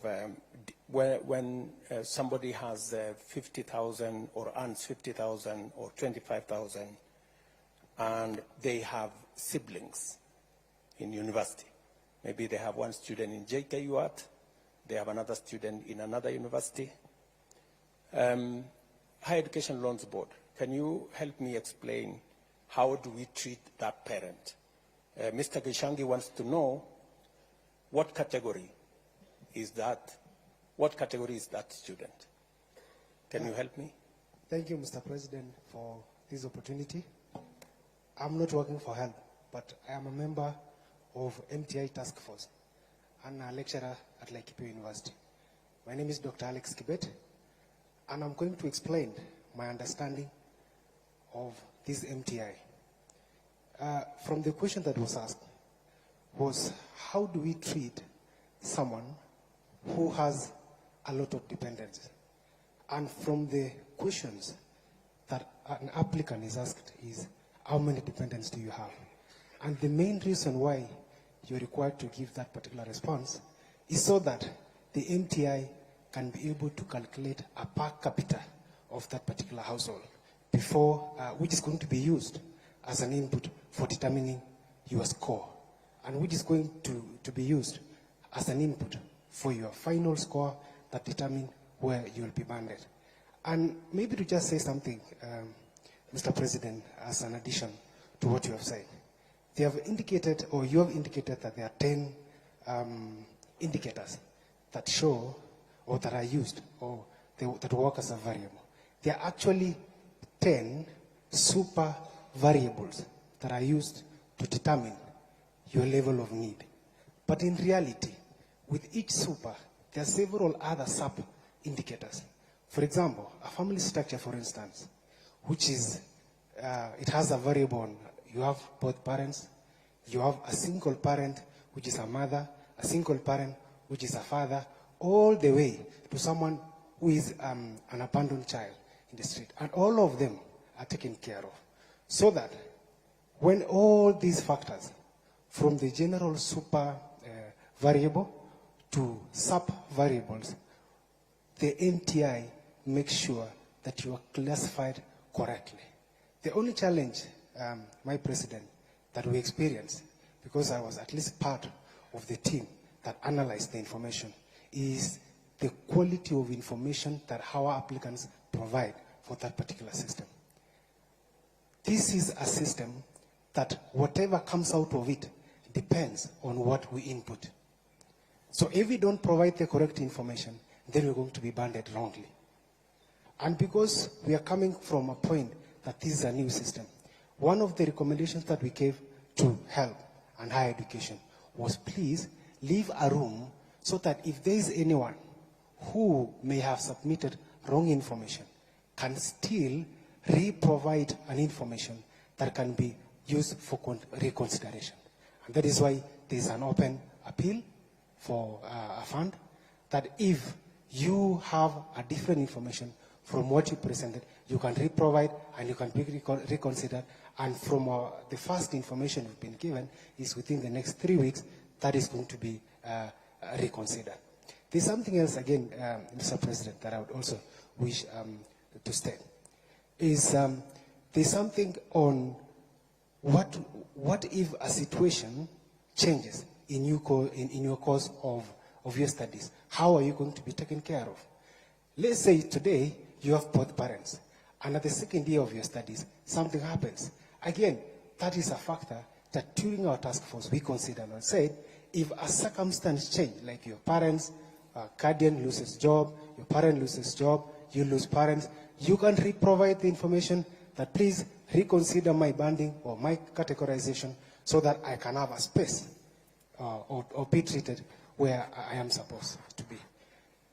when somebody has 50,000 or earns 50,000 or 25,000 and they have siblings in university. Maybe they have one student in JKUAT, they have another student in another university. Higher Education Loans Board, can you help me explain how do we treat that parent? Mr. Gishangi wants to know what category is that student? Can you help me? Thank you, Mr. President, for this opportunity. I'm not working for help, but I am a member of MTI Task Force and a lecturer at Laikipia University. My name is Dr. Alex Kibet, and I'm going to explain my understanding of this MTI. From the question that was asked was, how do we treat someone who has a lot of dependents? And from the questions that an applicant is asked is, how many dependents do you have? And the main reason why you're required to give that particular response is so that the MTI can be able to calculate a per capita of that particular household before, which is going to be used as an input for determining your score, and which is going to be used as an input for your final score that determine where you will be banded. And maybe to just say something, Mr. President, as an addition to what you have said. They have indicated, or you have indicated, that there are 10 indicators that show, or that are used, or that work as a variable. There are actually 10 super variables that are used to determine your level of need. But in reality, with each super, there are several other sub-indicators. For example, a family structure, for instance, which is, it has a variable on, you have both parents, you have a single parent, which is a mother, a single parent, which is a father, all the way to someone who is an abandoned child in the street. And all of them are taken care of. So that when all these factors, from the general super variable to sub-variables, the MTI makes sure that you are classified correctly. The only challenge, my president, that we experienced, because I was at least part of the team that analyzed the information, is the quality of information that our applicants provide for that particular system. This is a system that whatever comes out of it depends on what we input. So if we don't provide the correct information, then we're going to be banded wrongly. And because we are coming from a point that this is a new system, one of the recommendations that we gave to help and higher education was, please leave a room so that if there is anyone who may have submitted wrong information, can still re-provide an information that can be used for reconsideration. And that is why there is an open appeal for a fund, that if you have a different information from what you presented, you can re-provide and you can be reconsidered. And from the first information you've been given is within the next 3 weeks, that is going to be reconsidered. There's something else, again, Mr. President, that I would also wish to state. Is there's something on what if a situation changes in your course of your studies? How are you going to be taken care of? Let's say today you have both parents, and at the second year of your studies, something happens. Again, that is a factor that during our task force we considered and said, if a circumstance change, like your parents, guardian loses job, your parent loses job, you lose parents, you can re-provide the information that please reconsider my banding or my categorization so that I can have a space or be treated where I am supposed to be.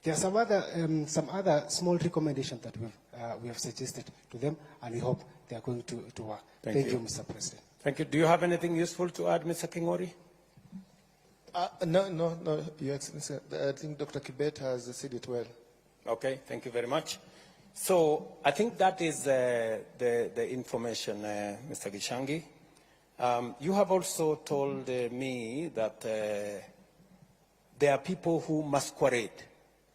There are some other small recommendations that we have suggested to them, and we hope they are going to work. Thank you, Mr. President. Thank you. Do you have anything useful to add, Mr. Kingori? No, Your Excellency. I think Dr. Kibet has said it well. Okay, thank you very much. So I think that is the information, Mr. Gishangi. You have also told me that there are people who masquerade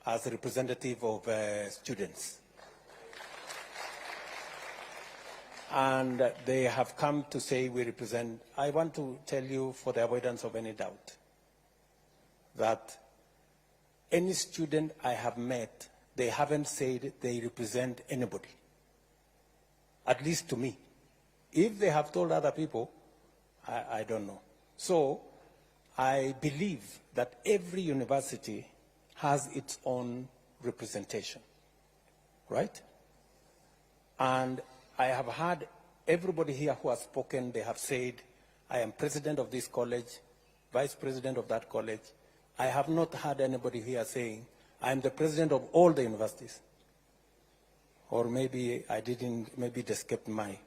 as representative of students. And they have come to say we represent. I want to tell you, for the avoidance of any doubt, that any student I have met, they haven't said they represent anybody, at least to me. If they have told other people, I don't know. So I believe that every university has its own representation, right? And I have heard everybody here who has spoken, they have said, I am president of this college, vice president of that college. I have not heard anybody here saying, I am the president of all the universities. Or maybe I didn't, maybe it escaped my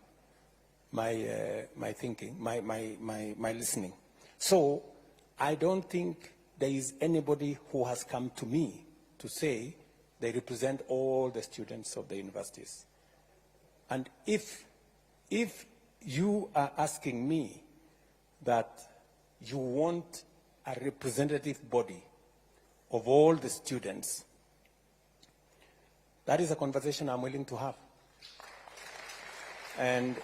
thinking, my listening. So I don't think there is anybody who has come to me to say they represent all the students of the universities. And if you are asking me that you want a representative body of all the students, that is a conversation I'm willing to have. And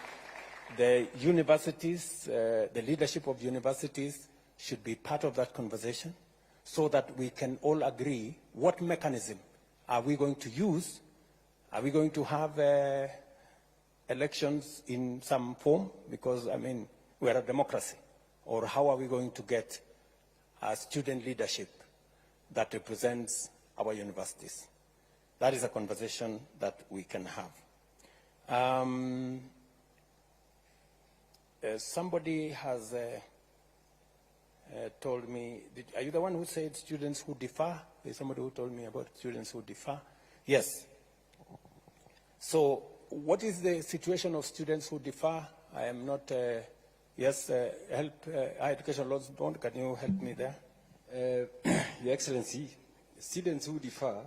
the universities, the leadership of universities should be part of that conversation so that we can all agree what mechanism are we going to use. Are we going to have elections in some form? Because, I mean, we're a democracy. Or how are we going to get a student leadership that represents our universities? That is a conversation that we can have. Somebody has told me, are you the one who said students who differ? There's somebody who told me about students who differ. Yes. So what is the situation of students who differ? I am not, yes, Higher Education Laws Board, can you help me there? Your Excellency, students who differ,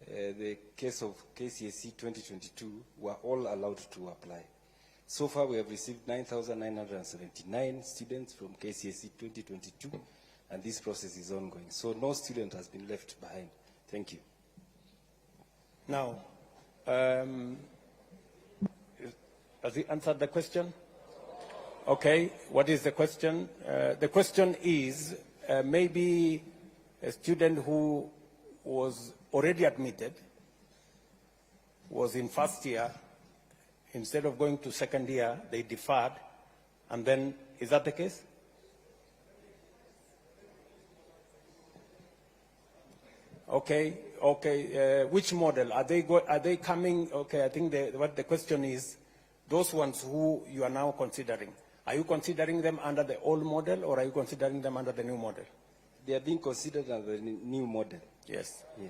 the case of KCSE 2022, were all allowed to apply. So far, we have received 9,979 students from KCSE 2022, and this process is ongoing. So no student has been left behind. Thank you. Now, has he answered the question? Okay, what is the question? The question is, maybe a student who was already admitted, was in first year, instead of going to second year, they deferred, and then, is that the case? Okay, which model? Are they coming? Okay, I think what the question is, those ones who you are now considering, are you considering them under the old model or are you considering them under the new model? They are being considered under the new model. Yes. Yeah.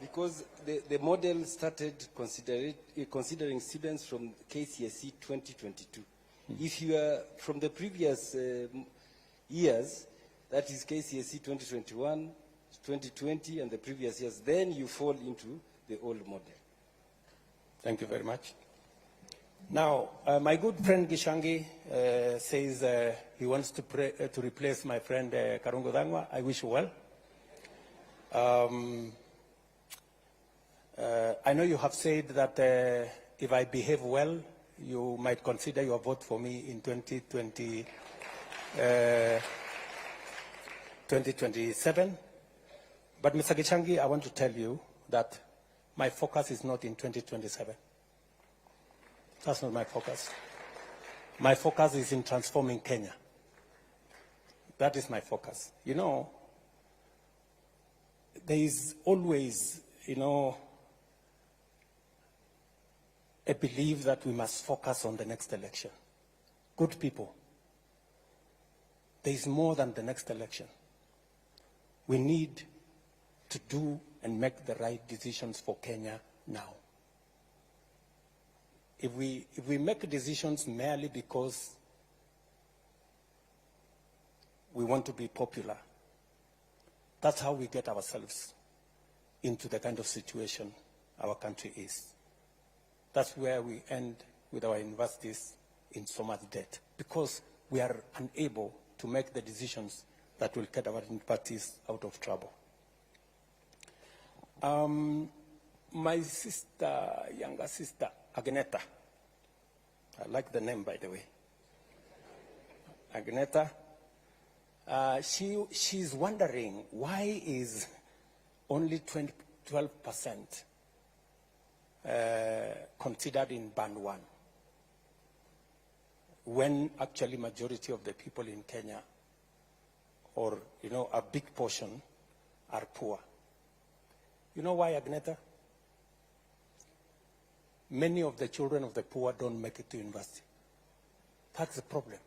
Because the model started considering students from KCSE 2022. If you are from the previous years, that is KCSE 2021, 2020, and the previous years, then you fall into the old model. Thank you very much. Now, my good friend Gishangi says he wants to replace my friend Karungo Dangwa. I wish you well. I know you have said that if I behave well, you might consider your vote for me in 2027. But Mr. Gishangi, I want to tell you that my focus is not in 2027. That's not my focus. My focus is in transforming Kenya. That is my focus. You know, there is always, you know, a belief that we must focus on the next election. Good people, there is more than the next election. We need to do and make the right decisions for Kenya now. if we make decisions merely because we want to be popular, that's how we get ourselves into the kind of situation our country is. That's where we end with our universities in so much debt, because we are unable to make the decisions that will get our universities out of trouble. My sister, younger sister, Agneta, I like the name, by the way. Agneta, she's wondering why is only 12% considered in band 1, when actually majority of the people in Kenya, or a big portion, are poor. You know why, Agneta? Many of the children of the poor don't make it to university. That's the problem.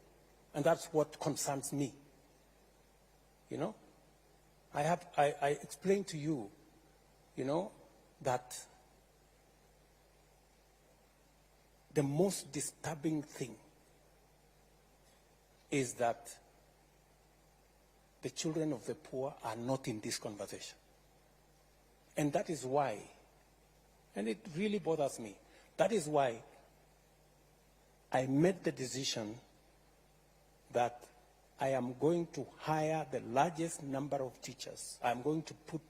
And that's what concerns me. I explained to you, that the most disturbing thing is that the children of the poor are not in this conversation. And that is why, and it really bothers me, that is why I made the decision that I am going to hire the largest number of teachers. I'm going to put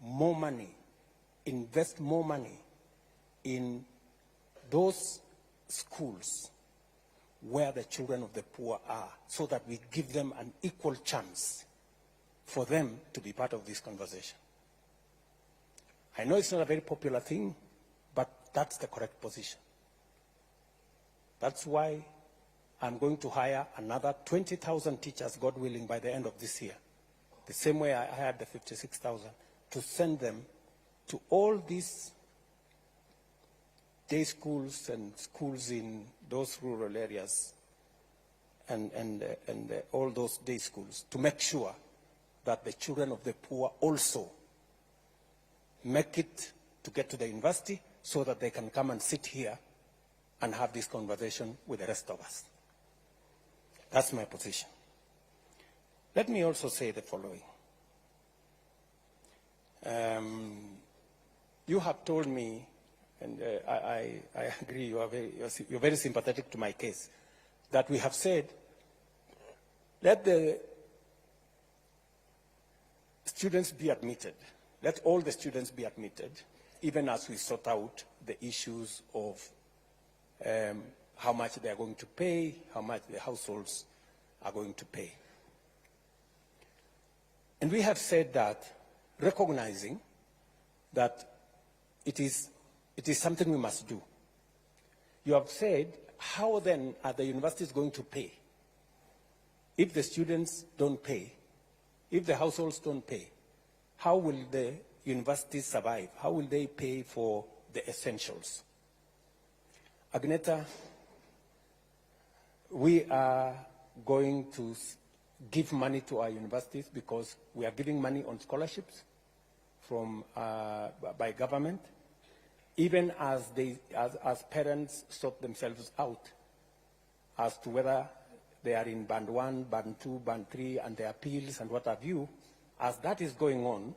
more money, invest more money in those schools where the children of the poor are, so that we give them an equal chance for them to be part of this conversation. I know it's not a very popular thing, but that's the correct position. That's why I'm going to hire another 20,000 teachers, God willing, by the end of this year. The same way I hired the 56,000, to send them to all these day schools and schools in those rural areas and all those day schools, to make sure that the children of the poor also make it to get to the university, so that they can come and sit here and have this conversation with the rest of us. That's my position. Let me also say the following. You have told me, and I agree, you're very sympathetic to my case, that we have said, let the students be admitted. Let all the students be admitted, even as we sort out the issues of how much they are going to pay, how much the households are going to pay. And we have said that, recognizing that it is something we must do. You have said, how then are the universities going to pay? If the students don't pay, if the households don't pay, how will the universities survive? How will they pay for the essentials? Agneta, we are going to give money to our universities, because we are giving money on scholarships from by government, even as parents sort themselves out as to whether they are in band 1, band 2, band 3, and the appeals and what have you. As that is going on,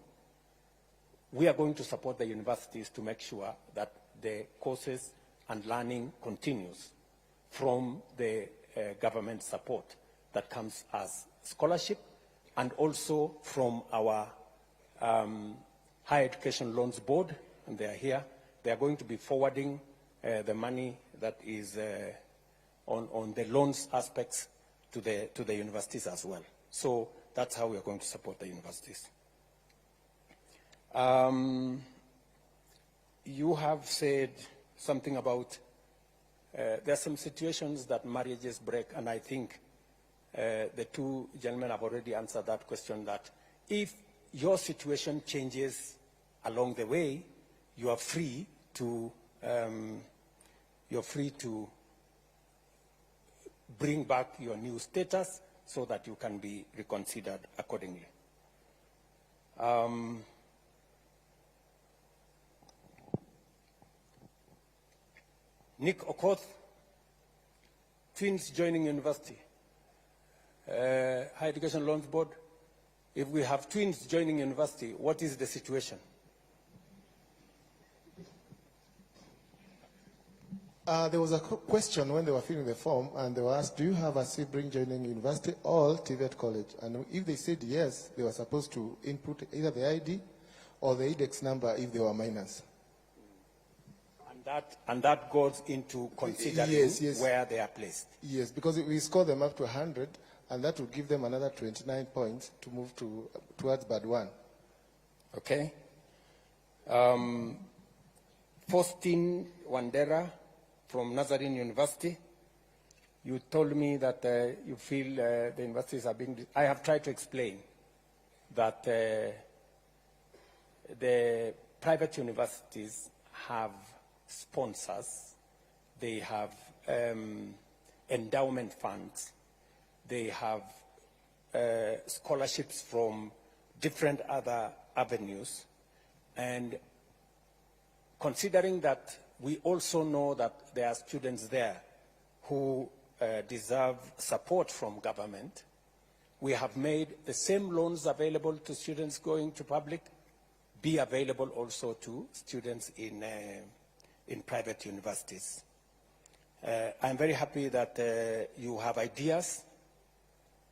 we are going to support the universities to make sure that the courses and learning continues from the government support that comes as scholarship, and also from our Higher Education Loans Board, and they are here. They are going to be forwarding the money that is on the loans aspects to the universities as well. So that's how we are going to support the universities. You have said something about there are some situations that marriages break, and I think the two gentlemen have already answered that question, that if your situation changes along the way, you are free to bring back your new status so that you can be reconsidered accordingly. Nick Okoth, twins joining university. Higher Education Loans Board, if we have twins joining university, what is the situation? There was a question when they were filling the form, and they were asked, do you have a sibling joining university or TVET college? And if they said yes, they were supposed to input either the ID or the index number if they were minors. And that goes into considering where they are placed. Yes, because we score them up to 100, and that will give them another 29 points to move towards Band 1. Okay. Faustin Wandera from Nazarene University. You told me that you feel the universities are being... I have tried to explain that the private universities have sponsors, they have endowment funds, they have scholarships from different other avenues, and considering that we also know that there are students there who deserve support from government, we have made the same loans available to students going to public be available also to students in private universities. I'm very happy that you have ideas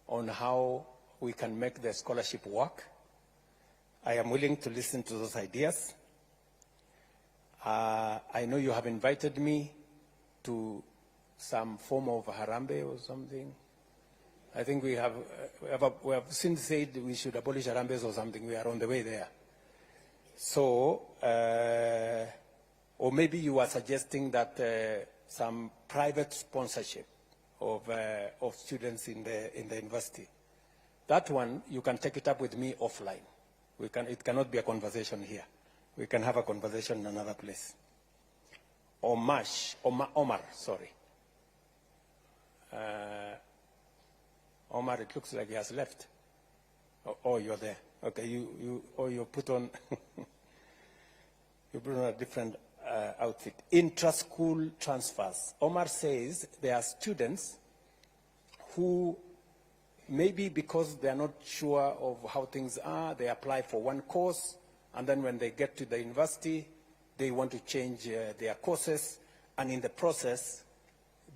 on how we can make the scholarship work. I am willing to listen to those ideas. I know you have invited me to some form of harambe or something. I think we have since said we should abolish harambes or something. We are on the way there. So, or maybe you are suggesting that some private sponsorship of students in the university. That one, you can take it up with me offline. It cannot be a conversation here. We can have a conversation in another place. Omar, sorry. Omar, it looks like he has left. Oh, you're there. Okay, you put on you put on a different outfit. Intra-school transfers. Omar says there are students who maybe because they are not sure of how things are, they apply for one course, and then when they get to the university, they want to change their courses, and in the process,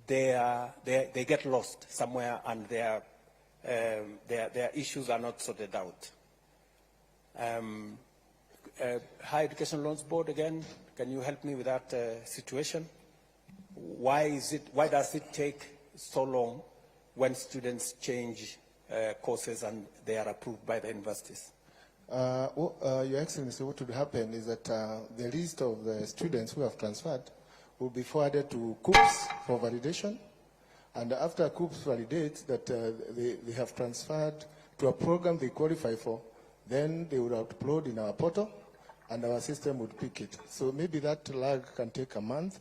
they get lost somewhere, and their issues are not sorted out. Higher Education Loans Board, again, can you help me with that situation? Why does it take so long when students change courses and they are approved by the universities? Your Excellency, what would happen is that the list of the students who have transferred will be forwarded to COOPS for validation. And after COOPS validates that they have transferred to a program they qualify for, then they would upload in our portal and our system would pick it. So maybe that lag can take a month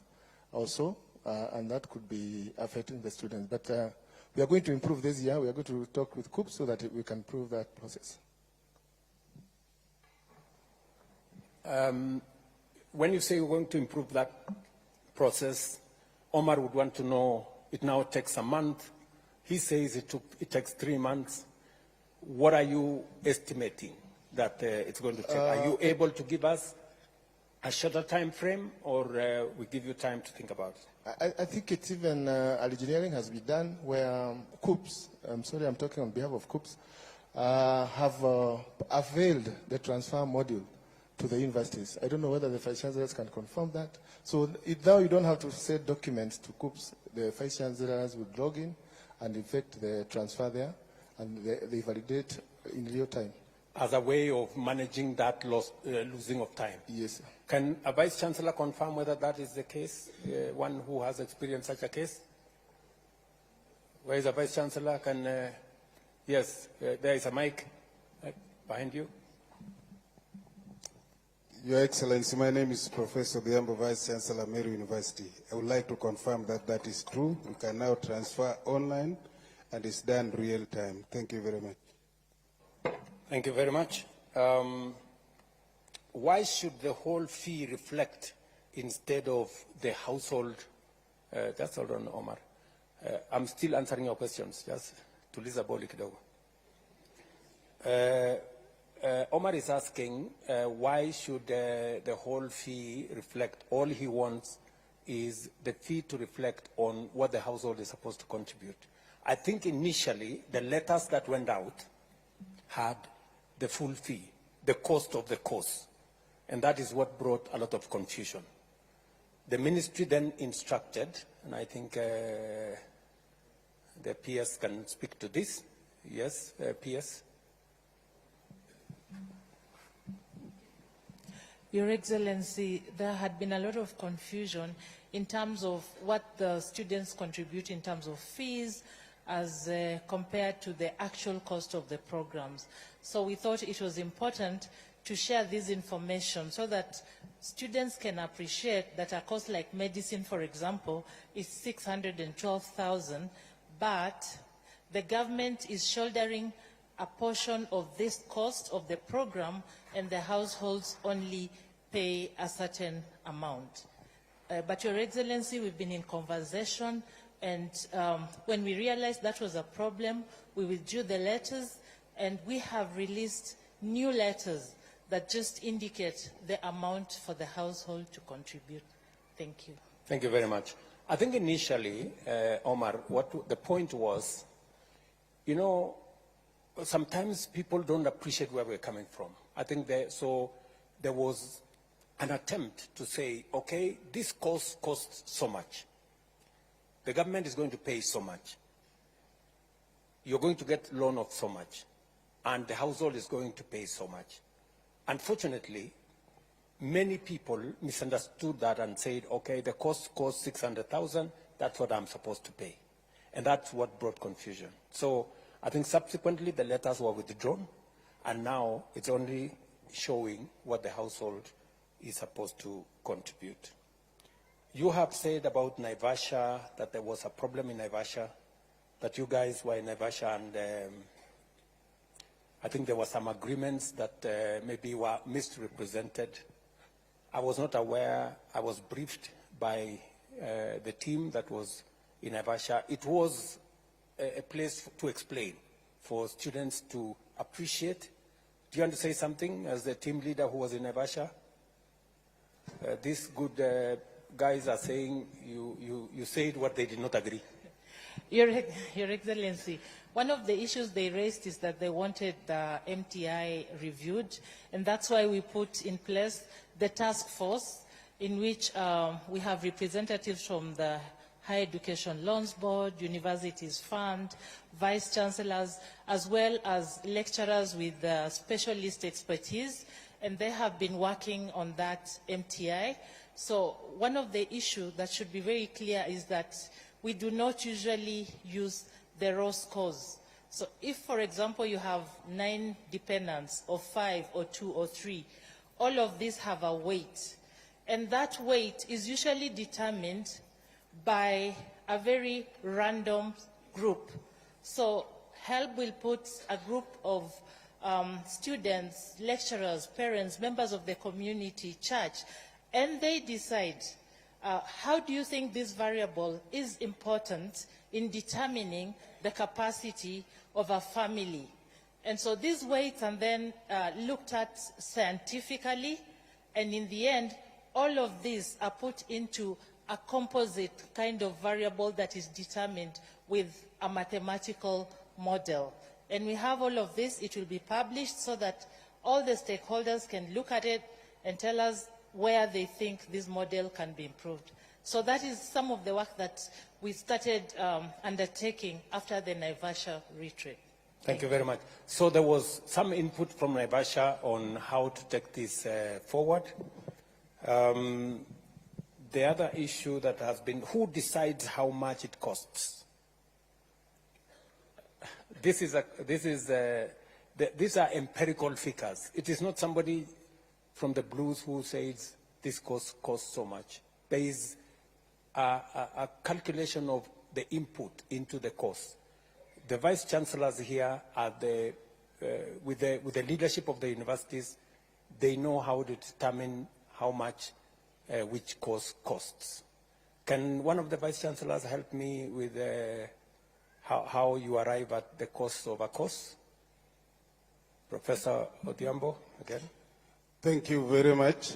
or so, and that could be affecting the students. But we are going to improve this year. We are going to talk with COOPS so that we can improve that process. When you say we're going to improve that process, Omar would want to know, it now takes a month. He says it takes 3 months. What are you estimating that it's going to take? Are you able to give us a shorter time frame, or we give you time to think about it? I think it's even, engineering has been done where COOPS, I'm sorry, I'm talking on behalf of COOPS, have availed the transfer module to the universities. I don't know whether the Vice Chancellors can confirm that. So now you don't have to send documents to COOPS. The Vice Chancellors will log in and effect the transfer there, and they validate in real time. As a way of managing that losing of time? Yes, sir. Can a Vice Chancellor confirm whether that is the case, one who has experienced such a case? Where is the Vice Chancellor? Yes, there is a mic behind you. Your Excellency, my name is Professor Biambo, Vice Chancellor, Meru University. I would like to confirm that that is true. We can now transfer online, and it's done real time. Thank you very much. Thank you very much. Why should the whole fee reflect instead of the household Just hold on, Omar. I'm still answering your questions, just tuliza boli kidogo. Omar is asking why should the whole fee reflect, all he wants is the fee to reflect on what the household is supposed to contribute. I think initially the letters that went out had the full fee, the cost of the course, and that is what brought a lot of confusion. The ministry then instructed, and I think the PS can speak to this. Yes, PS. Your Excellency, there had been a lot of confusion in terms of what the students contribute in terms of fees as compared to the actual cost of the programs. So we thought it was important to share this information so that students can appreciate that a course like medicine, for example, is 612,000, but the government is shouldering a portion of this cost of the program, and the households only pay a certain amount. But Your Excellency, we've been in conversation, and when we realized that was a problem, we withdrew the letters, and we have released new letters that just indicate the amount for the household to contribute. Thank you. Thank you very much. I think initially, Omar, what the point was, you know, sometimes people don't appreciate where we're coming from. I think so there was an attempt to say, okay, this course costs so much. The government is going to pay so much. You're going to get loan of so much. And the household is going to pay so much. Unfortunately, many people misunderstood that and said, okay, the cost costs 600,000, that's what I'm supposed to pay. And that's what brought confusion. So I think subsequently the letters were withdrawn, and now it's only showing what the household is supposed to contribute. You have said about Naivasha that there was a problem in Naivasha, that you guys were in Naivasha, and I think there were some agreements that maybe were misrepresented. I was not aware. I was briefed by the team that was in Naivasha. It was a place to explain, for students to appreciate. Do you want to say something as the team leader who was in Naivasha? These good guys are saying you said what they did not agree. Your Excellency, one of the issues they raised is that they wanted the MTI reviewed, and that's why we put in place the task force in which we have representatives from the Higher Education Loans Board, Universities Fund, Vice Chancellors, as well as lecturers with specialist expertise, and they have been working on that MTI. So one of the issues that should be very clear is that we do not usually use the raw scores. So if, for example, you have 9 dependents, or 5, or 2, or 3, all of these have a weight. And that weight is usually determined by a very random group. So HELP will put a group of students, lecturers, parents, members of the community, church, and they decide how do you think this variable is important in determining the capacity of a family. And so these weights are then looked at scientifically, and in the end, all of these are put into a composite kind of variable that is determined with a mathematical model. And we have all of this. It will be published so that all the stakeholders can look at it and tell us where they think this model can be improved. So that is some of the work that we started undertaking after the Naivasha retreat. Thank you very much. So there was some input from Naivasha on how to take this forward. The other issue that has been, who decides how much it costs? These are empirical figures. It is not somebody from the blues who says this costs so much. There is a calculation of the input into the cost. The vice chancellors here are with the leadership of the universities. They know how to determine how much which course costs. Can one of the vice chancellors help me with how you arrive at the cost of a course? Professor Odhiambo, again. Thank you very much.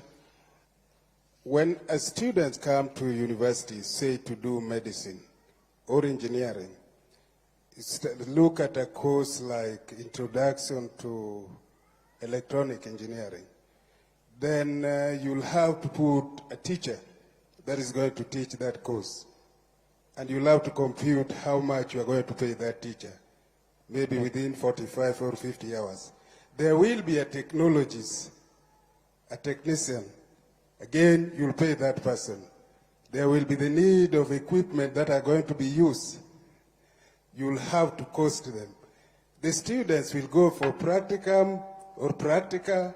When a student come to university, say to do medicine or engineering, look at a course like Introduction to Electronic Engineering, then you'll have to put a teacher that is going to teach that course. And you'll have to compute how much you are going to pay that teacher, maybe within 45 or 50 hours. There will be a technologist, a technician. Again, you'll pay that person. There will be the need of equipment that are going to be used. You'll have to cost them. The students will go for practicum or practica.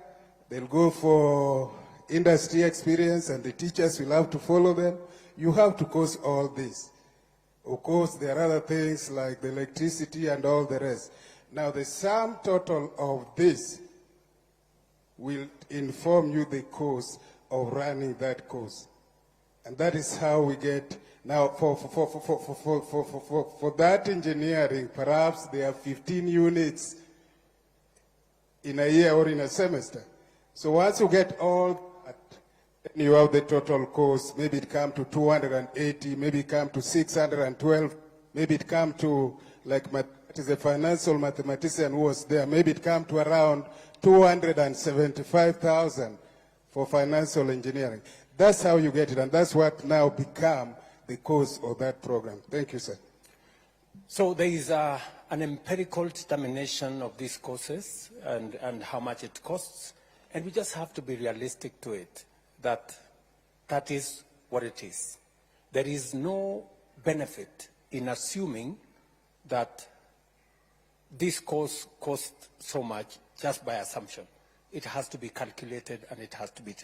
They'll go for industry experience, and the teachers will have to follow them. You have to cost all this. Of course, there are other things like the electricity and all the rest. Now, the sum total of this will inform you the cost of running that course. And that is how we get, now for that engineering, perhaps there are 15 units in a year or in a semester. So once you get all that, you have the total cost. Maybe it come to 280, maybe it come to 612, maybe it come to, like it is a financial mathematician who was there, maybe it come to around 275,000 for financial engineering. That's how you get it, and that's what now become the cost of that program. Thank you, sir. So there is an empirical determination of these courses and how much it costs, and we just have to be realistic to it, that is what it is. There is no benefit in assuming that this course costs so much just by assumption. It has to be calculated and it has to be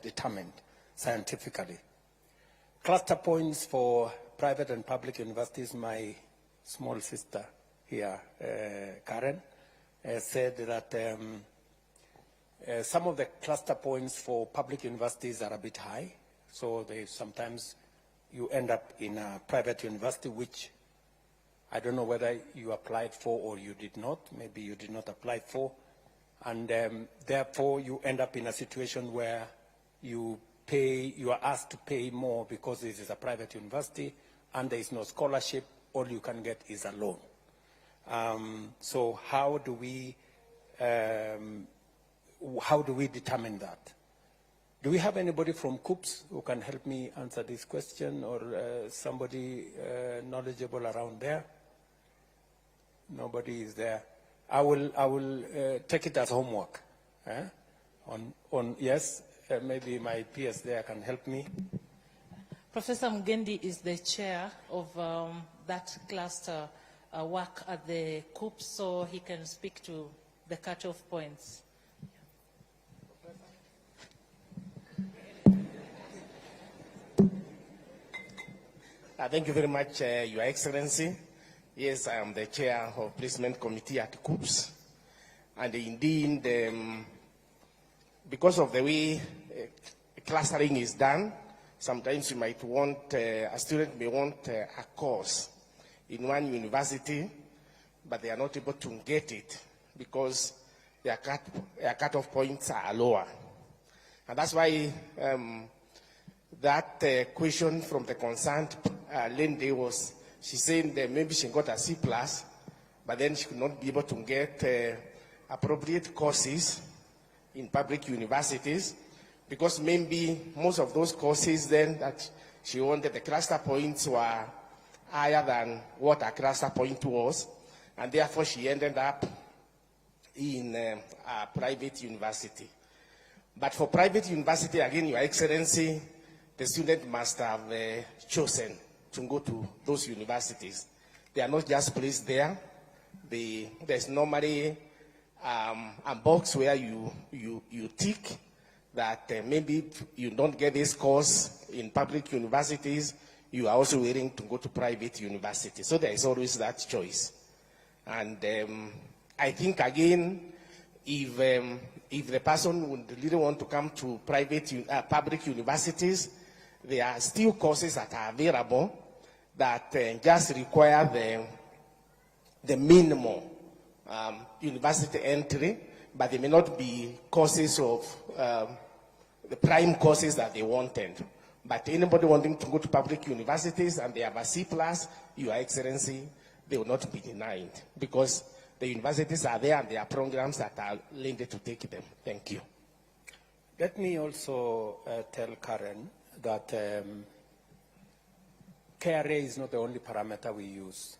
determined scientifically. Cluster points for private and public universities, my small sister here, Karen, said that some of the cluster points for public universities are a bit high, so sometimes you end up in a private university, which I don't know whether you applied for or you did not. Maybe you did not apply for. And therefore, you end up in a situation where you are asked to pay more because this is a private university and there is no scholarship. All you can get is a loan. So how do we determine that? Do we have anybody from COOPS who can help me answer this question, or somebody knowledgeable around there? Nobody is there. I will take it as homework. Yes, maybe my peers there can help me. Professor Mugendi is the chair of that cluster work at the COOPS, so he can speak to the cutoff points. Thank you very much, Your Excellency. Yes, I am the chair of placement committee at COOPS. And indeed, because of the way clustering is done, sometimes you might want, a student may want a course in one university, but they are not able to get it because their cutoff points are lower. And that's why that question from the concerned lady was, she said that maybe she got a C+, but then she could not be able to get appropriate courses in public universities because maybe most of those courses then that she wanted, the cluster points were higher than what her cluster point was, and therefore she ended up in a private university. But for private university, again, Your Excellency, the student must have chosen to go to those universities. They are not just placed there. There's normally a box where you tick that maybe if you don't get this course in public universities, you are also willing to go to private universities. So there is always that choice. And I think, again, if the person would really want to come to public universities, there are still courses that are available that just require the minimum university entry, but they may not be courses of the prime courses that they wanted. But anybody wanting to go to public universities and they have a C+, Your Excellency, they will not be denied because the universities are there and there are programs that are linked to take them. Thank you. Let me also tell Karen that KRA is not the only parameter we use.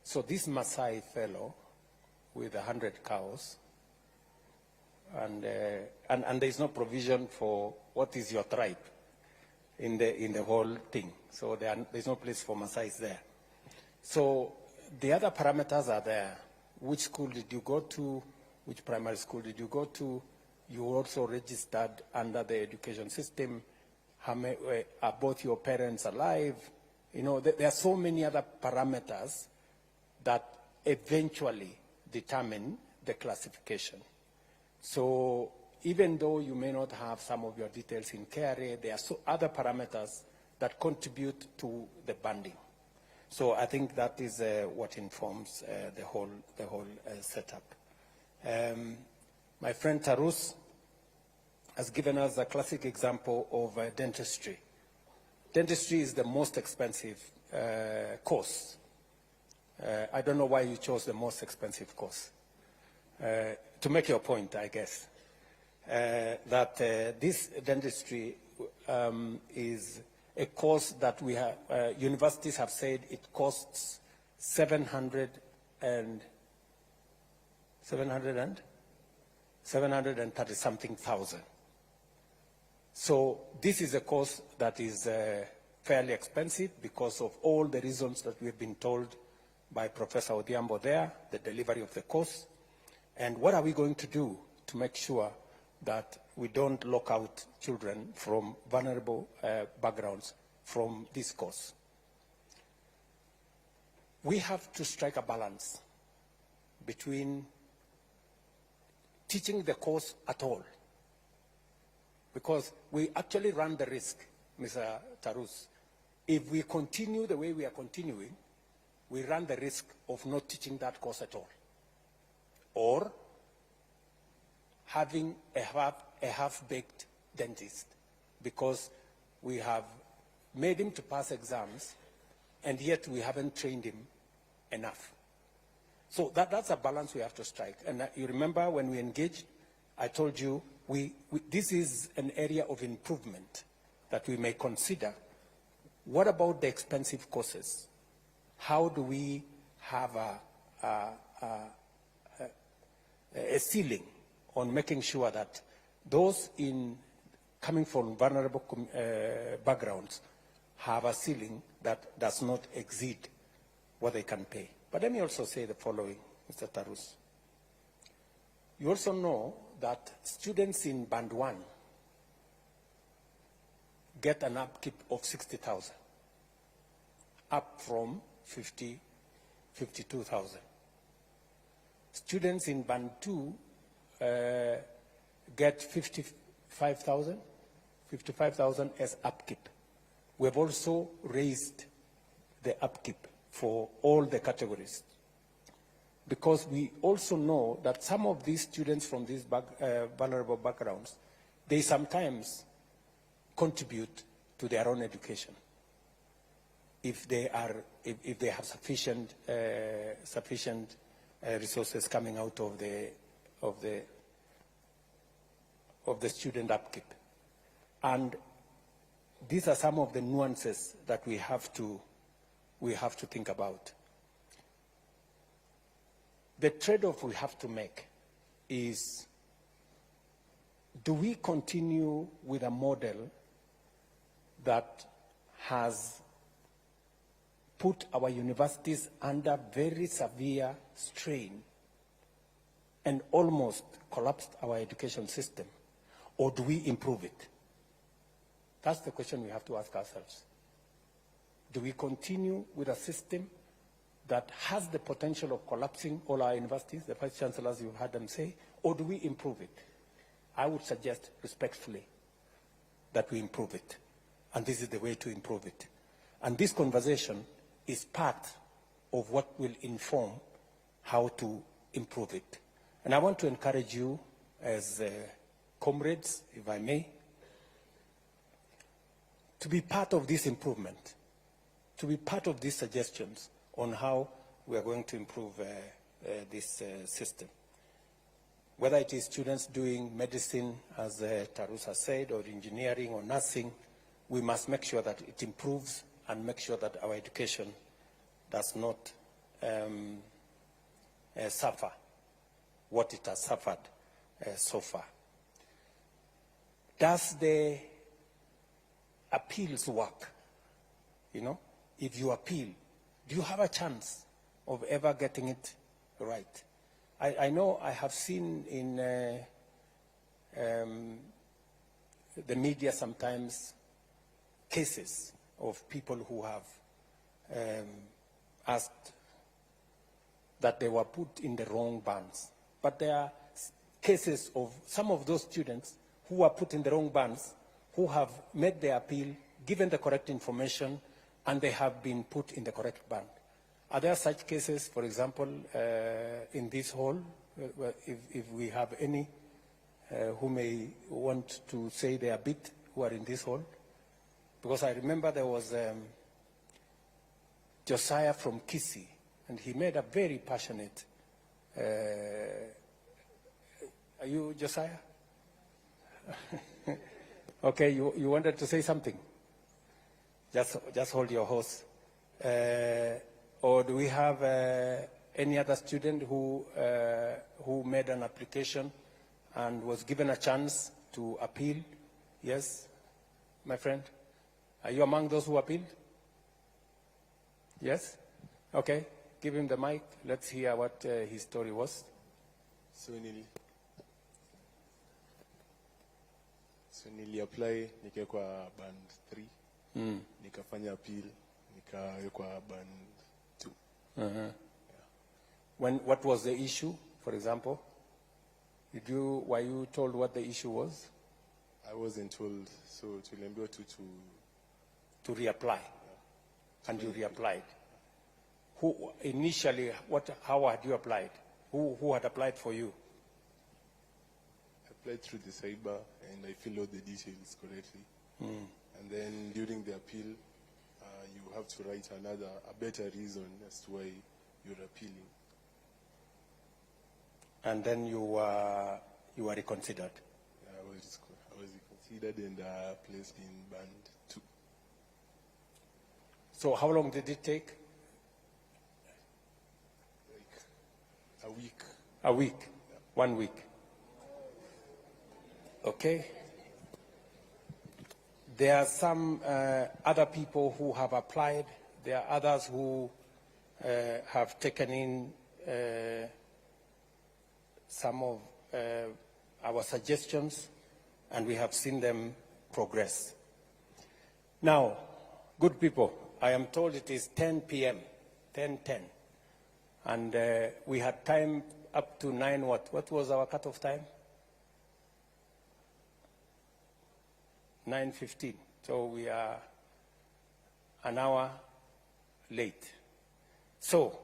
So this Maasai fellow with 100 cows, and there's no provision for what is your tribe in the whole thing. So there's no place for Maasais there. So the other parameters are there. Which school did you go to? Which primary school did you go to? You also registered under the education system. Are both your parents alive? You know, there are so many other parameters that eventually determine the classification. So even though you may not have some of your details in KRA, there are other parameters that contribute to the banding. So I think that is what informs the whole setup. My friend Tarus has given us a classic example of dentistry. Dentistry is the most expensive course. I don't know why you chose the most expensive course. To make your point, I guess, that this dentistry is a course that we have, universities have said it costs 730-something thousand. So this is a course that is fairly expensive because of all the reasons that we've been told by Professor Odhiambo there, the delivery of the course. And what are we going to do to make sure that we don't lock out children from vulnerable backgrounds from this course? We have to strike a balance between teaching the course at all, because we actually run the risk, Mr. Tarus, if we continue the way we are continuing, we run the risk of not teaching that course at all, or having a half-baked dentist, because we have made him to pass exams, and yet we haven't trained him enough. So that's a balance we have to strike. And you remember when we engaged, I told you this is an area of improvement that we may consider. What about the expensive courses? How do we have a ceiling on making sure that those coming from vulnerable backgrounds have a ceiling that does not exceed what they can pay? But let me also say the following, Mr. Tarus. You also know that students in Band 1 get an upkeep of 60,000, up from 52,000. Students in Band 2 get 55,000 as upkeep. We have also raised the upkeep for all the categories, because we also know that some of these students from these vulnerable backgrounds, they sometimes contribute to their own education if they have sufficient resources coming out of the student upkeep. And these are some of the nuances that we have to think about. The trade-off we have to make is, do we continue with a model that has put our universities under very severe strain and almost collapsed our education system, or do we improve it? That's the question we have to ask ourselves. Do we continue with a system that has the potential of collapsing all our universities, the Vice Chancellors, you've heard them say, or do we improve it? I would suggest respectfully that we improve it. and this is the way to improve it. And this conversation is part of what will inform how to improve it. And I want to encourage you as comrades, if I may, to be part of this improvement, to be part of these suggestions on how we are going to improve this system. Whether it is students doing medicine, as Tarusa said, or engineering or nursing, we must make sure that it improves and make sure that our education does not suffer what it has suffered so far. Does the appeals work? You know, if you appeal, do you have a chance of ever getting it right? I know I have seen in the media sometimes cases of people who have asked that they were put in the wrong bands. But there are cases of some of those students who were put in the wrong bands, who have made their appeal, given the correct information, and they have been put in the correct band. Are there such cases, for example, in this hall, if we have any who may want to say their bit who are in this hall? Because I remember there was Josiah from Kisii, and he made a very passionate, are you Josiah? Okay, you wanted to say something? Just hold your horse. Or do we have any other student who made an application and was given a chance to appeal? Yes, my friend? Are you among those who appealed? Yes? Okay, give him the mic. Let's hear what his story was. So nili-apply nikawekwa band 3, nikafanya appeal, nikawekwa band 2. What was the issue, for example? Were you told what the issue was? I wasn't told, so tuliambiwa to reapply, and you reapplied. Who initially? How had you applied? Who had applied for you? I applied through the cyber, and I filled out the details correctly. And then during the appeal, you have to write a better reason as to why you're appealing. And then you were reconsidered. I was reconsidered and placed in band 2. So how long did it take? Like a week. A week? Yeah. 1 week. Okay. There are some other people who have applied. There are others who have taken in some of our suggestions, and we have seen them progress. Now, good people, I am told it is 10 p.m., 10:10, and we had time up to 9 what? What was our cutoff time? 9:15. So we are an hour late. So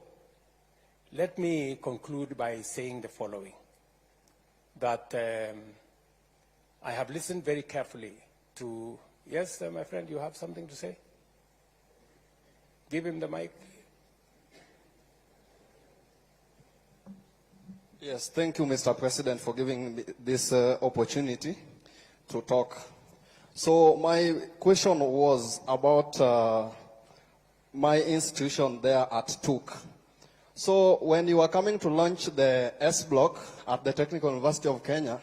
let me conclude by saying the following, that I have listened very carefully to, yes, my friend, you have something to say? Give him the mic. Yes, thank you, Mr. President, for giving me this opportunity to talk. So my question was about my institution there at TUK. So when you were coming to launch the S block at the Technical University of Kenya,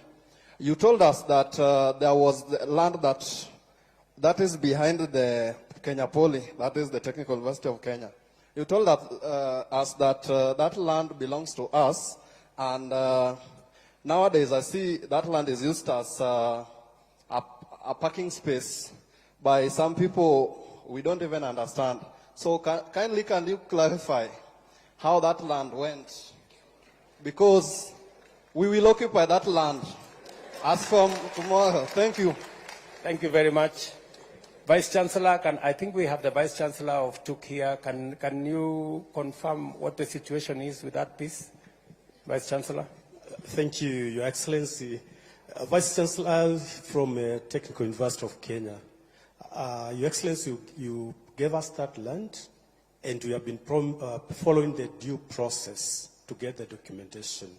you told us that there was the land that is behind the Kenya Poly, that is the Technical University of Kenya. You told us that that land belongs to us, and nowadays I see that land is used as a parking space by some people we don't even understand. So kindly can you clarify how that land went? Because we will occupy that land as from tomorrow. Thank you. Thank you very much. Vice Chancellor, I think we have the Vice Chancellor of TUK here. Can you confirm what the situation is with that piece? Vice Chancellor? Thank you, Your Excellency. Vice Chancellor from Technical University of Kenya. Your Excellency, you gave us that land, and we have been following the due process to get the documentation.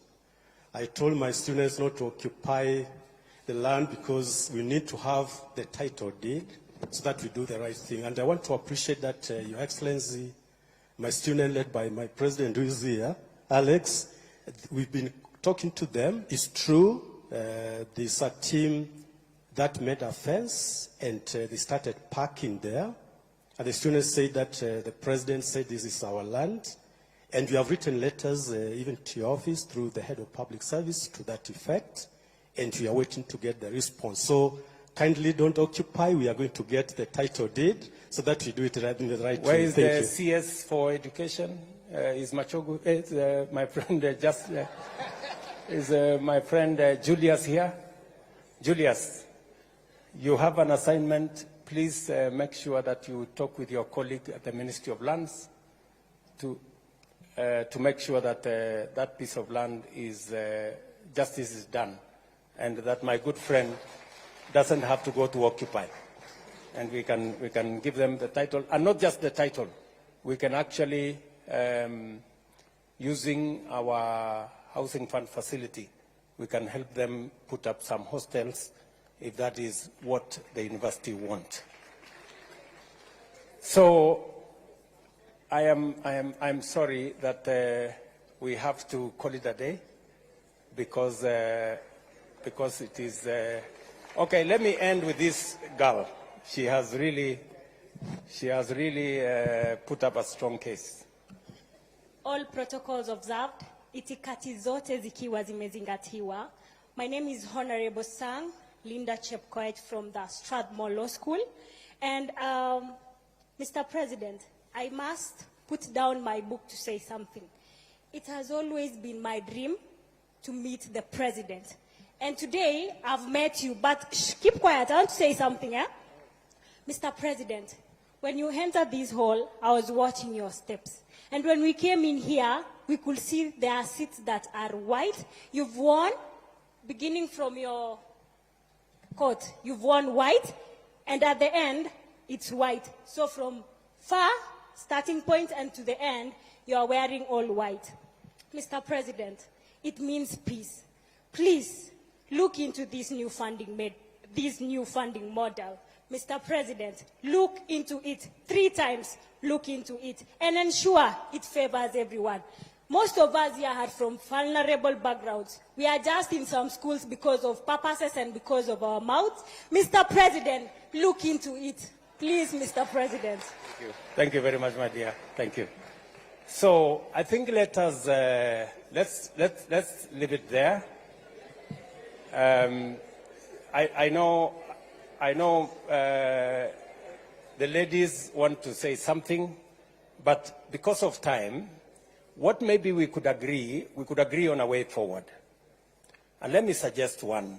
I told my students not to occupy the land because we need to have the title deed so that we do the right thing. And I want to appreciate that, Your Excellency, my student led by my president who is here, Alex, we've been talking to them. It's true, there's a team that made a fence and they started parking there. And the students say that the president said this is our land. And we have written letters even to your office through the head of public service to that effect. And we are waiting to get the response. So kindly don't occupy. We are going to get the title deed so that we do it right in the right way. Where is Thank the you. CS for education? Is Machogu, my friend is my friend Julius here? Julius, you have an assignment. Please make sure that you talk with your colleague at the Ministry of Lands to make sure that that piece of land is, justice is done, and that my good friend doesn't have to go to occupy. And we can give them the title, and not just the title. We can actually, using our housing fund facility, we can help them put up some hostels if that is what the university wants. So I'm sorry that we have to call it a day because it is, okay, let me end with this girl. She has really put up a strong case. All protocols observed, itikati zote zikiwa zimezingatiwa. My name is Honorable Sang Linda Chepkoech from the Strathmore Law School. And Mr. President, I must put down my book to say something. It has always been my dream to meet the president. And today, I've met you, but keep quiet, I want to say something, eh? Mr. President, when you entered this hall, I was watching your steps. And when we came in here, we could see there are seats that are white. You've worn, beginning from your coat, you've worn white, and at the end, it's white. So from far, starting point, and to the end, you are wearing all white. Mr. President, it means peace. Please, look into this new funding model. Mr. President, look into it 3 times, look into it, and ensure it favors everyone. Most of us here are from vulnerable backgrounds. We are just in some schools because of purposes and because of our mouths. Mr. President, look into it. Please, Mr. President. Thank you. Thank you very much, my dear. Thank you. So I think let us, let's leave it there. I know the ladies want to say something, but because of time, what maybe we could agree on a way forward. And let me suggest one,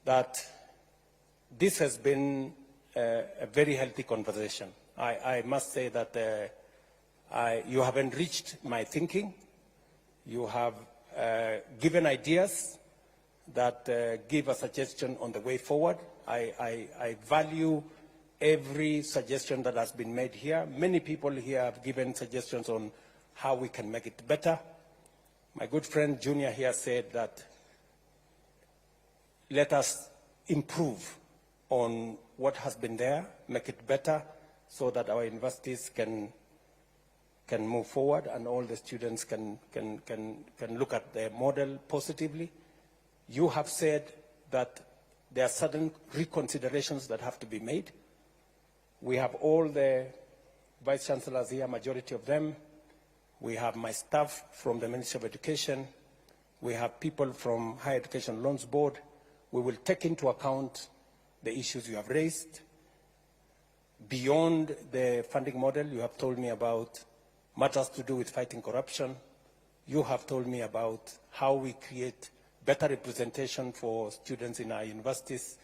that this has been a very healthy conversation. I must say that you have enriched my thinking. You have given ideas that give a suggestion on the way forward. I value every suggestion that has been made here. Many people here have given suggestions on how we can make it better. My good friend Junior here said that let us improve on what has been there, make it better, so that our universities can move forward and all the students can look at the model positively. You have said that there are certain reconsiderations that have to be made. We have all the vice chancellors here, majority of them. We have my staff from the Ministry of Education. We have people from Higher Education Loans Board. We will take into account the issues you have raised. Beyond the funding model, you have told me about matters to do with fighting corruption. You have told me about how we create better representation for students in our universities.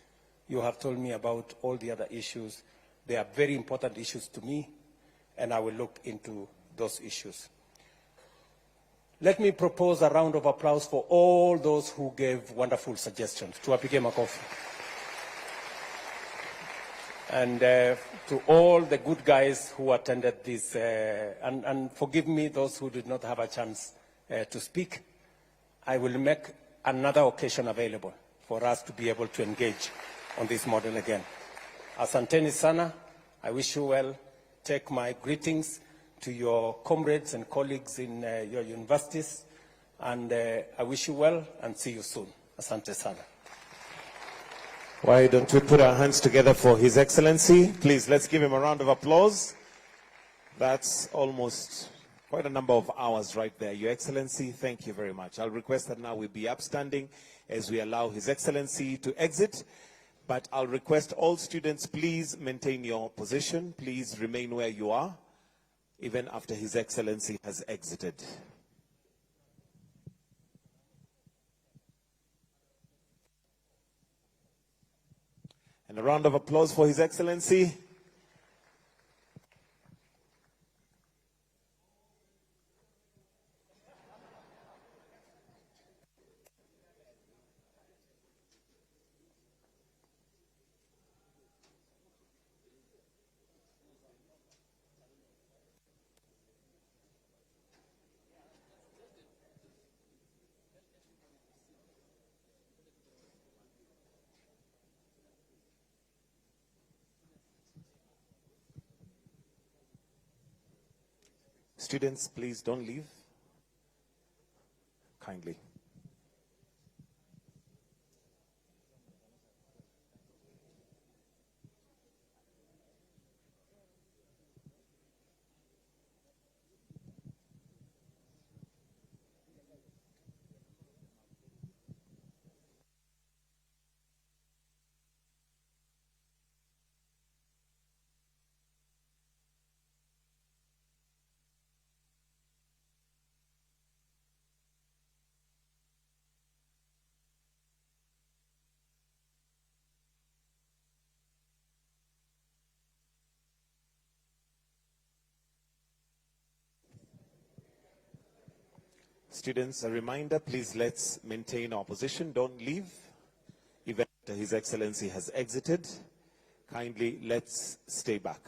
You have told me about all the other issues. They are very important issues to me, and I will look into those issues. Let me propose a round of applause for all those who gave wonderful suggestions. Tuwapige makofi. And to all the good guys who attended this, and forgive me those who did not have a chance to speak, I will make another occasion available for us to be able to engage on this model again. Asanteni sana. I wish you well. Take my greetings to your comrades and colleagues in your universities, and I wish you well and see you soon. Asante sana. Why don't we put our hands together for His Excellency? Please, let's give him a round of applause. That's almost quite a number of hours right there. Your Excellency, thank you very much. I'll request that now we be upstanding as we allow His Excellency to exit. But I'll request all students, please maintain your position. Please remain where you are, even after His Excellency has exited. And a round of applause for His Excellency. Students, please don't leave. Kindly. Students, a reminder, please let's maintain our position. Don't leave. Even after His Excellency has exited, kindly let's stay back.